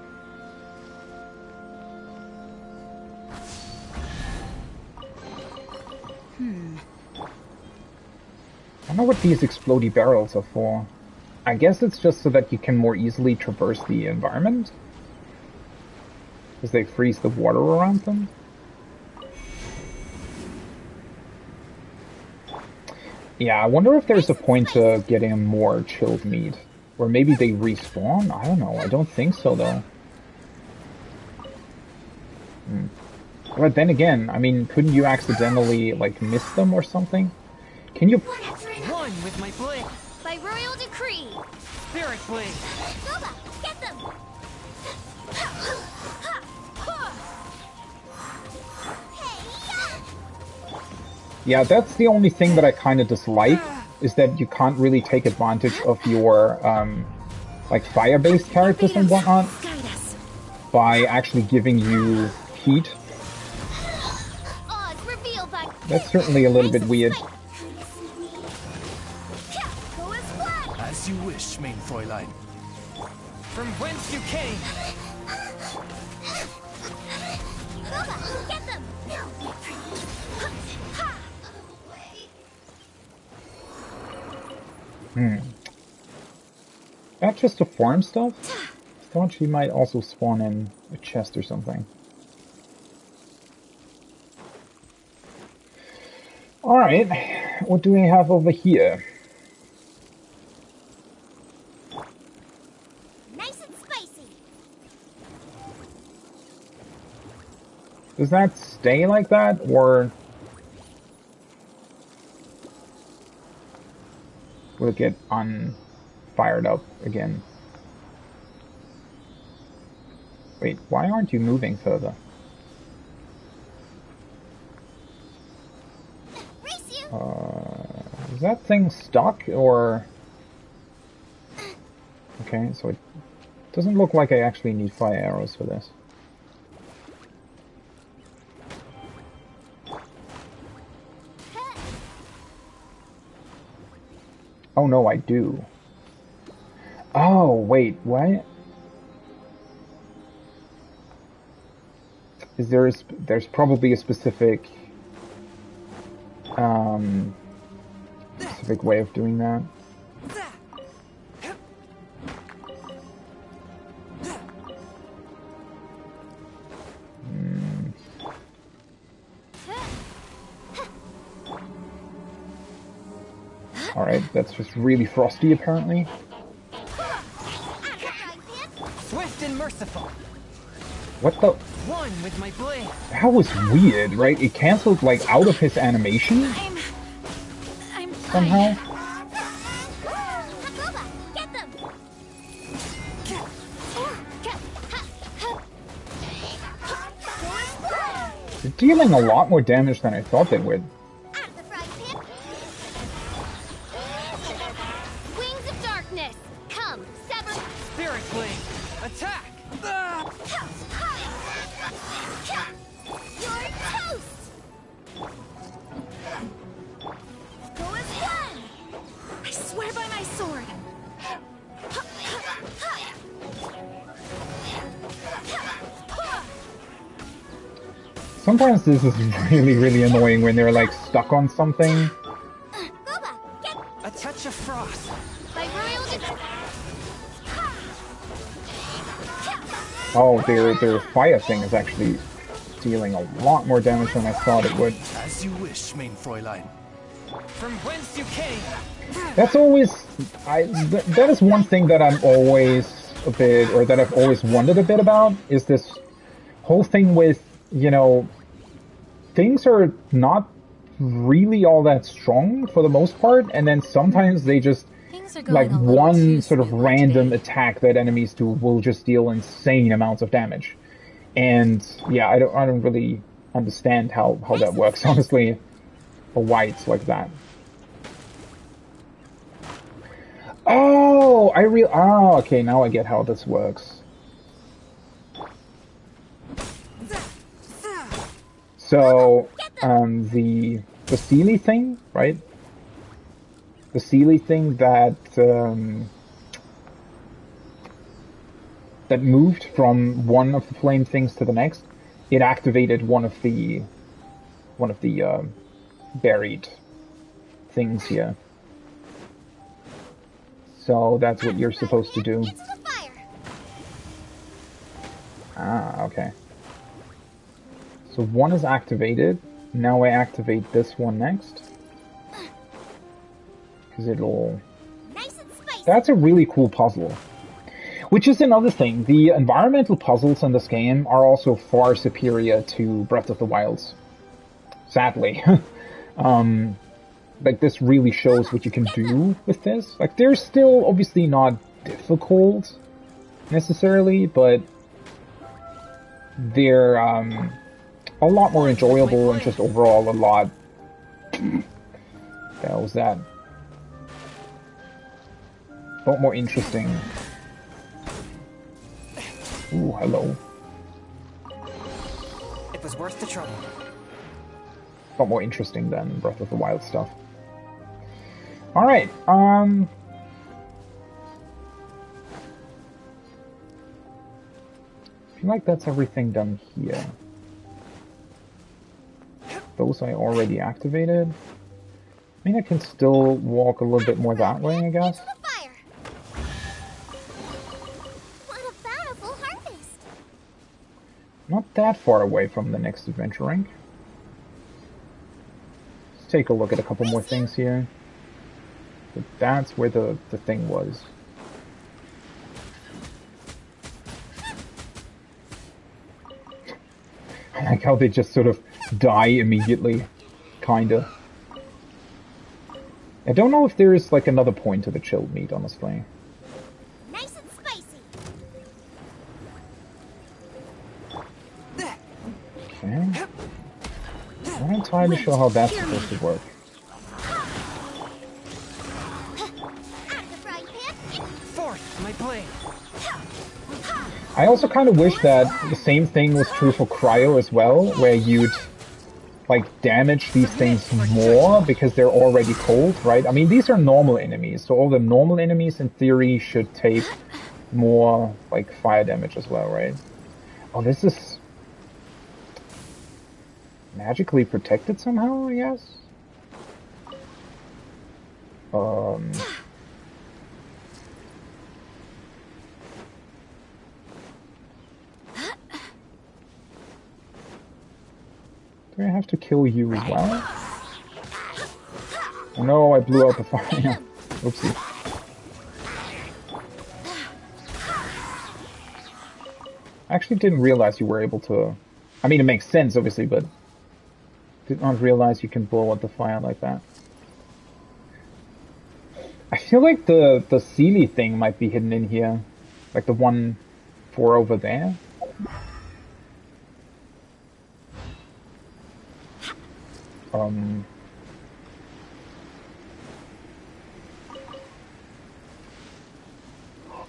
I don't know what these explodey barrels are for. I guess it's just so that you can more easily traverse the environment? Because they freeze the water around them? Yeah, I wonder if there's a point to getting more chilled meat. Or maybe they respawn? I don't know. I don't think so, though. But then again, I mean, couldn't you accidentally, like, miss them or something? Can you... One with my blade. By royal decree. Spirit blade. Boba, get them! Yeah, that's the only thing that I kind of dislike, is that you can't really take advantage of your, like, fire-based characters and whatnot by actually giving you heat. That's certainly a little bit weird. As you wish, main Fräulein. From whence you came. Get them! That just to farm stuff? I thought she might also spawn in a chest or something. Alright, what do we have over here? Nice and spicy. Does that stay like that, or will it get unfired up again? Wait, why aren't you moving further? Is that thing stuck, or... Okay, so it doesn't look like I actually need fire arrows for this. Oh no, I do. Oh, wait, what? Is there there's probably a specific specific way of doing that. Alright, that's just really frosty apparently. Swift and merciful. What the? One with my blade. That was weird, right? It cancelled like out of his animation I'm somehow. Get them! They're dealing a lot more damage than I thought they would. Out of the frying pan. Wings of darkness. Come, sever. Spirit blade. Attack. You're toast. Go as one. I swear by my sword. Sometimes this is really, really annoying when they're like stuck on something. Boba, get A touch of frost. by royal decree. Oh, their fire thing is actually dealing a lot more damage than I thought it would. As you wish, main Fräulein. From whence you came. That's always that is one thing that I'm always a bit, or that I've always wondered a bit about, is this whole thing with, you know, things are not really all that strong for the most part, and then sometimes they just, Things are like, going a little one too sort of smoothly random today. attack that enemies do will just deal insane amounts of damage. And yeah, I don't really understand how that works, honestly, or why it's like that. Oh, okay, now I get how this works. So, the Sealy thing, right? The Sealy thing that moved from one of the flame things to the next, it activated one of the buried things here. So that's what you're supposed to do. Into the fire. Ah, okay. So one is activated. Now I activate this one next. Because it'll... Nice and spicy. That's a really cool puzzle. Which is another thing. The environmental puzzles in this game are also far superior to Breath of the Wild's. Sadly. Like, this really shows what you can do with this. Like, they're still obviously not difficult, necessarily, but they're, a lot more enjoyable and just overall a lot... The hell was that? A lot more interesting. Ooh, hello. It was worth the trouble. A lot more interesting than Breath of the Wild stuff. Alright, I feel like that's everything done here. Those I already activated. I mean, I can still walk a little bit more that way, I guess. Into the fire. What a bountiful harvest. Not that far away from the next adventure rink. Let's take a look at a couple more things here. But that's where the thing was. I like how they just sort of die immediately. Kinda. I don't know if there is, like, another point to the chilled meat, honestly. Nice and spicy. Okay. I'm not entirely sure how that's supposed to work. Out of the frying pan. Forth, my blade. I also kind of wish that the same thing was true for Cryo as well, where you'd, like, damage these things more because they're already cold, right? I mean, these are normal enemies, so all the normal enemies in theory should take more, like, fire damage as well, right? Oh, this is magically protected somehow, I guess? Do I have to kill you as well? Oh no, I blew out the fire. Oopsie. I actually didn't realize you were able to... I mean, it makes sense, obviously, but... Did not realize you can blow out the fire like that. I feel like the Sealy thing might be hidden in here. Like the one for over there.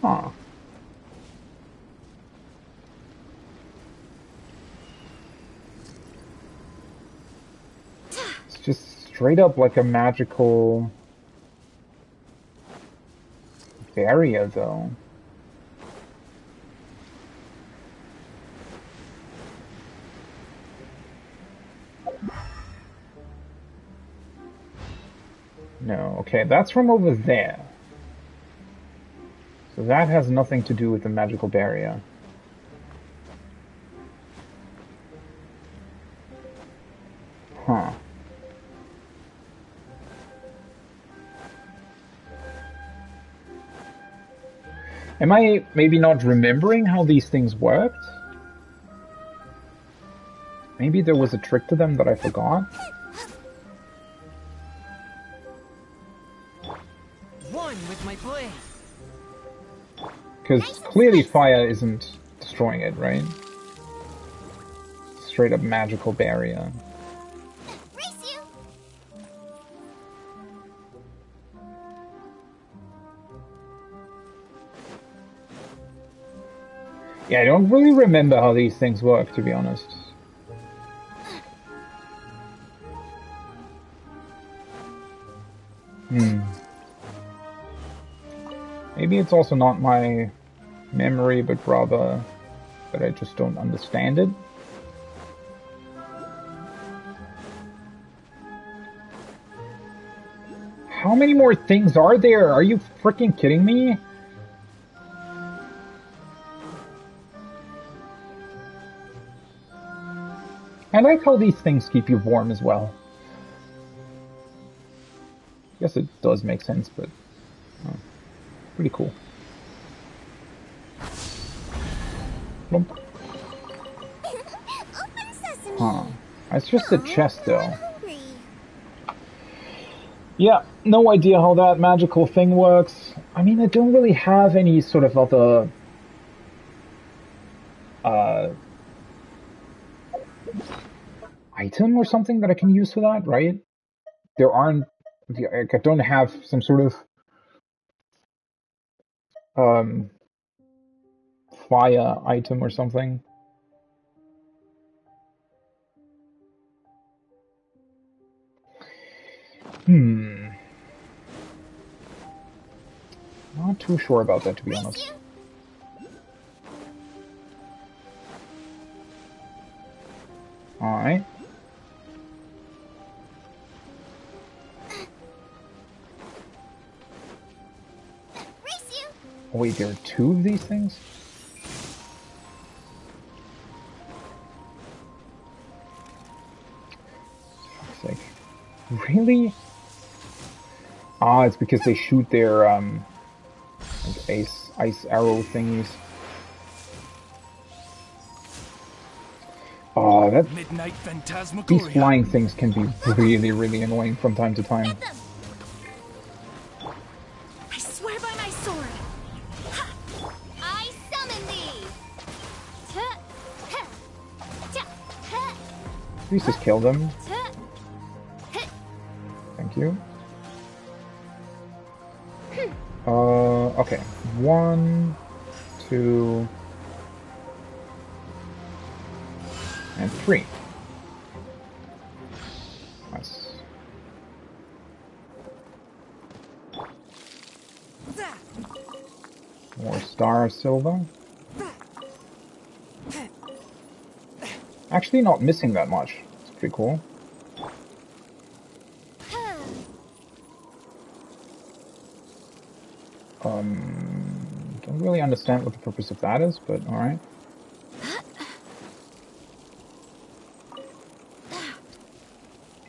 Huh. It's just straight up like a magical barrier, though. No, okay, that's from over there. So that has nothing to do with the magical barrier. Huh. Am I maybe not remembering how these things worked? Maybe there was a trick to them that I forgot? One with my blade. Because clearly fire isn't destroying it, right? Straight up magical barrier. Race you! Yeah, I don't really remember how these things work, to be honest. Maybe it's also not my memory, but rather that I just don't understand it. How many more things are there? Are you freaking kidding me? I like how these things keep you warm as well. Guess it does make sense, but pretty cool. Plump. Open sesame! Huh. It's just a chest, though. Hungry. Yeah, no idea how that magical thing works. I mean, I don't really have any sort of other item or something that I can use for that, right? There aren't, like, I don't have some sort of fire item or something. Not too sure about that, to be honest. Alright. Oh, wait, there are two of these things? Fuck's sake. Really? Ah, it's because they shoot their, like ice arrow thingies. Oh, that... Midnight Phantasmagoria. These flying things can be really, really annoying from time to time. I swear by my sword. Ha! I summon thee! Please just kill them. Thank you. Okay. 1, 2, and 3. Nice. More star silver. Actually not missing that much. It's pretty cool. Don't really understand what the purpose of that is, but alright.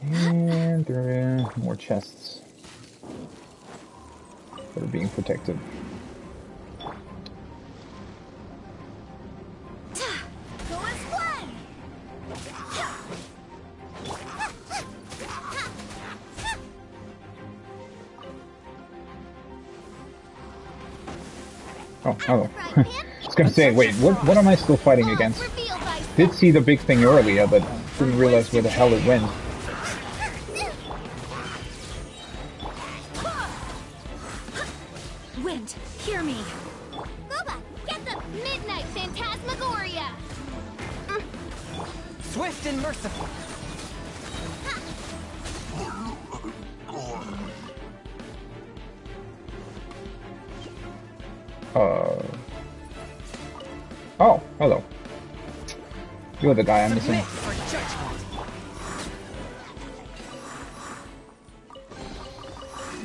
And there are more chests that are being protected. Oh, hello. I was gonna say, wait, what am I still fighting against? Did see the big thing earlier, but didn't realize where the hell it went. Wind, hear me. Boba, get the Midnight Phantasmagoria! Swift and merciful. Oh, hello. You're the guy I'm missing. Submit for judgment.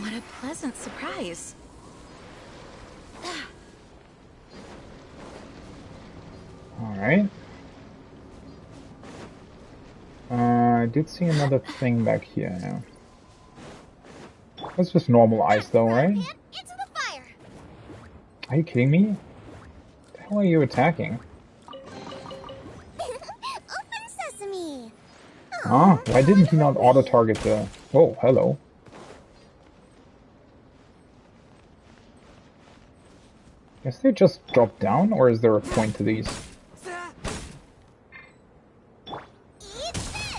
What a pleasant surprise. Alright. I did see another thing back here now. That's just normal ice though, right? Into the fire! Are you kidding me? What the hell are you attacking? Open sesame! Huh? Why didn't he not auto-target the... Oh, hello. Guess they just drop down, or is there a point to these? Eat this!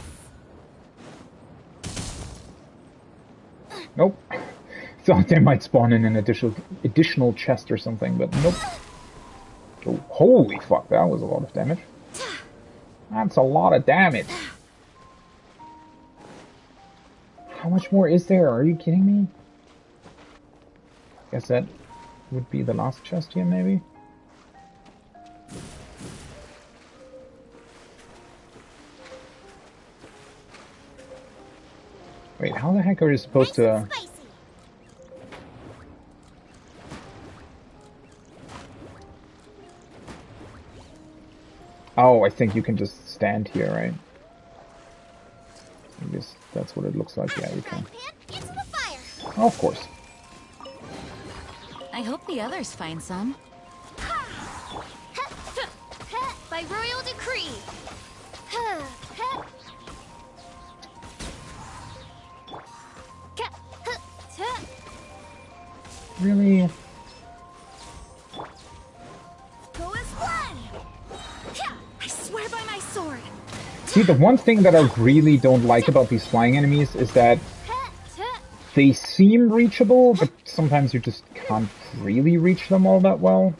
Nope. Thought they might spawn in an additional chest or something, but nope. Oh, holy fuck, that was a lot of damage. That's a lot of damage. How much more is there? Are you kidding me? Guess that would be the last chest here, maybe? Wait, how the heck are you supposed to... Oh, I think you can just stand here, right? I guess that's what it looks like. Yeah, you can. Oh, of course. I hope the others find some. By royal decree! Really? I swear by my sword. See, the one thing that I really don't like about these flying enemies is that they seem reachable, but sometimes you just can't really reach them all that well.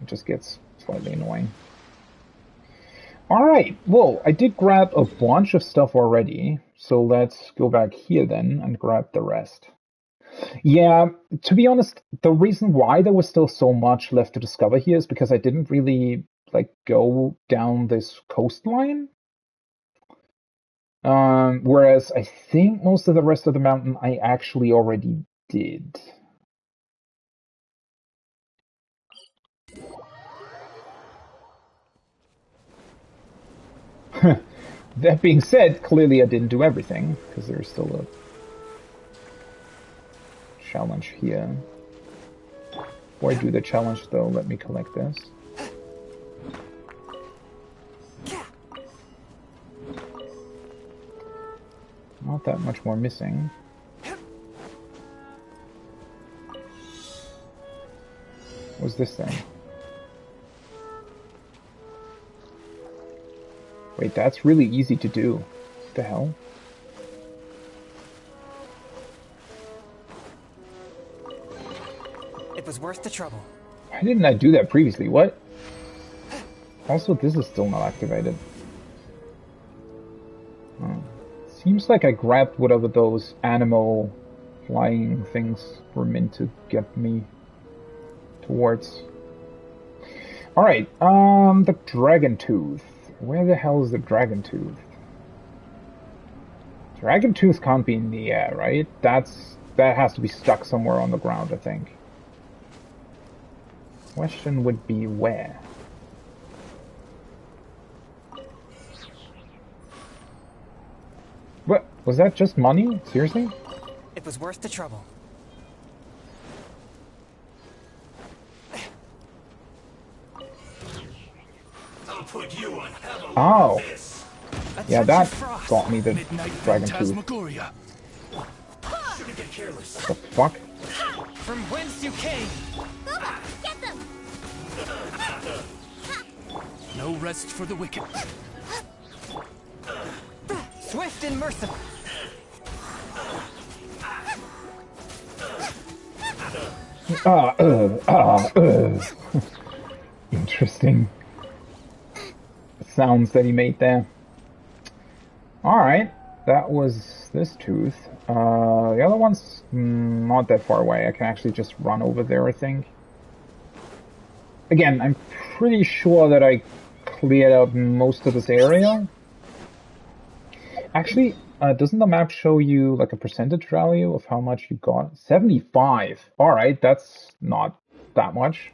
It just gets slightly annoying. Alright, well, I did grab a bunch of stuff already, so let's go back here then and grab the rest. Yeah, to be honest, the reason why there was still so much left to discover here is because I didn't really, like, go down this coastline. Whereas I think most of the rest of the mountain I actually already did. That being said, clearly I didn't do everything, because there's still a challenge here. Before I do the challenge though, let me collect this. Not that much more missing. What's this thing? Wait, that's really easy to do. What the hell? It was worth the trouble. Why didn't I do that previously? What? Also, this is still not activated. Oh. Seems like I grabbed whatever those animal flying things were meant to get me towards. Alright, the Dragon Tooth. Where the hell is the Dragon Tooth? Dragon Tooth can't be in the air, right? That has to be stuck somewhere on the ground, I think. Question would be where? What? Was that just money? Seriously? It was worth the trouble. I'll put you on hell. Oh. A Yeah, touch that of frost. got me the Midnight Dragon Tooth. Phantasmagoria. Shouldn't get careless. The fuck? From whence you came. Get them! No rest for the wicked. Swift and merciful. Interesting sounds that he made there. Alright, that was this tooth. The other one's not that far away. I can actually just run over there, I think. Again, I'm pretty sure that I cleared out most of this area. Actually, doesn't the map show you like a percentage value of how much you got? 75. Alright, that's not that much.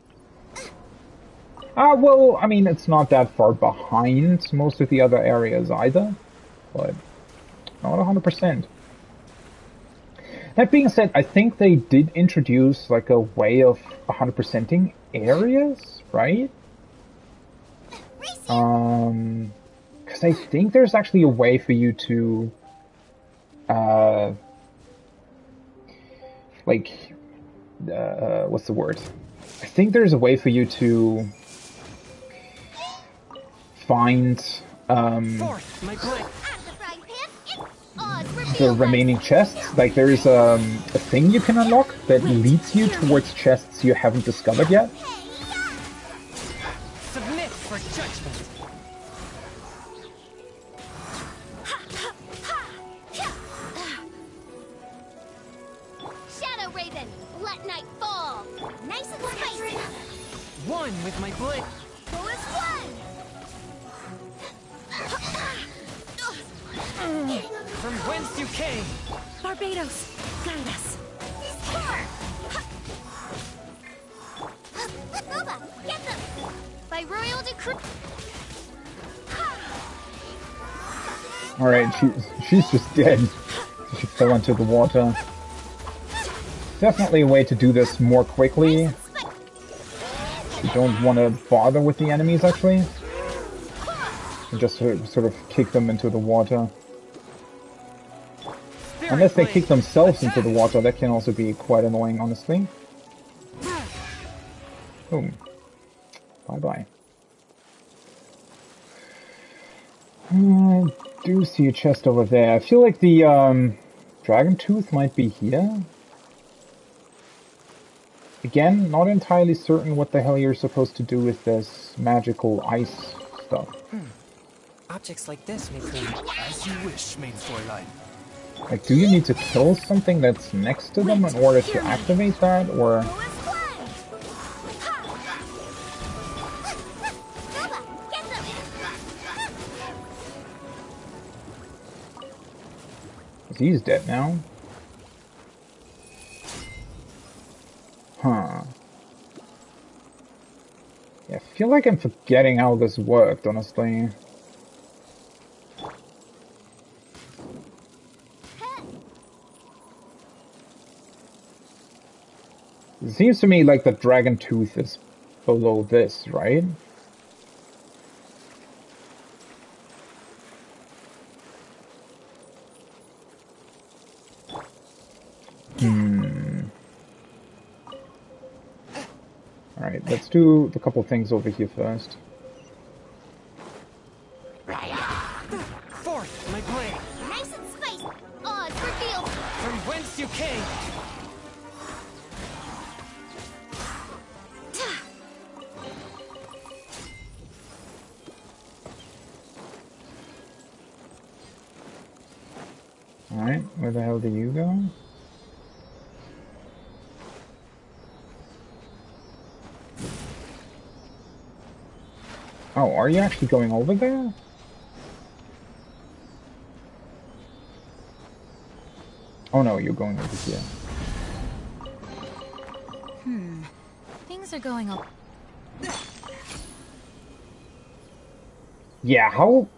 Well, I mean, it's not that far behind most of the other areas either, but not 100%. That being said, I think they did introduce like a way of 100%ing areas, right? Because I think there's actually a way for you to, what's the word? I think there's a way for you to find, Fourth, my blade. the remaining chests. Like there is a thing you can unlock that leads you towards chests you haven't discovered yet. Submit for judgment. Shadow Raven, let night fall. Nice and spicy. One with my blade. Who is one? From whence you came. Barbados, guide us. Boba, get them! By royal decree. Alright, she's just dead. She fell into the water. Definitely a way to do this more quickly. You don't want to bother with the enemies, actually. You just sort of kick them into the water. Unless they kick themselves into the water, that can also be quite annoying, honestly. Boom. Bye-bye. I do see a chest over there. I feel like the dragon tooth might be here. Again, not entirely certain what the hell you're supposed to do with this magical ice stuff. Objects like this may prove. As you wish, main Fräulein. Like, do you need to kill something that's next to them in order to activate that, or... Who is one? Boba, get them! He's dead now. Huh. Yeah, I feel like I'm forgetting how this worked, honestly. It seems to me like the dragon tooth is below this, right? Alright, let's do a couple things over here first. Fourth, my blade. Nice and spicy. Odds revealed. From whence you came. Alright, where the hell do you go? Oh, are you actually going over there? Oh no, you're going over here. Things are going up. Yeah, how...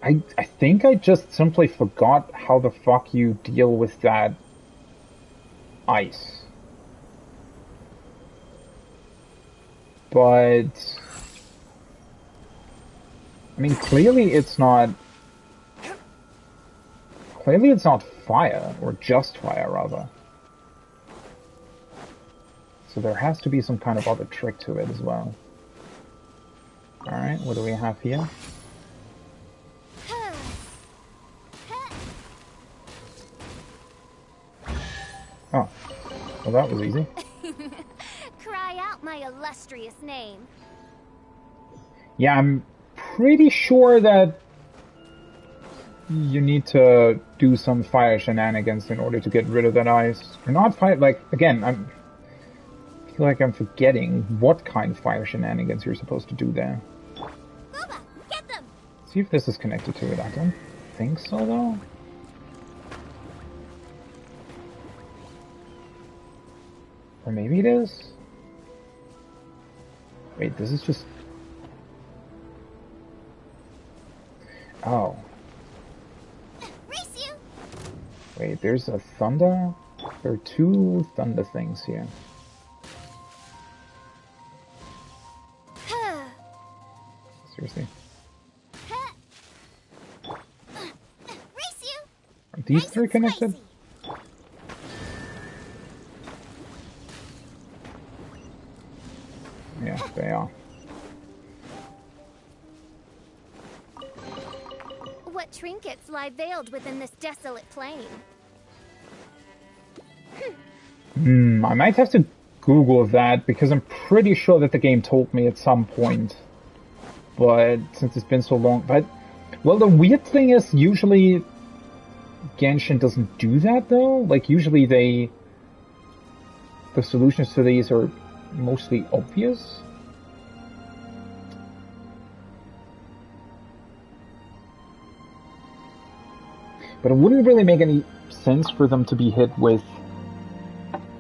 I think I just simply forgot how the fuck you deal with that ice. But... I mean, clearly it's not fire, or just fire, rather. So there has to be some kind of other trick to it as well. Alright, what do we have here? Oh, well that was easy. Cry out my illustrious name. Yeah, I'm pretty sure that you need to do some fire shenanigans in order to get rid of that ice. Or not fire, like, again, I feel like I'm forgetting what kind of fire shenanigans you're supposed to do there. Boba, get them! See if this is connected to it. I don't think so, though. Or maybe it is? Wait, this is just... Oh. Race you! Wait, there's a thunder? There are two thunder things here. Seriously. Race you! Are these Nice three and connected? spicy. Yeah, they are. What trinkets lie veiled within this desolate plain? I might have to Google that because I'm pretty sure that the game told me at some point. But since it's been so long, well, the weird thing is usually Genshin doesn't do that though. Like usually the solutions to these are mostly obvious. But it wouldn't really make any sense for them to be hit with...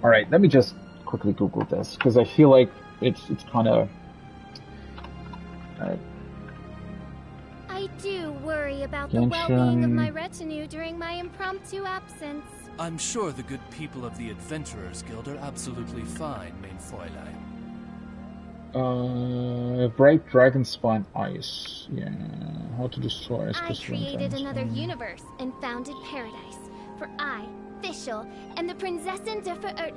Alright, let me just quickly Google this, because I feel like it's kind of... Alright. I do worry about the Genshin. well-being of my retinue during my impromptu absence. I'm sure the good people of the Adventurers Guild are absolutely fine, main Fräulein. Break Dragonspine ice. Yeah, how to destroy ice I crystal in created another Dragonspine. universe and founded paradise. For I, Fischl, and the Prinzessin der Verirrt...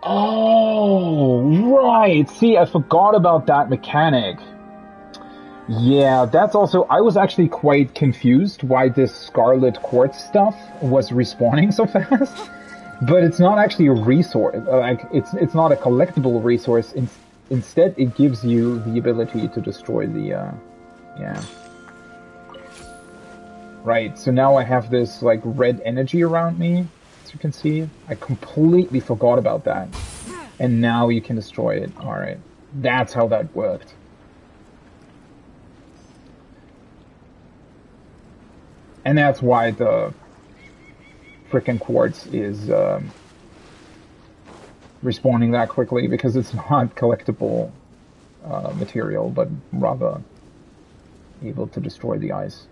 Oh, right. See, I forgot about that mechanic. Yeah, that's also... I was actually quite confused why this Scarlet Quartz stuff was respawning so fast. But it's not actually a resource. Like, it's not a collectible resource. Instead, it gives you the ability to destroy the... yeah. Right, so now I have this, like, red energy around me, as you can see. I completely forgot about that. And now you can destroy it. Alright. That's how that worked. And that's why the frickin' quartz is respawning that quickly, because it's not collectible material, but rather able to destroy the ice.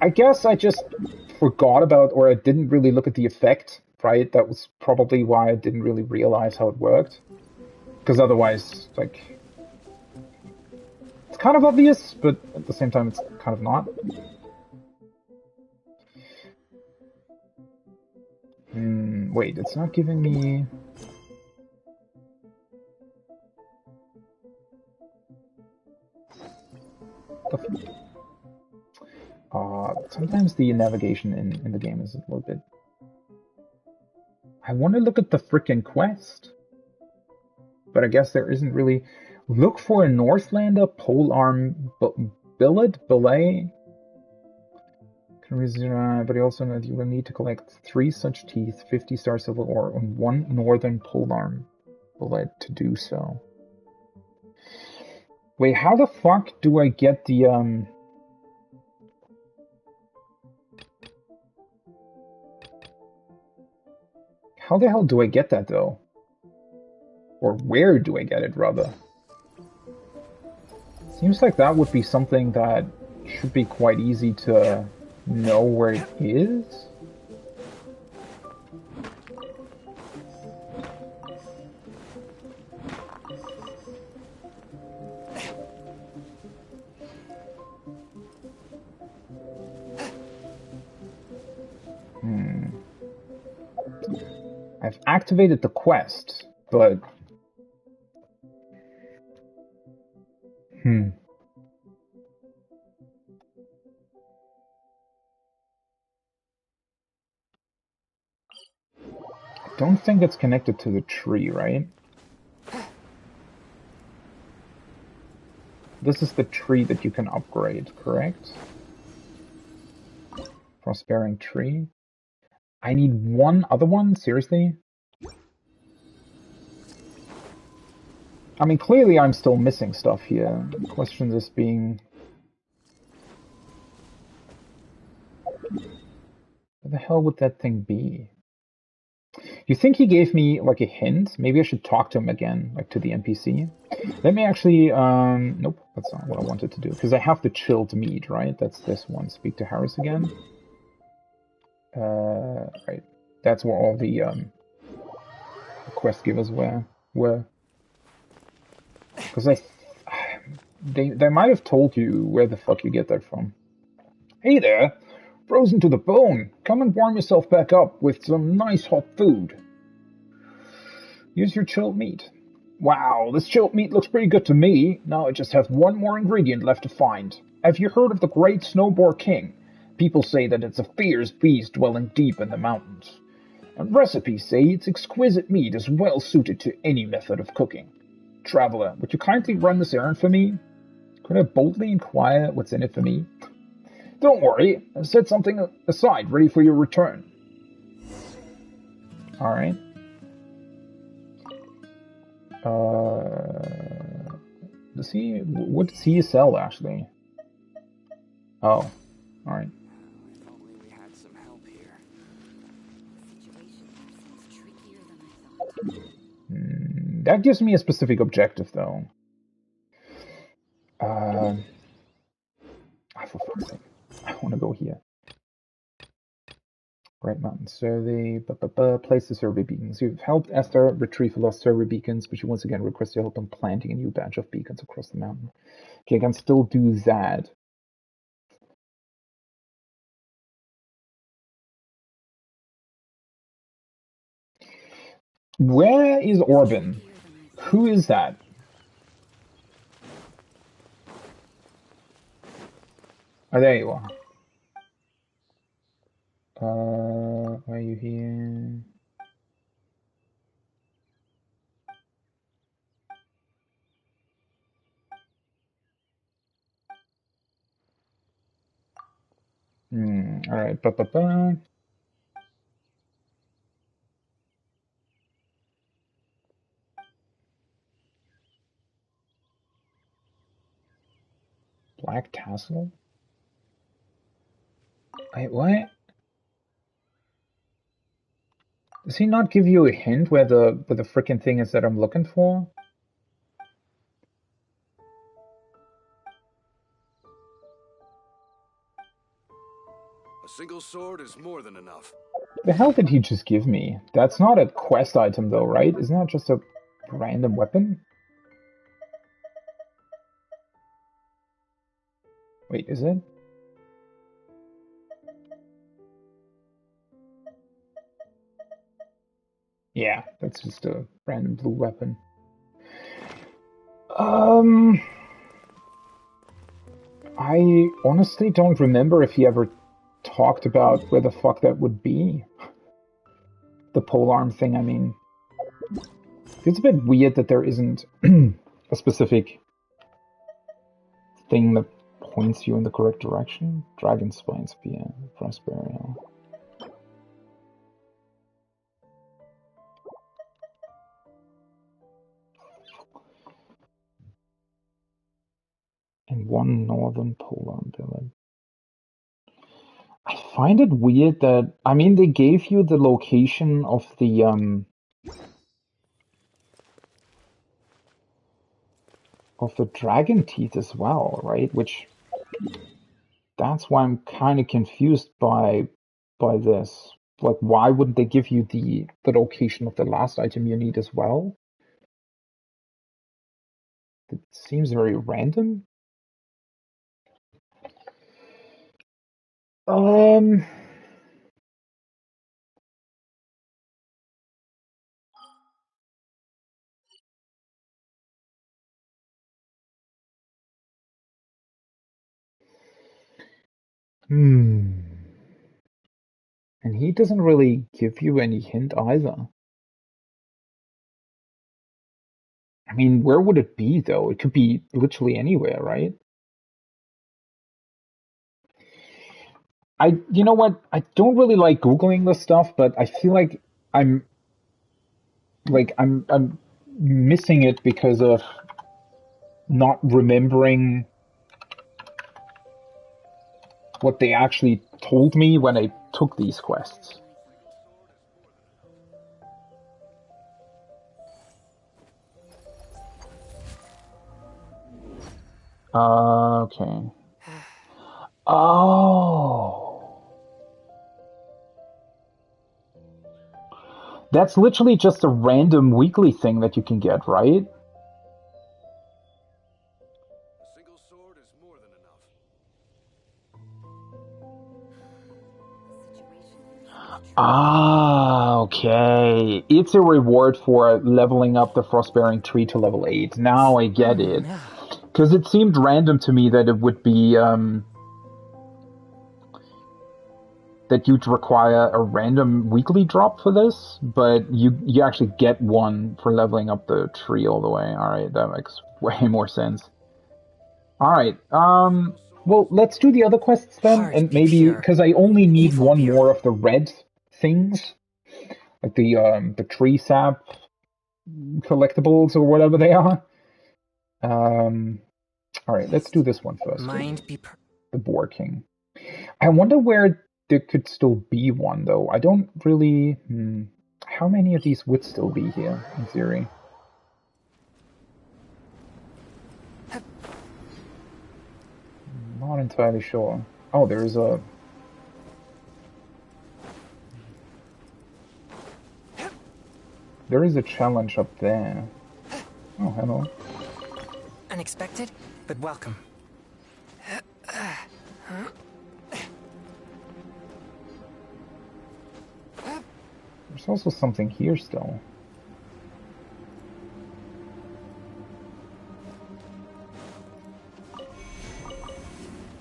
I guess I just forgot about, or I didn't really look at the effect, right? That was probably why I didn't really realize how it worked. Because otherwise, like... It's kind of obvious, but at the same time it's kind of not. Wait, it's not giving me... Sometimes the navigation in the game is a little bit... I want to look at the frickin' quest. But I guess there isn't really... Look for a Northlander polearm billet belay. But you also know that you will need to collect 3 such teeth, 50 star silver ore, and 1 northern polearm billet to do so. Wait, how the fuck do I get the How the hell do I get that, though? Or where do I get it, rather? Seems like that would be something that should be quite easy to know where it is. I've activated the quest, but... I don't think it's connected to the tree, right? This is the tree that you can upgrade, correct? Prospering tree. I need one other one? Seriously? I mean, clearly I'm still missing stuff here. The question just being... Where the hell would that thing be? you think he gave me like a hint? Maybe I should talk to him again, like to the NPC. Let me actually, nope, that's not what I wanted to do. Because I have the chilled meat, right? That's this one. Speak to Harris again. Right. That's where all the quest givers were. Because they might have told you where the fuck you get that from. Hey there! Frozen to the bone! Come and warm yourself back up with some nice hot food. Use your chilled meat. Wow, this chilled meat looks pretty good to me. Now I just have one more ingredient left to find. Have you heard of the Great Snowboar King? People say that it's a fierce beast dwelling deep in the mountains. And recipes say its exquisite meat is well suited to any method of cooking. Traveler, would you kindly run this errand for me? Could I boldly inquire what's in it for me? Don't worry, I've set something aside ready for your return. Alright. What does he sell, actually? Oh, alright. If only we had some help here. That gives me a specific objective, though. For fuck's sake. I want to go here. Right Mountain Survey. Place the survey beacons. You've helped Esther retrieve lost survey beacons, but she once again requests your help in planting a new batch of beacons across the mountain. Okay, I can still do that. Where is Orban? Who is that? Oh, there you are. Why are you here? Alright, Black Tassel? Wait, what? Does he not give you a hint where the frickin' thing is that I'm looking for? A single sword is more than enough. The hell did he just give me? That's not a quest item though, right? Isn't that just a random weapon? Wait, is it? Yeah, that's just a random blue weapon. I honestly don't remember if he ever talked about where the fuck that would be. The polearm thing, I mean. It's a bit weird that there isn't a specific thing that points you in the correct direction. Dragonspine Spear, Prosperio. And one northern polearm billet. I find it weird that, I mean, they gave you the location of the dragon teeth as well, right? Which, that's why I'm kind of confused by this. Like, why wouldn't they give you the location of the last item you need as well? It seems very random. And he doesn't really give you any hint either. I mean, where would it be, though? It could be literally anywhere, right? You know what? I don't really like Googling this stuff, but I feel like I'm missing it because of not remembering what they actually told me when I took these quests. Okay. Oh. That's literally just a random weekly thing that you can get, right? A single sword is more than enough. Ah, okay. It's a reward for leveling up the Frostbearing tree to level 8. Now I get it. No. Because it seemed random to me that it would be, that you'd require a random weekly drop for this, but you actually get one for leveling up the tree all the way. Alright, that makes way more sense. Alright, well, let's do the other quests then, Heart and maybe, pure, because I only need evil one pure. more of the red things, like the tree sap collectibles or whatever they are. Alright, let's do this one first. Mind be The Boar King. I wonder where there could still be one, though. I don't really... How many of these would still be here, in theory? Not entirely sure. Oh, there's a... There is a challenge up there. Oh, hello. unexpected, but welcome. There's also something here still.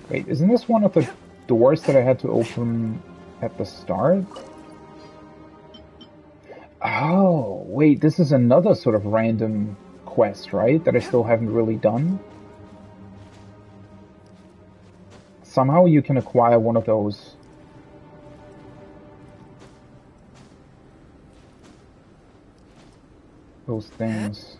Wait, isn't this one of the doors that I had to open at the start? Oh, wait, this is another sort of random quest, right? That I still haven't really done? Somehow you can acquire one of those. Those things.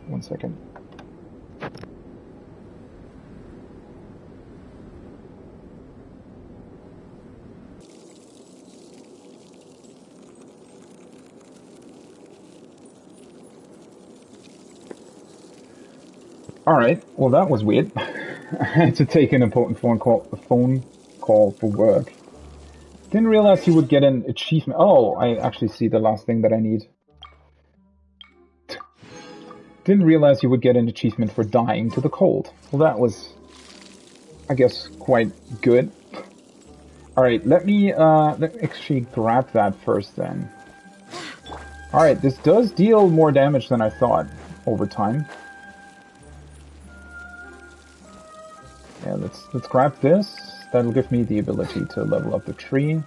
One second. Alright, well that was weird. I had to take an important phone call for work. Didn't realize you would get an achievement. Oh, I actually see the last thing that I need. Didn't realize you would get an achievement for dying to the cold. Well, that was, I guess, quite good. Alright, let me actually grab that first then. Alright, this does deal more damage than I thought over time. Yeah, let's grab this. That'll give me the ability to level up the tree.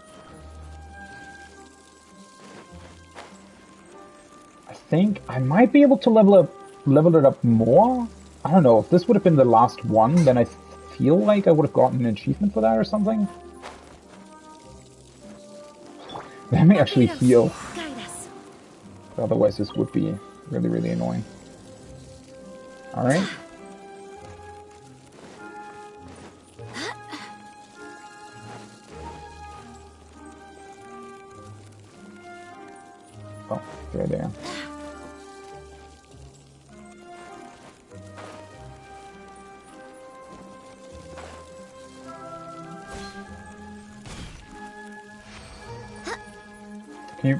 I think I might be able to level it up more. I don't know, if this would have been the last one, then I feel like I would have gotten an achievement for that or something. Let me actually heal. Otherwise this would be really, really annoying. Alright. Oh, there. Can you...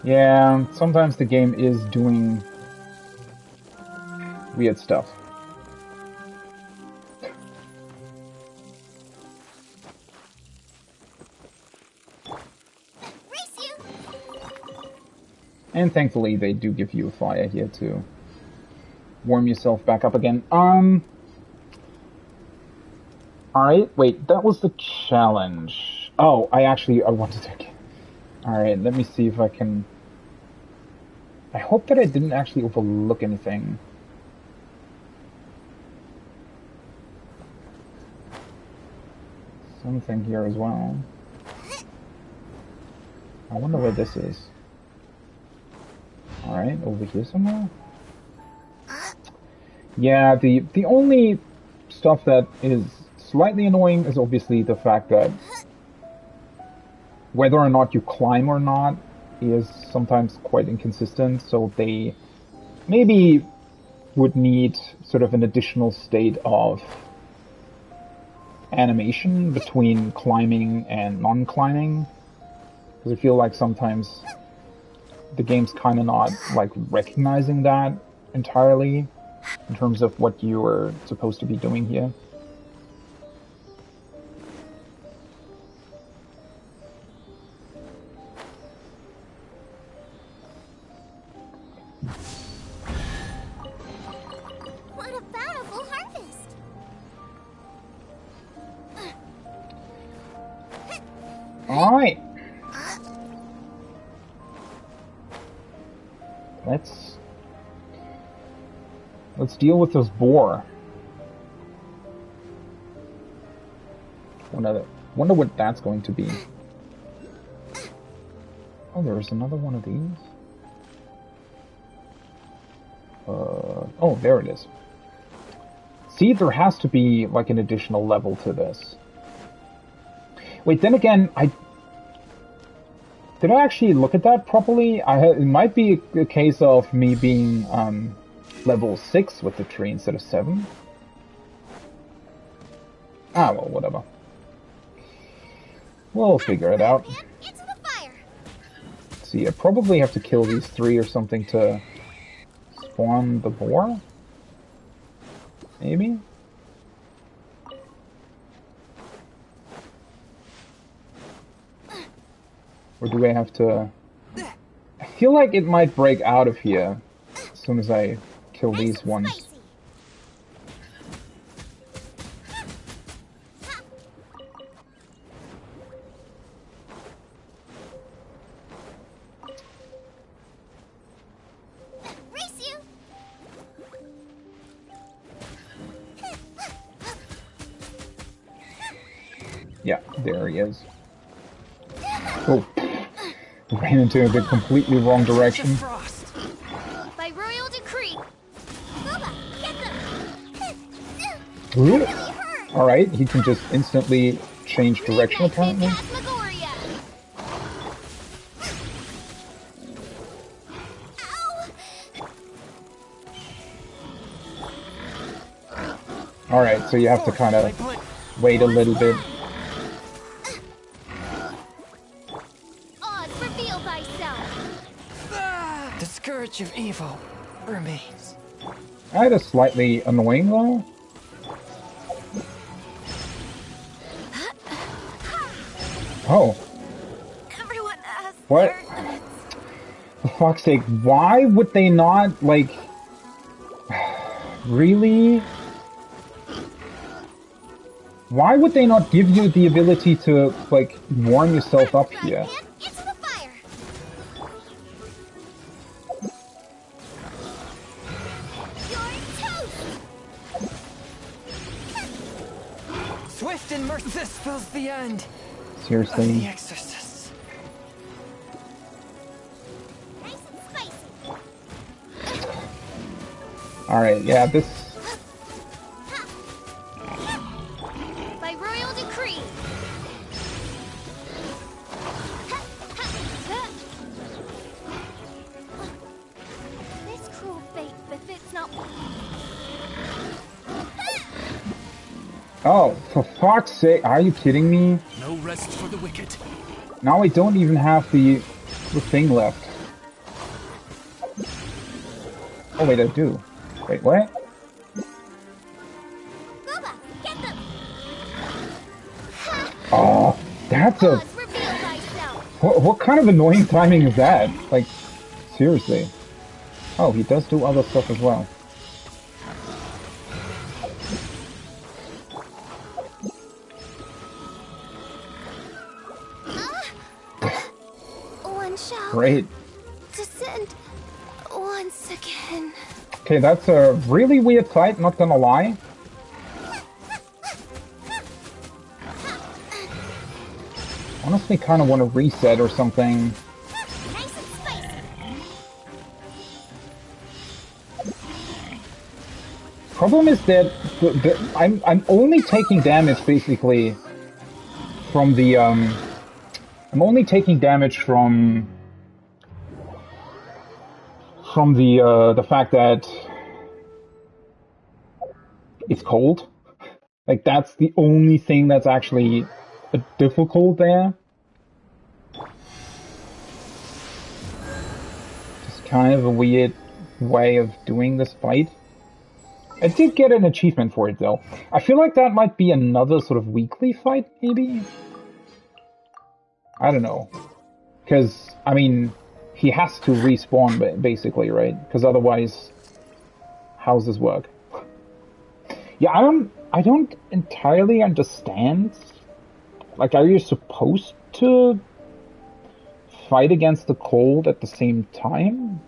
Yeah, sometimes the game is doing weird stuff. And thankfully they do give you a fire here to warm yourself back up again. Alright, wait, that was the challenge. Oh, I wanted to... Alright, let me see if I can... I hope that I didn't actually overlook anything. Something here as well. I wonder where this is. Alright, over here somewhere? Yeah, the only stuff that is slightly annoying is obviously the fact that whether or not you climb or not is sometimes quite inconsistent, so they maybe would need sort of an additional state of animation between climbing and non-climbing, because I feel like sometimes the game's kind of not like recognizing that entirely in terms of what you are supposed to be doing here. What a bountiful harvest! Alright. Let's deal with this boar. Wonder what that's going to be. Oh, there's another one of these. Oh, there it is. See, there has to be like an additional level to this. Wait, then again, did I actually look at that properly? It might be a case of me being level 6 with the tree instead of 7. Ah, well, whatever. We'll figure it out. Into the fire. See, I probably have to kill these 3 or something to spawn the boar? Maybe? Or do I have to... I feel like it might break out of here as soon as I kill these ones. Spicy. Race you. Yeah, there he is. Oh, ran into the completely wrong direction. Frost. By royal decree. Boba, get them. Ooh. Alright, he can just instantly change direction apparently. Phantasmagoria. Ow. Alright, so you have to kind of wait a little bit. Oz, reveal thyself. The scourge of evil remains. That is slightly annoying though. Oh. Everyone has What? their limits. For fuck's sake, why would they not, like... Really? Why would they not give you the ability to, like, warm yourself up here? Right hand, into the fire. You're toast. Swift and merciless spells the end of the Seriously? exorcists. Nice and spicy. Alright, yeah, this... By royal decree. This cruel fate befits not. Oh, for fuck's sake, are you kidding me? No rest for the wicked. Now I don't even have the thing left. Oh wait, I do. Wait, what? Boba, get them. Oh, that's a... Oz, reveal thyself. What kind of annoying timing is that? Like, seriously. Oh, he does do other stuff as well. One shall Great. descend once again. Okay, that's a really weird fight, not gonna lie. Honestly, kind of want to reset or something. Nice and spicy. Problem is that I'm only taking damage basically from the I'm only taking damage from the fact that it's cold. Like that's the only thing that's actually difficult there. Just kind of a weird way of doing this fight. I did get an achievement for it though. I feel like that might be another sort of weekly fight, maybe? I don't know. Because, I mean, he has to respawn, basically, right? Because otherwise, how's this work? Yeah, I don't entirely understand. Like, are you supposed to fight against the cold at the same time?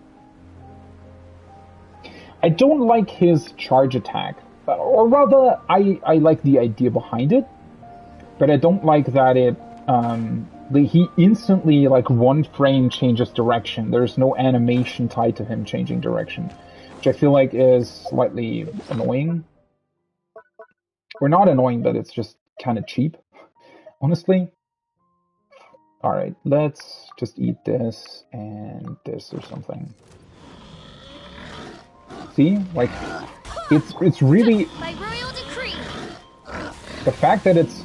I don't like his charge attack. Or rather, I like the idea behind it. But I don't like that he instantly, like, one frame changes direction. There's no animation tied to him changing direction. Which I feel like is slightly annoying. Or not annoying, but it's just kind of cheap. Honestly. Alright, let's just eat this and this or something. See? Like, it's really... By royal decree. The fact that it's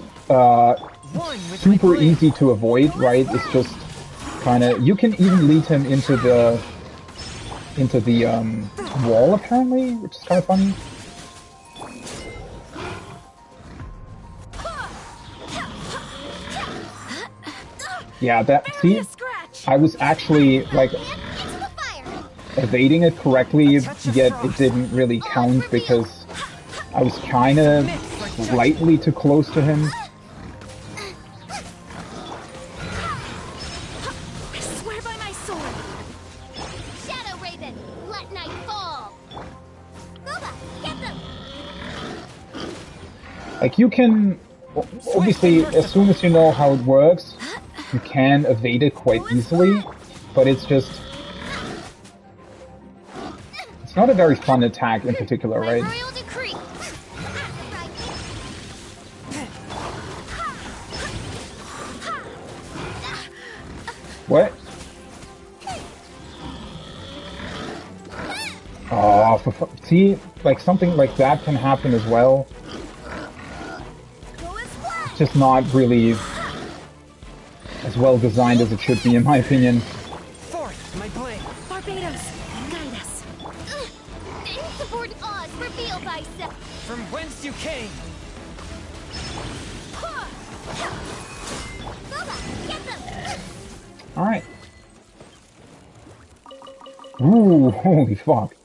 super easy to avoid, right? It's just kind of... You can even lead him into the wall, apparently, which is kind of funny. Yeah, that... See? I was actually, like... evading it correctly, yet it didn't really count because I was kind of slightly too close to him. I swear by my sword. Shadow Raven, let night fall. Boba, get them. Like, you can... Obviously, as soon as you know how it works, you can evade it quite easily, but it's just... It's not a very fun attack in particular, right? What? Oh, see, like something like that can happen as well. It's just not really as well designed as it should be, in my opinion. Forth, my blade. Barbados, guide us. The insubordinate odds reveal thyself. From whence you came. Boba, get them. Alright. Ooh, holy fuck.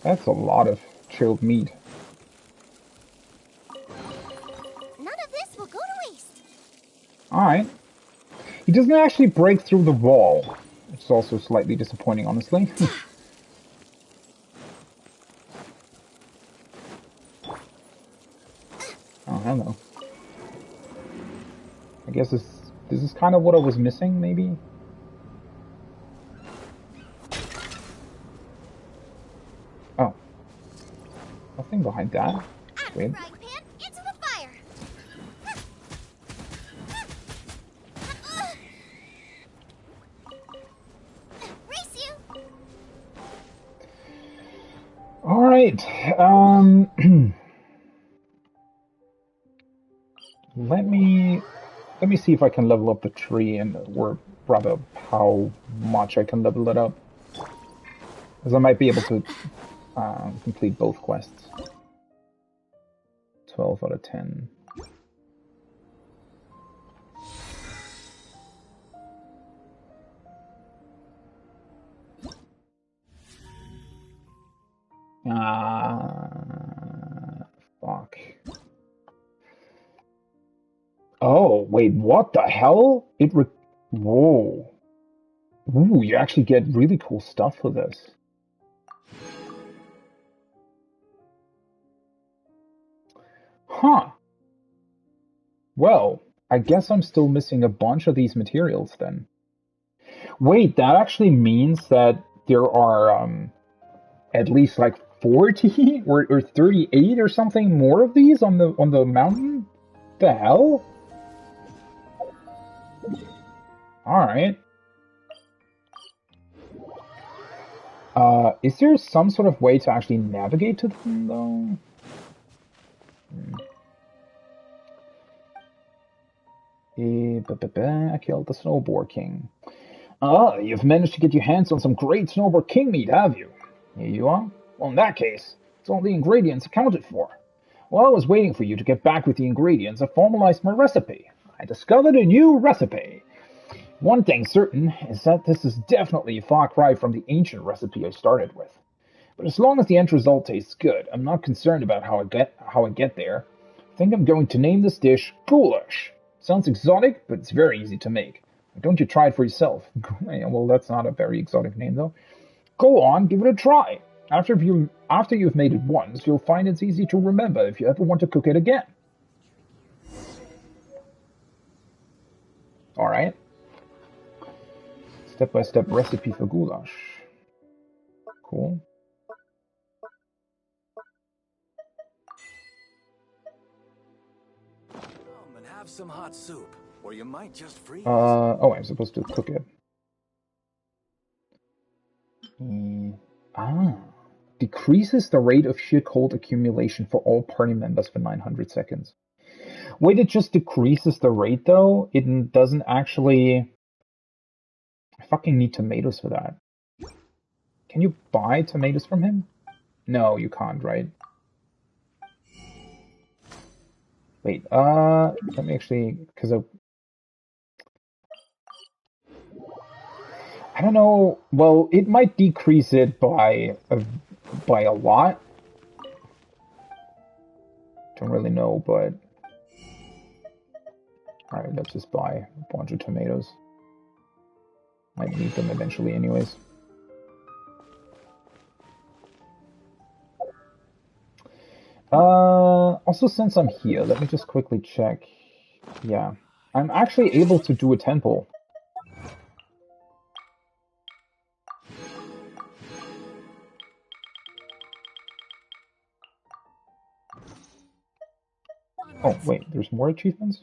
That's a lot of chilled meat. None of this will go to waste. Alright. He doesn't actually break through the wall. It's also slightly disappointing, honestly. Oh, hello. I guess this is kind of what I was missing, maybe? Oh. Nothing behind that. Weird. Frying pan into the fire. Race you. Alright. Let me see if I can level up the tree, or rather, how much I can level it up. Because I might be able to complete both quests. 12 out of 10. Fuck. Oh, wait, what the hell? Whoa. Ooh, you actually get really cool stuff for this. Huh. Well, I guess I'm still missing a bunch of these materials then. Wait, that actually means that there are at least like 40 or 38 or something more of these on the mountain? The hell? Alright. Is there some sort of way to actually navigate to them, though? I killed the Snowboard King. Ah, you've managed to get your hands on some great Snowboard King meat, have you? Here you are. Well, in that case, it's all the ingredients accounted for. While I was waiting for you to get back with the ingredients, I formalized my recipe. I discovered a new recipe. One thing certain is that this is definitely a far cry from the ancient recipe I started with. But as long as the end result tastes good, I'm not concerned about how I get there. I think I'm going to name this dish goulash. Sounds exotic, but it's very easy to make. Don't you try it for yourself? Well, that's not a very exotic name, though. Go on, give it a try. After you've made it once, you'll find it's easy to remember if you ever want to cook it again. Alright. Step-by-step recipe for goulash. Cool. Come and have some hot soup, or you might just freeze. Oh, I'm supposed to cook it. Decreases the rate of sheer cold accumulation for all party members for 900 seconds. Wait, it just decreases the rate, though? It doesn't actually... I fucking need tomatoes for that. Can you buy tomatoes from him? No, you can't, right? Wait, let me actually... Because I don't know. Well, it might decrease it by a lot. Don't really know, but alright, let's just buy a bunch of tomatoes. Might need them eventually anyways. Also, since I'm here, let me just quickly check. Yeah, I'm actually able to do a temple. Oh, wait, there's more achievements?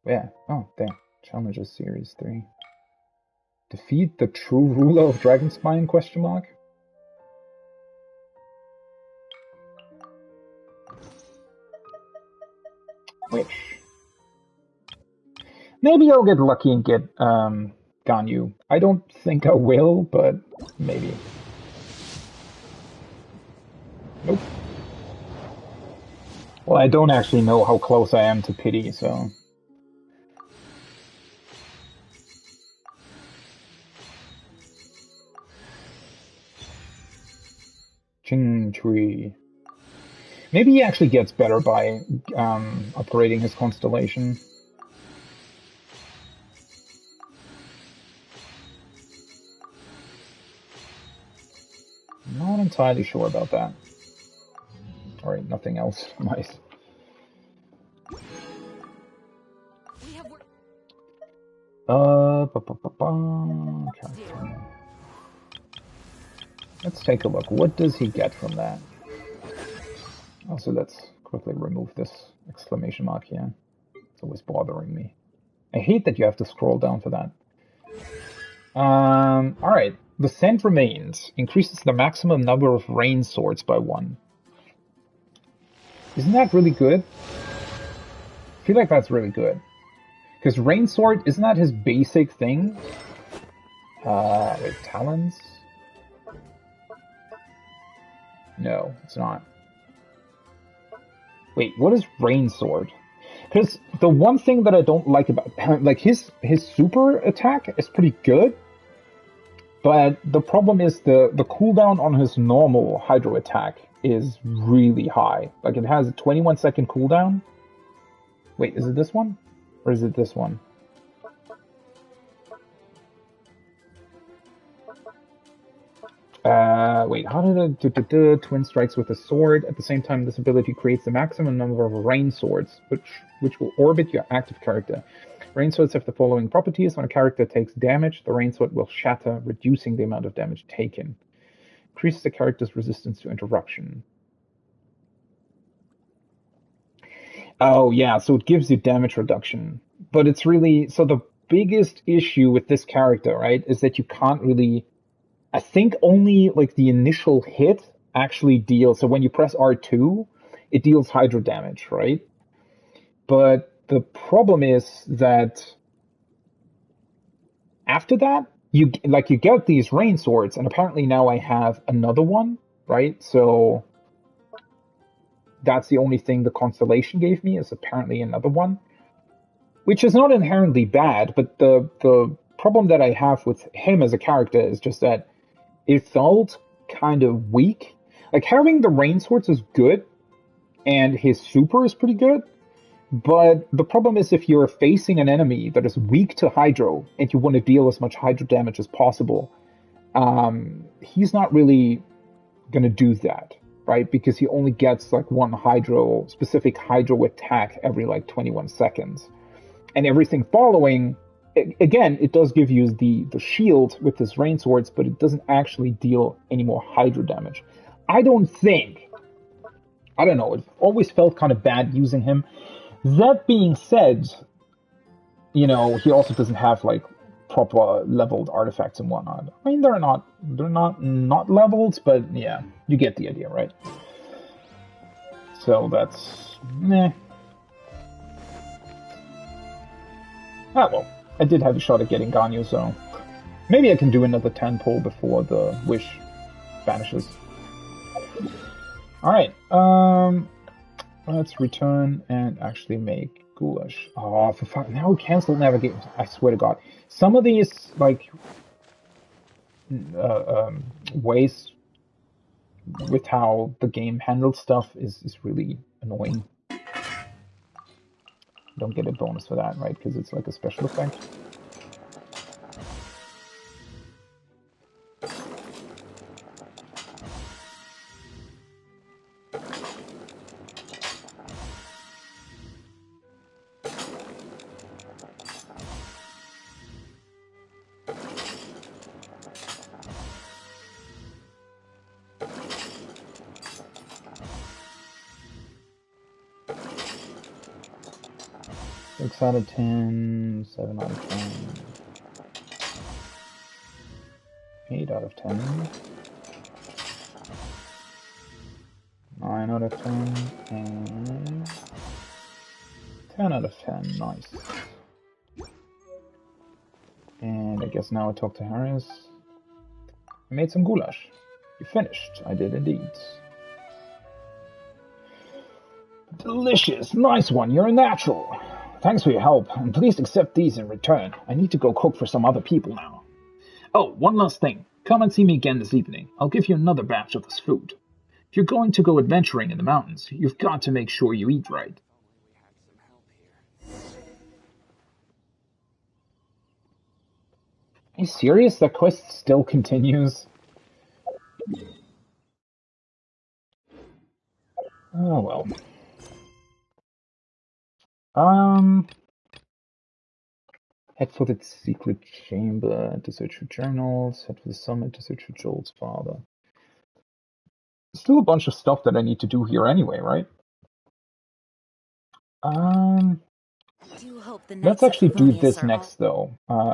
Yeah, oh, damn. Challenges Series 3. Defeat the true ruler of Dragonspine, question mark? Which... Maybe I'll get lucky and get, Ganyu. I don't think I will, but maybe. Nope. Well, I don't actually know how close I am to pity, so... Ching Chui. Maybe he actually gets better by upgrading his constellation. Not entirely sure about that. Alright, nothing else. Nice. Character. Let's take a look. What does he get from that? Also, let's quickly remove this exclamation mark here. It's always bothering me. I hate that you have to scroll down for that. Alright. The Scent Remains increases the maximum number of rain swords by 1. Isn't that really good? I feel like that's really good. Because Rain Sword, isn't that his basic thing? Wait, Talons? No, it's not. Wait, what is Rain Sword? Because the one thing that I don't like about... Like, his super attack is pretty good. But the problem is the cooldown on his normal Hydro attack is really high. Like, it has a 21-second cooldown. Wait, is it this one? Or is it this one? Wait, how did it... Twin strikes with a sword. At the same time, this ability creates the maximum number of rain swords, which will orbit your active character. Rain swords have the following properties. When a character takes damage, the rain sword will shatter, reducing the amount of damage taken. Increases the character's resistance to interruption. Oh, yeah, so it gives you damage reduction. But it's really... So the biggest issue with this character, right, is that you can't really... I think only, like, the initial hit actually deals... So when you press R2, it deals hydro damage, right? But the problem is that after that, you get these rain swords, and apparently now I have another one, right? So... That's the only thing the Constellation gave me, is apparently another one. Which is not inherently bad, but the problem that I have with him as a character is just that it felt kind of weak. Like, having the Rain Swords is good, and his super is pretty good, but the problem is if you're facing an enemy that is weak to Hydro, and you want to deal as much Hydro damage as possible, he's not really going to do that. Right, because he only gets like one specific hydro attack every like 21 seconds. And everything following, again, it does give you the shield with his rain swords, but it doesn't actually deal any more hydro damage. I don't know, it always felt kind of bad using him. That being said, you know, he also doesn't have like proper leveled artifacts and whatnot. I mean, they're not leveled, but yeah, you get the idea, right? So that's meh. Ah well, I did have a shot at getting Ganyu, so maybe I can do another 10 pull before the wish vanishes. Alright, let's return and actually make goulash. Oh, for fuck, now we canceled navigate. I swear to God. Some of these, like, ways with how the game handles stuff is really annoying. Don't get a bonus for that, right? Because it's like a special effect. Six out of 10, 7 out of 10, 8 out of 10, 9 out of 10, and 10 out of 10. Nice. And I guess now I talk to Harris. I made some goulash. You finished. I did indeed. Delicious. Nice one. You're a natural. Thanks for your help, and please accept these in return. I need to go cook for some other people now. Oh, one last thing. Come and see me again this evening. I'll give you another batch of this food. If you're going to go adventuring in the mountains, you've got to make sure you eat right. Are you serious? That quest still continues? Oh, well. Head for the secret chamber to search for journals. Head for the summit to search for Joel's father. Still a bunch of stuff that I need to do here anyway, right? Let's actually do this next though,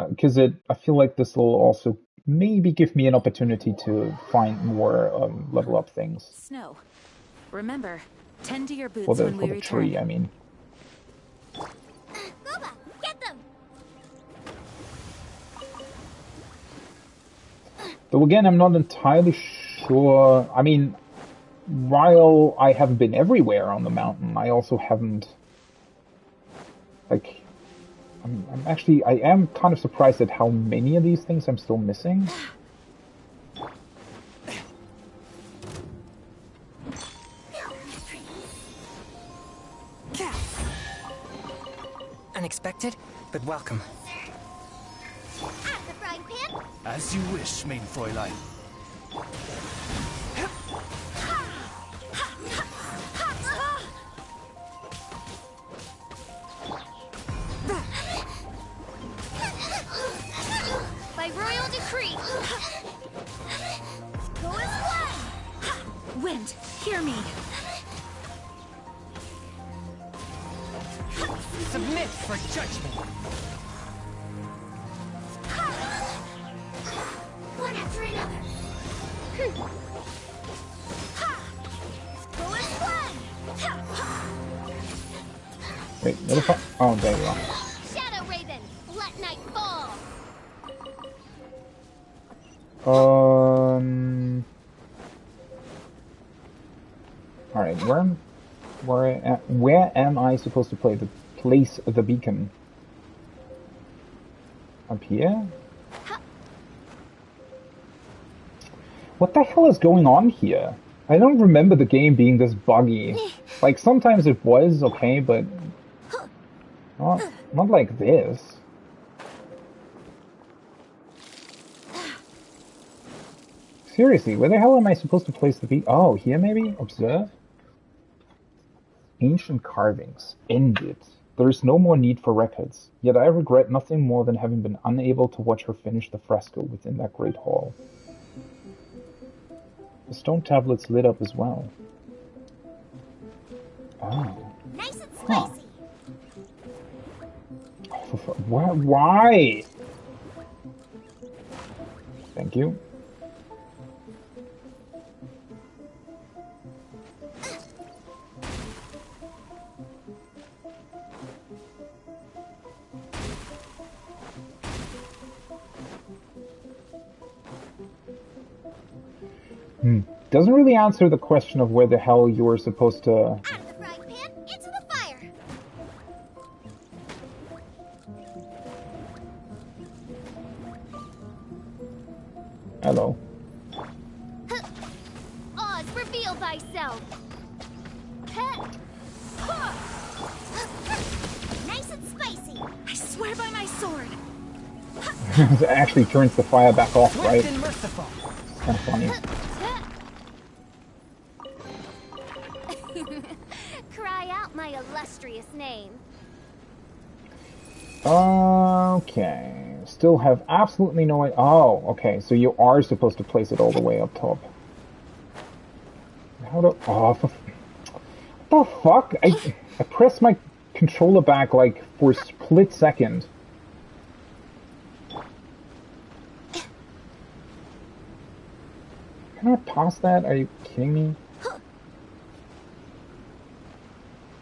because I feel like this will also maybe give me an opportunity to find more level up things. Snow, remember, tend to your boots For the when we return. tree, I mean. Boba, get them! Though again, I'm not entirely sure. I mean, while I haven't been everywhere on the mountain, I also haven't. Like, I am kind of surprised at how many of these things I'm still missing. Unexpected, but welcome. At the frying pan! As you wish, main Fräulein. By royal decree! Go as fly! happened? Hear me. Submit for judgment. One after another. Bullet one. Wait, what the fuck? Oh, there you are. Shadow Raven, let night fall. Alright, where am I supposed to place the beacon? Up here? What the hell is going on here? I don't remember the game being this buggy. Like, sometimes it was, okay, but not like this. Seriously, where the hell am I supposed to place the beacon? Oh, here maybe? Observe? Ancient carvings. Ended. There is no more need for records. Yet I regret nothing more than having been unable to watch her finish the fresco within that great hall. The stone tablets lit up as well. Oh. Nice and spicy. Oh, why? Thank you. Doesn't really answer the question of where the hell you were supposed to... Out of the frying pan, into the fire. Hello. Oz, reveal thyself. Nice and spicy. I swear by my sword. It actually turns the fire back off, Swift right? and merciful. It's kind of funny. Cry out my illustrious name. Okay. Still have absolutely no idea. Oh, okay. So you are supposed to place it all the way up top. How do... Oh, what the fuck? I pressed my controller back, like, for a split second. Can I pass that? Are you kidding me?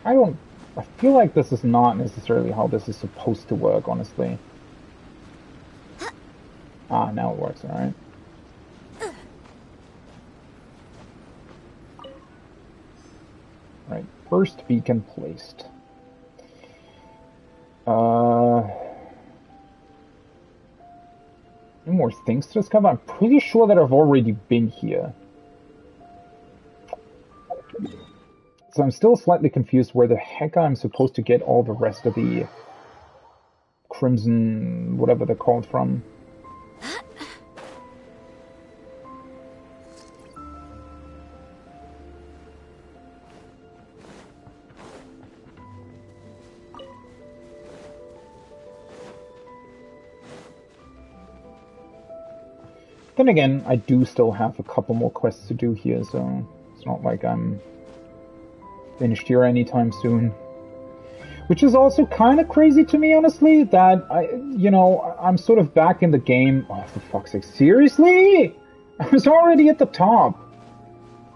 I feel like this is not necessarily how this is supposed to work, honestly. Ah, now it works, alright. Right, first beacon placed. Any more things to discover? I'm pretty sure that I've already been here. So I'm still slightly confused where the heck I'm supposed to get all the rest of the crimson, whatever they're called, from. Then again, I do still have a couple more quests to do here, so it's not like I'm finished here anytime soon. Which is also kind of crazy to me, honestly, that I'm sort of back in the game. Oh, for fuck's sake, seriously? I was already at the top.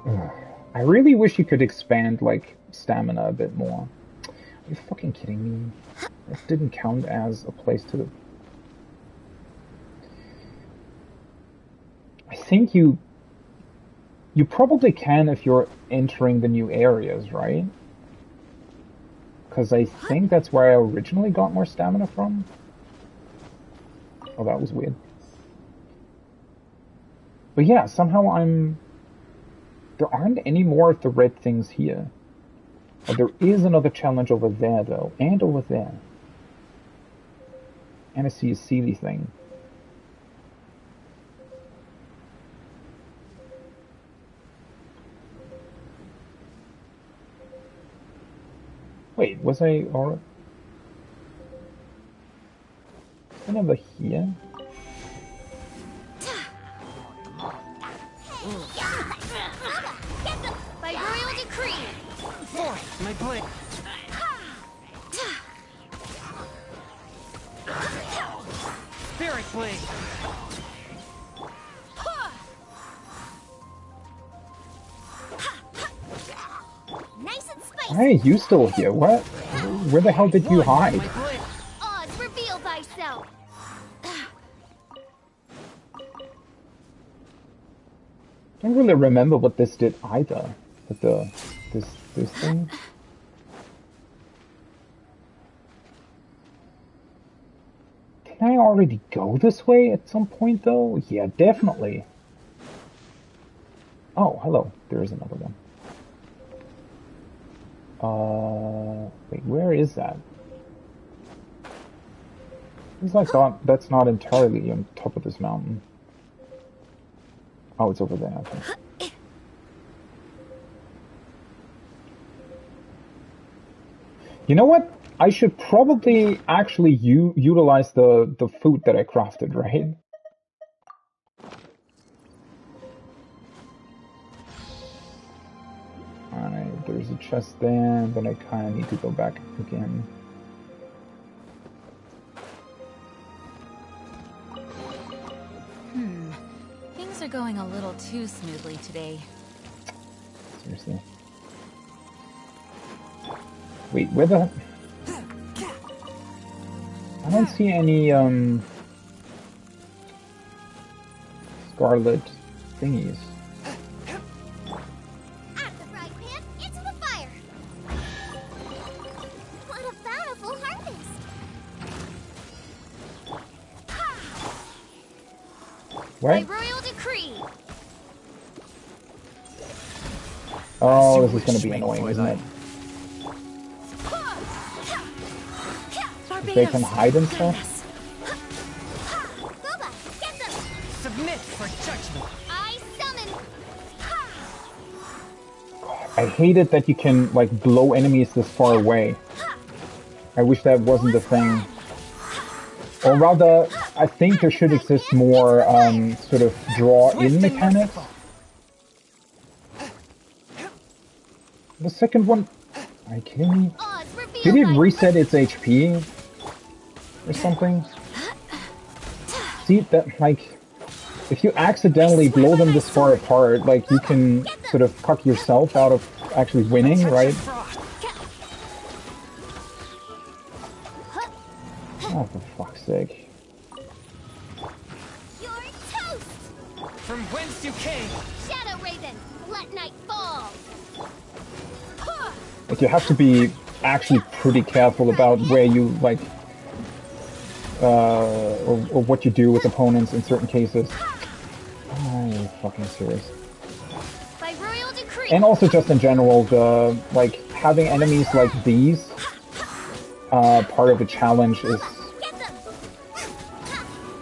Ugh. I really wish you could expand, like, stamina a bit more. Are you fucking kidding me? This didn't count as a place to... I think you probably can if you're entering the new areas, right? Because I think that's where I originally got more stamina from. Oh, that was weird. But yeah, somehow there aren't any more of the red things here. Oh, there is another challenge over there, though. And over there. And I see a Sealy thing. Wait, was I or over here? Get the blade. Spirit blade. Nice and spicy. Hey, you still here? What? Where the hell did you hide? My blade. Oz, reveal thyself. I don't really remember what this did either. But this thing. Can I already go this way at some point though? Yeah, definitely. Oh, hello. There is another one. Wait, where is that? It's like that's not entirely on top of this mountain. Oh, it's over there. Okay. You know what? I should probably actually utilize the food that I crafted, right? Alright, there's a chest there, but I kind of need to go back again. Things are going a little too smoothly today. Seriously. Wait, where the... I don't see any, scarlet thingies. At the fry pan, into the fire. What a bountiful harvest. What? By royal decree. Oh, this is gonna be annoying, isn't it? They can hide and stuff? Boba, get them. Submit for judgment. I summon. I hate it that you can, like, blow enemies this far away. I wish that wasn't the thing. Or rather, I think there should exist more, sort of draw-in mechanics. The second one... Are you kidding me? Oz, reveal Did it thyself. reset its HP? Or something? See, that, like... If you accidentally blow them this far apart, like, you can sort of cut yourself out of actually winning, right? Oh, for fuck's sake. You're toast. From whence you came. Shadow Raven, let night fall. Like, you have to be actually pretty careful about where you, like... or what you do with opponents in certain cases. Oh, you're fucking serious. By royal decree. And also just in general, the, like, having enemies like these, part of the challenge is Get them.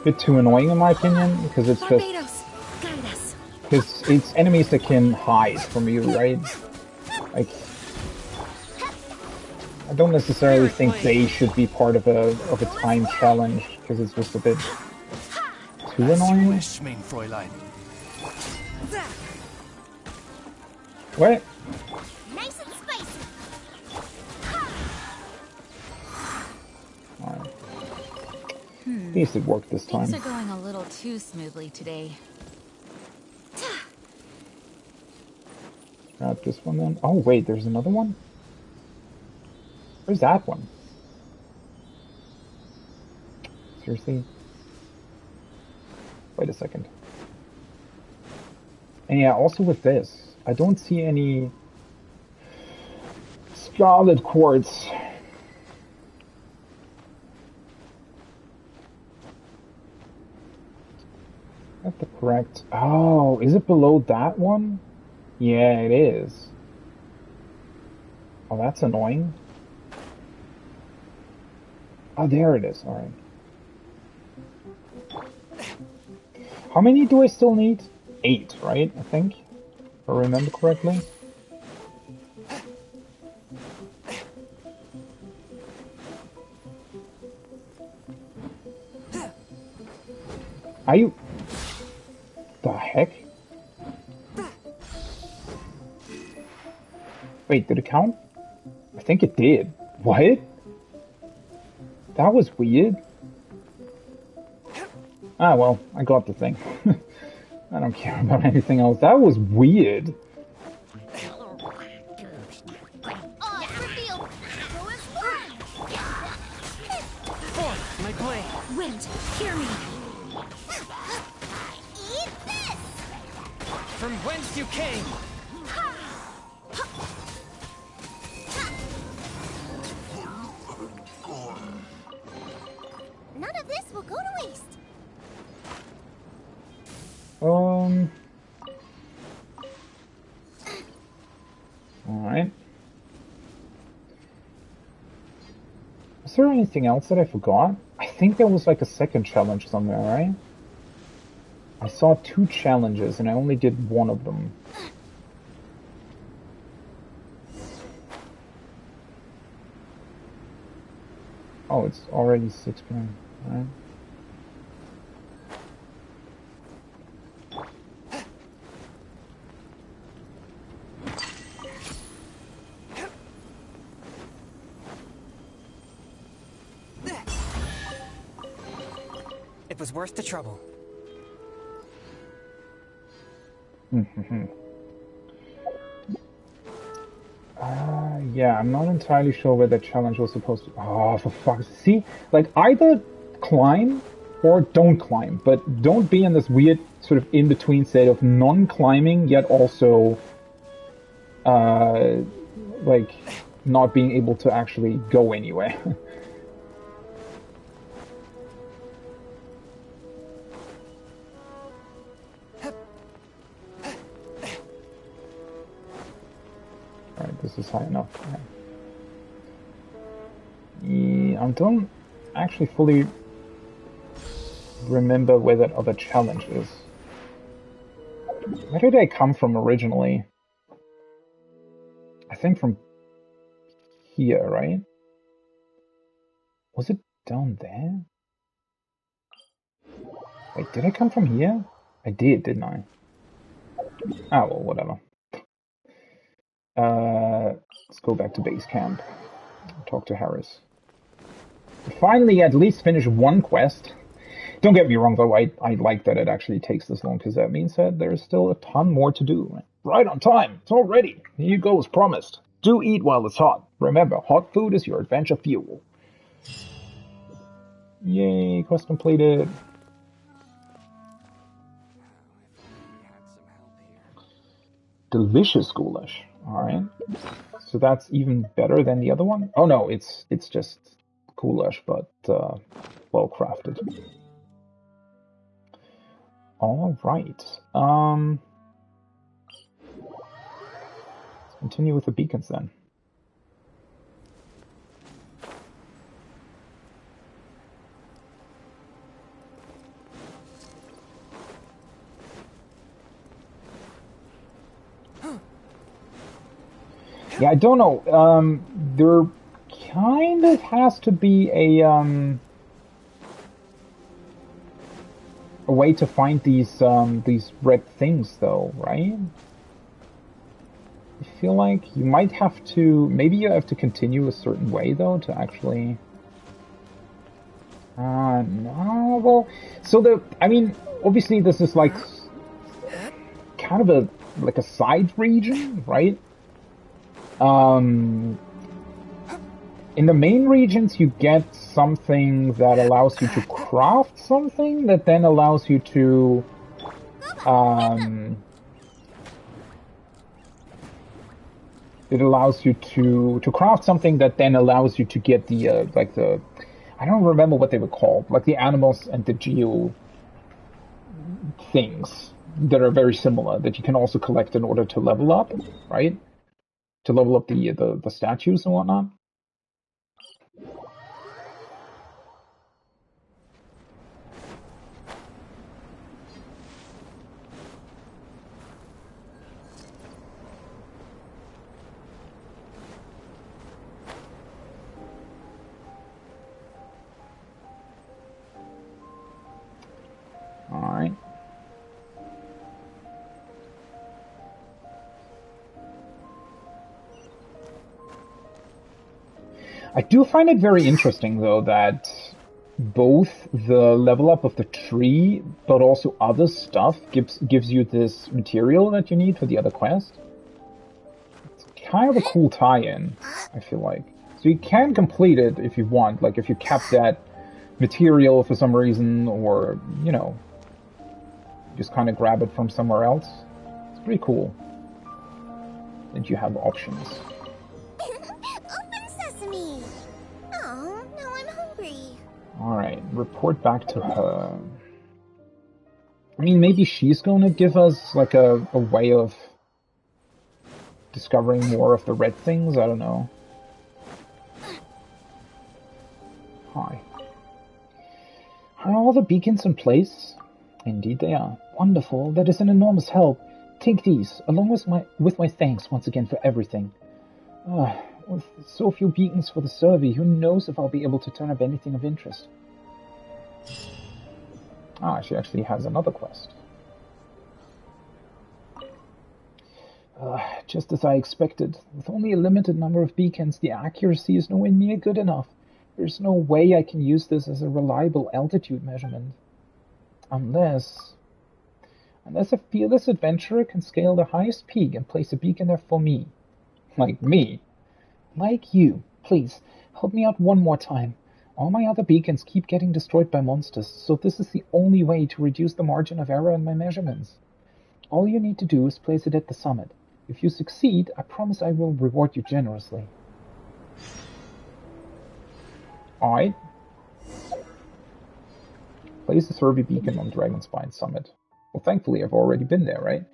a bit too annoying in my opinion, because it's just, Barbados, guide us. because it's enemies that can hide from you, right? Like, I don't necessarily think they should be part of a time challenge, because it's just a bit too As you annoying. wish, mein Fräulein. What? Nice and spicy. Alright. At least it worked this Things time. are going a little too smoothly today. Grab this one then. Oh wait, there's another one? Where's that one? Seriously? Wait a second. And yeah, also with this, I don't see any scarlet quartz. That's the correct... Oh, is it below that one? Yeah, it is. Oh, that's annoying. Oh, there it is. Alright. How many do I still need? 8, right? I think. If I remember correctly. Are you... The heck? Wait, did it count? I think it did. What? That was weird. Ah, well, I got the thing. I don't care about anything else. That was weird. My blade. Wind, hear me. Eat this! From whence you came. None of this will go to waste. Alright. Was there anything else that I forgot? I think there was like a second challenge somewhere, right? I saw 2 challenges and I only did one of them. Oh, it's already 6 p.m. Alright. It was worth the trouble. Yeah, I'm not entirely sure where that challenge was supposed to... Oh, for fuck's sake. See? Like, either climb or don't climb, but don't be in this weird sort of in-between state of non-climbing, yet also, like, not being able to actually go anywhere. Alright, this is high enough. Right. Yeah, I don't actually fully remember where that other challenge is. Where did I come from originally? I think from here, right? Was it down there? Wait, did I come from here? I did, didn't I? Ah, well, whatever. Let's go back to base camp. Talk to Harris. Finally, at least finish one quest. Don't get me wrong, though, I like that it actually takes this long, because that means that there's still a ton more to do. Right on time. It's all ready. Here you go, as promised. Do eat while it's hot. Remember, hot food is your adventure fuel. Yay, quest completed. Delicious goulash. Alright. So that's even better than the other one? Oh no, it's just goulash, but well crafted. Alright. Let's continue with the beacons then. Yeah, I don't know. There kind of has to be a way to find these red things, though, right? I feel like you might have to. Maybe you have to continue a certain way, though, to actually. No. Well, so I mean, obviously, this is like kind of a side region, right? In the main regions, you get something that allows you to craft something that then allows you to, it allows you to craft something that then allows you to get the, I don't remember what they were called, like the animals and the geo things that are very similar that you can also collect in order to level up, right? To level up the statues and whatnot. All right. I do find it very interesting, though, that both the level up of the tree, but also other stuff gives you this material that you need for the other quest. It's kind of a cool tie-in, I feel like. So you can complete it if you want, like if you kept that material for some reason, or, you know, just kind of grab it from somewhere else. It's pretty cool that you have options. Open sesame! Oh, now I'm hungry. Alright, report back to her. I mean, maybe she's gonna give us, like, a way of discovering more of the red things? I don't know. Hi. Are all the beacons in place? Indeed they are. Wonderful, that is an enormous help. Take these, along with my thanks once again for everything. With so few beacons for the survey, who knows if I'll be able to turn up anything of interest. Ah, she actually has another quest. Just as I expected. With only a limited number of beacons, the accuracy is nowhere near good enough. There's no way I can use this as a reliable altitude measurement. Unless a fearless adventurer can scale the highest peak and place a beacon there for me. Like me. Like you. Please, help me out one more time. All my other beacons keep getting destroyed by monsters, so this is the only way to reduce the margin of error in my measurements. All you need to do is place it at the summit. If you succeed, I promise I will reward you generously. Alright. Place the survey beacon on Dragonspine summit. Well, thankfully I've already been there, right?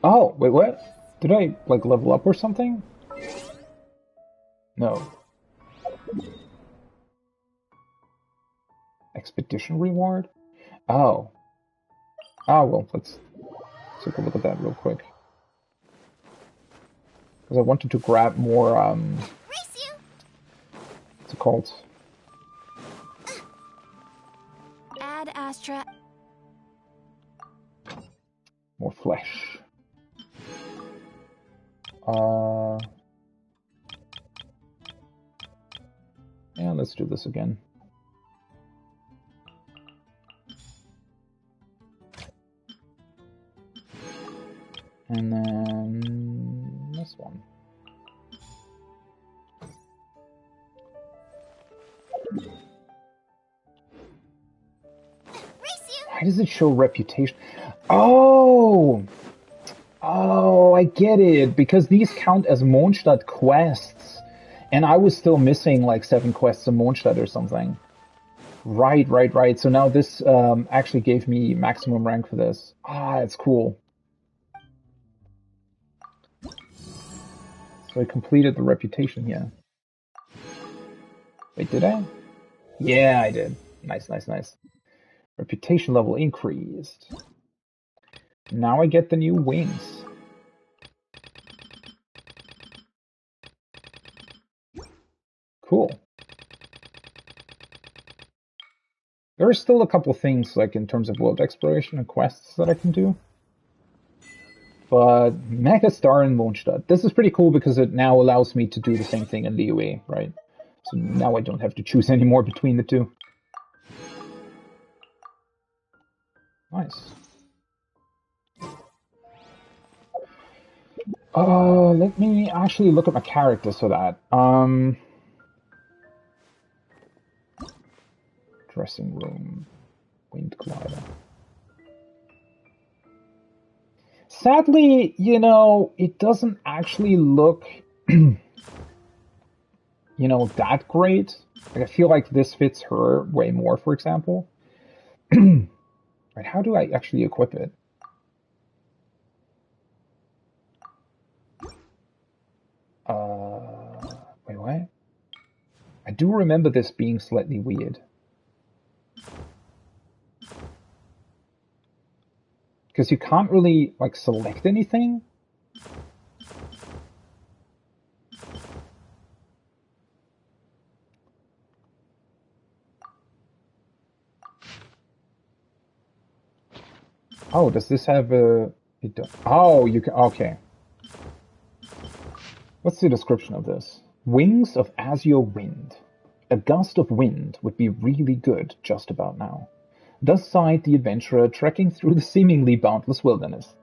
Oh, wait, what? Did I, like, level up or something? No. Expedition reward? Oh. Ah, well, let's take a look at that real quick. Because I wanted to grab more, what's it called? Add Astra. More flesh. Yeah, let's do this again. And then this one. Why does it show reputation? Oh! Oh, I get it. Because these count as Mondstadt quests. And I was still missing like 7 quests in Mondstadt or something. Right. So now this actually gave me maximum rank for this. Ah, it's cool. So I completed the reputation here. Wait, did I? Yeah, I did. Nice. Reputation level increased. Now I get the new wings. Cool. There are still a couple things, like in terms of world exploration and quests that I can do. But Mega Star and Mondstadt. This is pretty cool because it now allows me to do the same thing in Liyue, right? So now I don't have to choose anymore between the two. Nice. Let me actually look at my character so that. Dressing room. Wind glider. Sadly, you know, it doesn't actually look, you know, that great. Like, I feel like this fits her way more, for example. Right, how do I actually equip it? Wait, what? I do remember this being slightly weird. Because you can't really, like, select anything. Oh, does this have a... Oh, you can. Okay. What's the description of this? Wings of azure wind. A gust of wind would be really good just about now. Thus sighed the adventurer trekking through the seemingly boundless wilderness.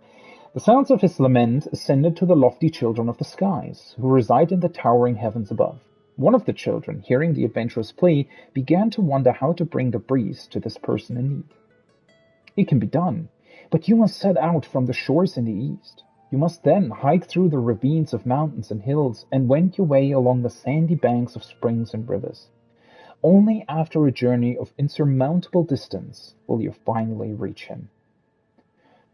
The sounds of his lament ascended to the lofty children of the skies, who reside in the towering heavens above. One of the children, hearing the adventurer's plea, began to wonder how to bring the breeze to this person in need. It can be done, but you must set out from the shores in the east. You must then hike through the ravines of mountains and hills and wend your way along the sandy banks of springs and rivers. Only after a journey of insurmountable distance will you finally reach him.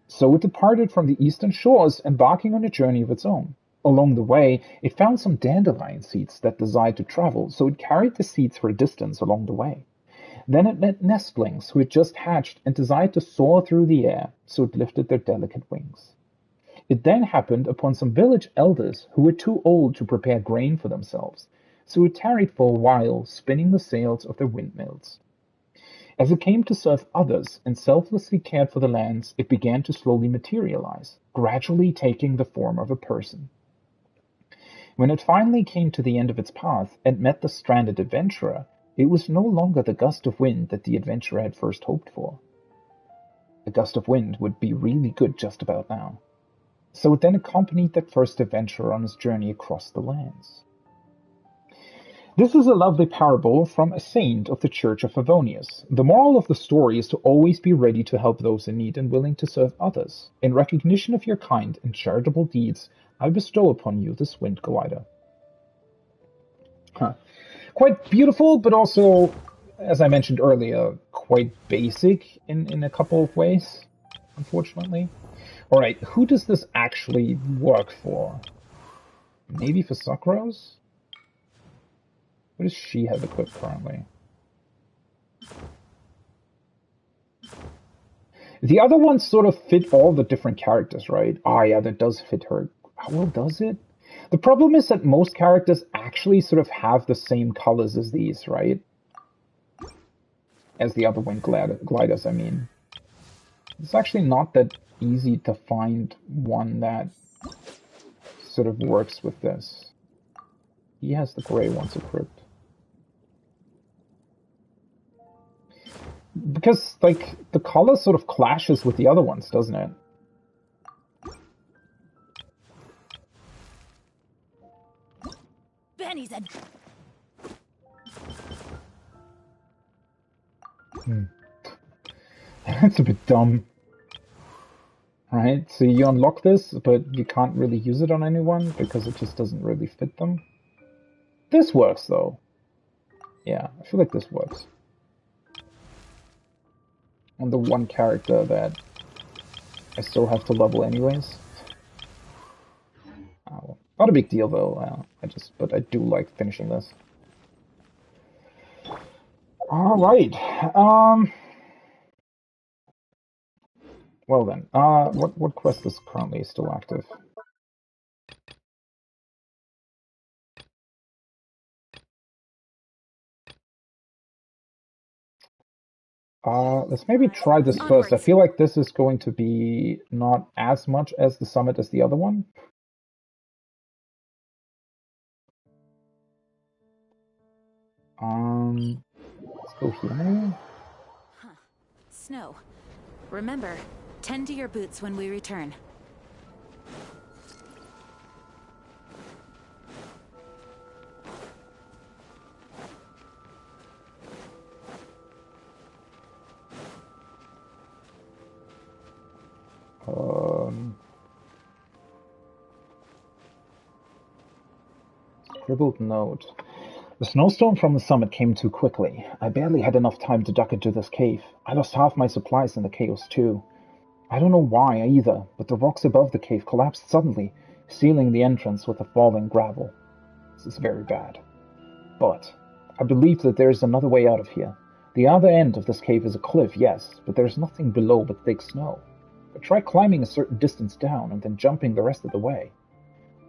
So it departed from the eastern shores, embarking on a journey of its own. Along the way, it found some dandelion seeds that desired to travel, so it carried the seeds for a distance along the way. Then it met nestlings who had just hatched and desired to soar through the air, so it lifted their delicate wings. It then happened upon some village elders who were too old to prepare grain for themselves, so it tarried for a while, spinning the sails of their windmills. As it came to serve others and selflessly cared for the lands, it began to slowly materialize, gradually taking the form of a person. When it finally came to the end of its path and met the stranded adventurer, it was no longer the gust of wind that the adventurer had first hoped for. A gust of wind would be really good just about now. So it then accompanied that first adventurer on his journey across the lands. This is a lovely parable from a saint of the Church of Favonius. The moral of the story is to always be ready to help those in need and willing to serve others. In recognition of your kind and charitable deeds, I bestow upon you this wind glider. Quite beautiful, but also, as I mentioned earlier, quite basic in a couple of ways, unfortunately. Alright, who does this actually work for? Maybe for Sucrose? What does she have equipped currently? The other ones sort of fit all the different characters, right? Ah, yeah, that does fit her. How well does it? The problem is that most characters actually sort of have the same colors as these, right? As the other wind gliders, I mean. It's actually not that easy to find one that sort of works with this. He has the gray ones equipped. Because, like, the color sort of clashes with the other ones, doesn't it? Benny's a... That's a bit dumb. Right? So you unlock this, but you can't really use it on anyone because it just doesn't really fit them. This works, though. Yeah, I feel like this works. On the one character that I still have to level anyways. Oh, not a big deal though. But I do like finishing this. All right. Well then, what quest is currently still active? Let's maybe try this first. I feel like this is going to be not as much as the summit as the other one. Let's go here maybe? Snow. Remember, tend to your boots when we return. Scribbled note. The snowstorm from the summit came too quickly. I barely had enough time to duck into this cave. I lost half my supplies in the chaos too. I don't know why either, but the rocks above the cave collapsed suddenly, sealing the entrance with the falling gravel. This is very bad. But I believe that there is another way out of here. The other end of this cave is a cliff, yes, but there is nothing below but thick snow. But try climbing a certain distance down and then jumping the rest of the way.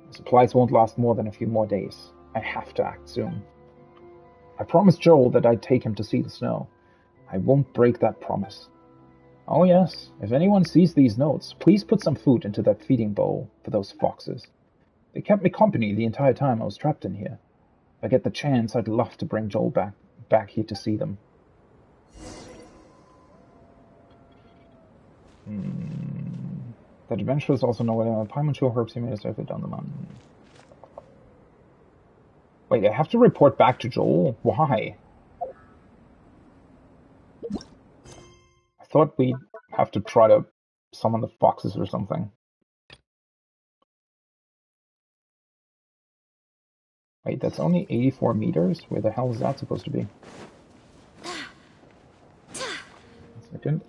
The supplies won't last more than a few more days. I have to act soon. I promised Joel that I'd take him to see the snow. I won't break that promise. Oh yes, if anyone sees these notes, please put some food into that feeding bowl for those foxes. They kept me company the entire time I was trapped in here. If I get the chance, I'd love to bring Joel back here to see them. That adventurers also know what Paimon herbs he made us ever done the mountain. Wait, I have to report back to Joel? Why? I thought we'd have to try to summon the foxes or something. Wait, that's only 84 meters? Where the hell is that supposed to be? 1 second.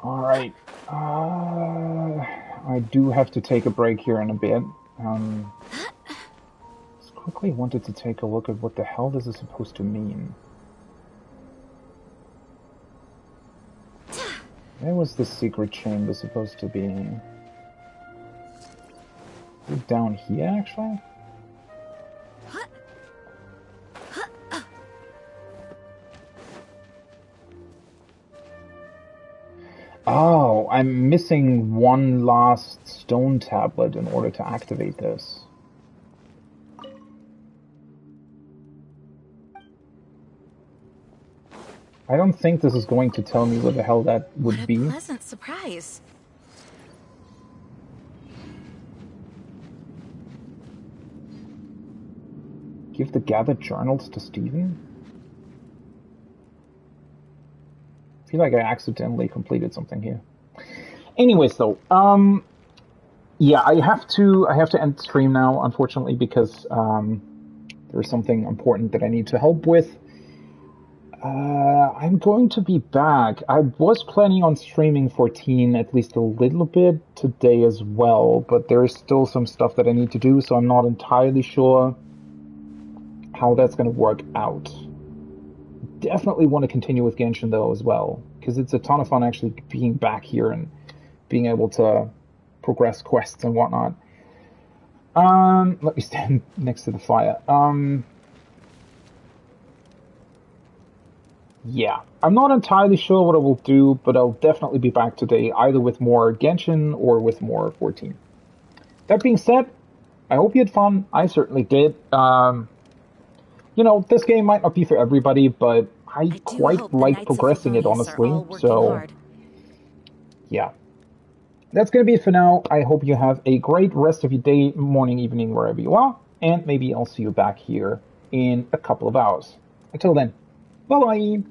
Alright. I do have to take a break here in a bit. Just quickly wanted to take a look at what the hell this is supposed to mean. Where was the secret chamber supposed to be? Is it down here, actually? Oh, I'm missing one last stone tablet in order to activate this. I don't think this is going to tell me what the hell that would be. What a pleasant surprise. Give the gathered journals to Stephen? I feel like I accidentally completed something here. Anyways, though, yeah, I have to end the stream now, unfortunately, because there's something important that I need to help with. I'm going to be back. I was planning on streaming 14 at least a little bit today as well, but there's still some stuff that I need to do, so I'm not entirely sure how that's going to work out. Definitely want to continue with Genshin though as well, because it's a ton of fun actually being back here and being able to progress quests and whatnot. Let me stand next to the fire. Yeah, I'm not entirely sure what I will do, but I'll definitely be back today, either with more Genshin or with more 14. That being said, I hope you had fun. I certainly did. You know, this game might not be for everybody, but I quite like progressing it, honestly. So, yeah. That's going to be it for now. I hope you have a great rest of your day, morning, evening, wherever you are. And maybe I'll see you back here in a couple of hours. Until then, bye-bye.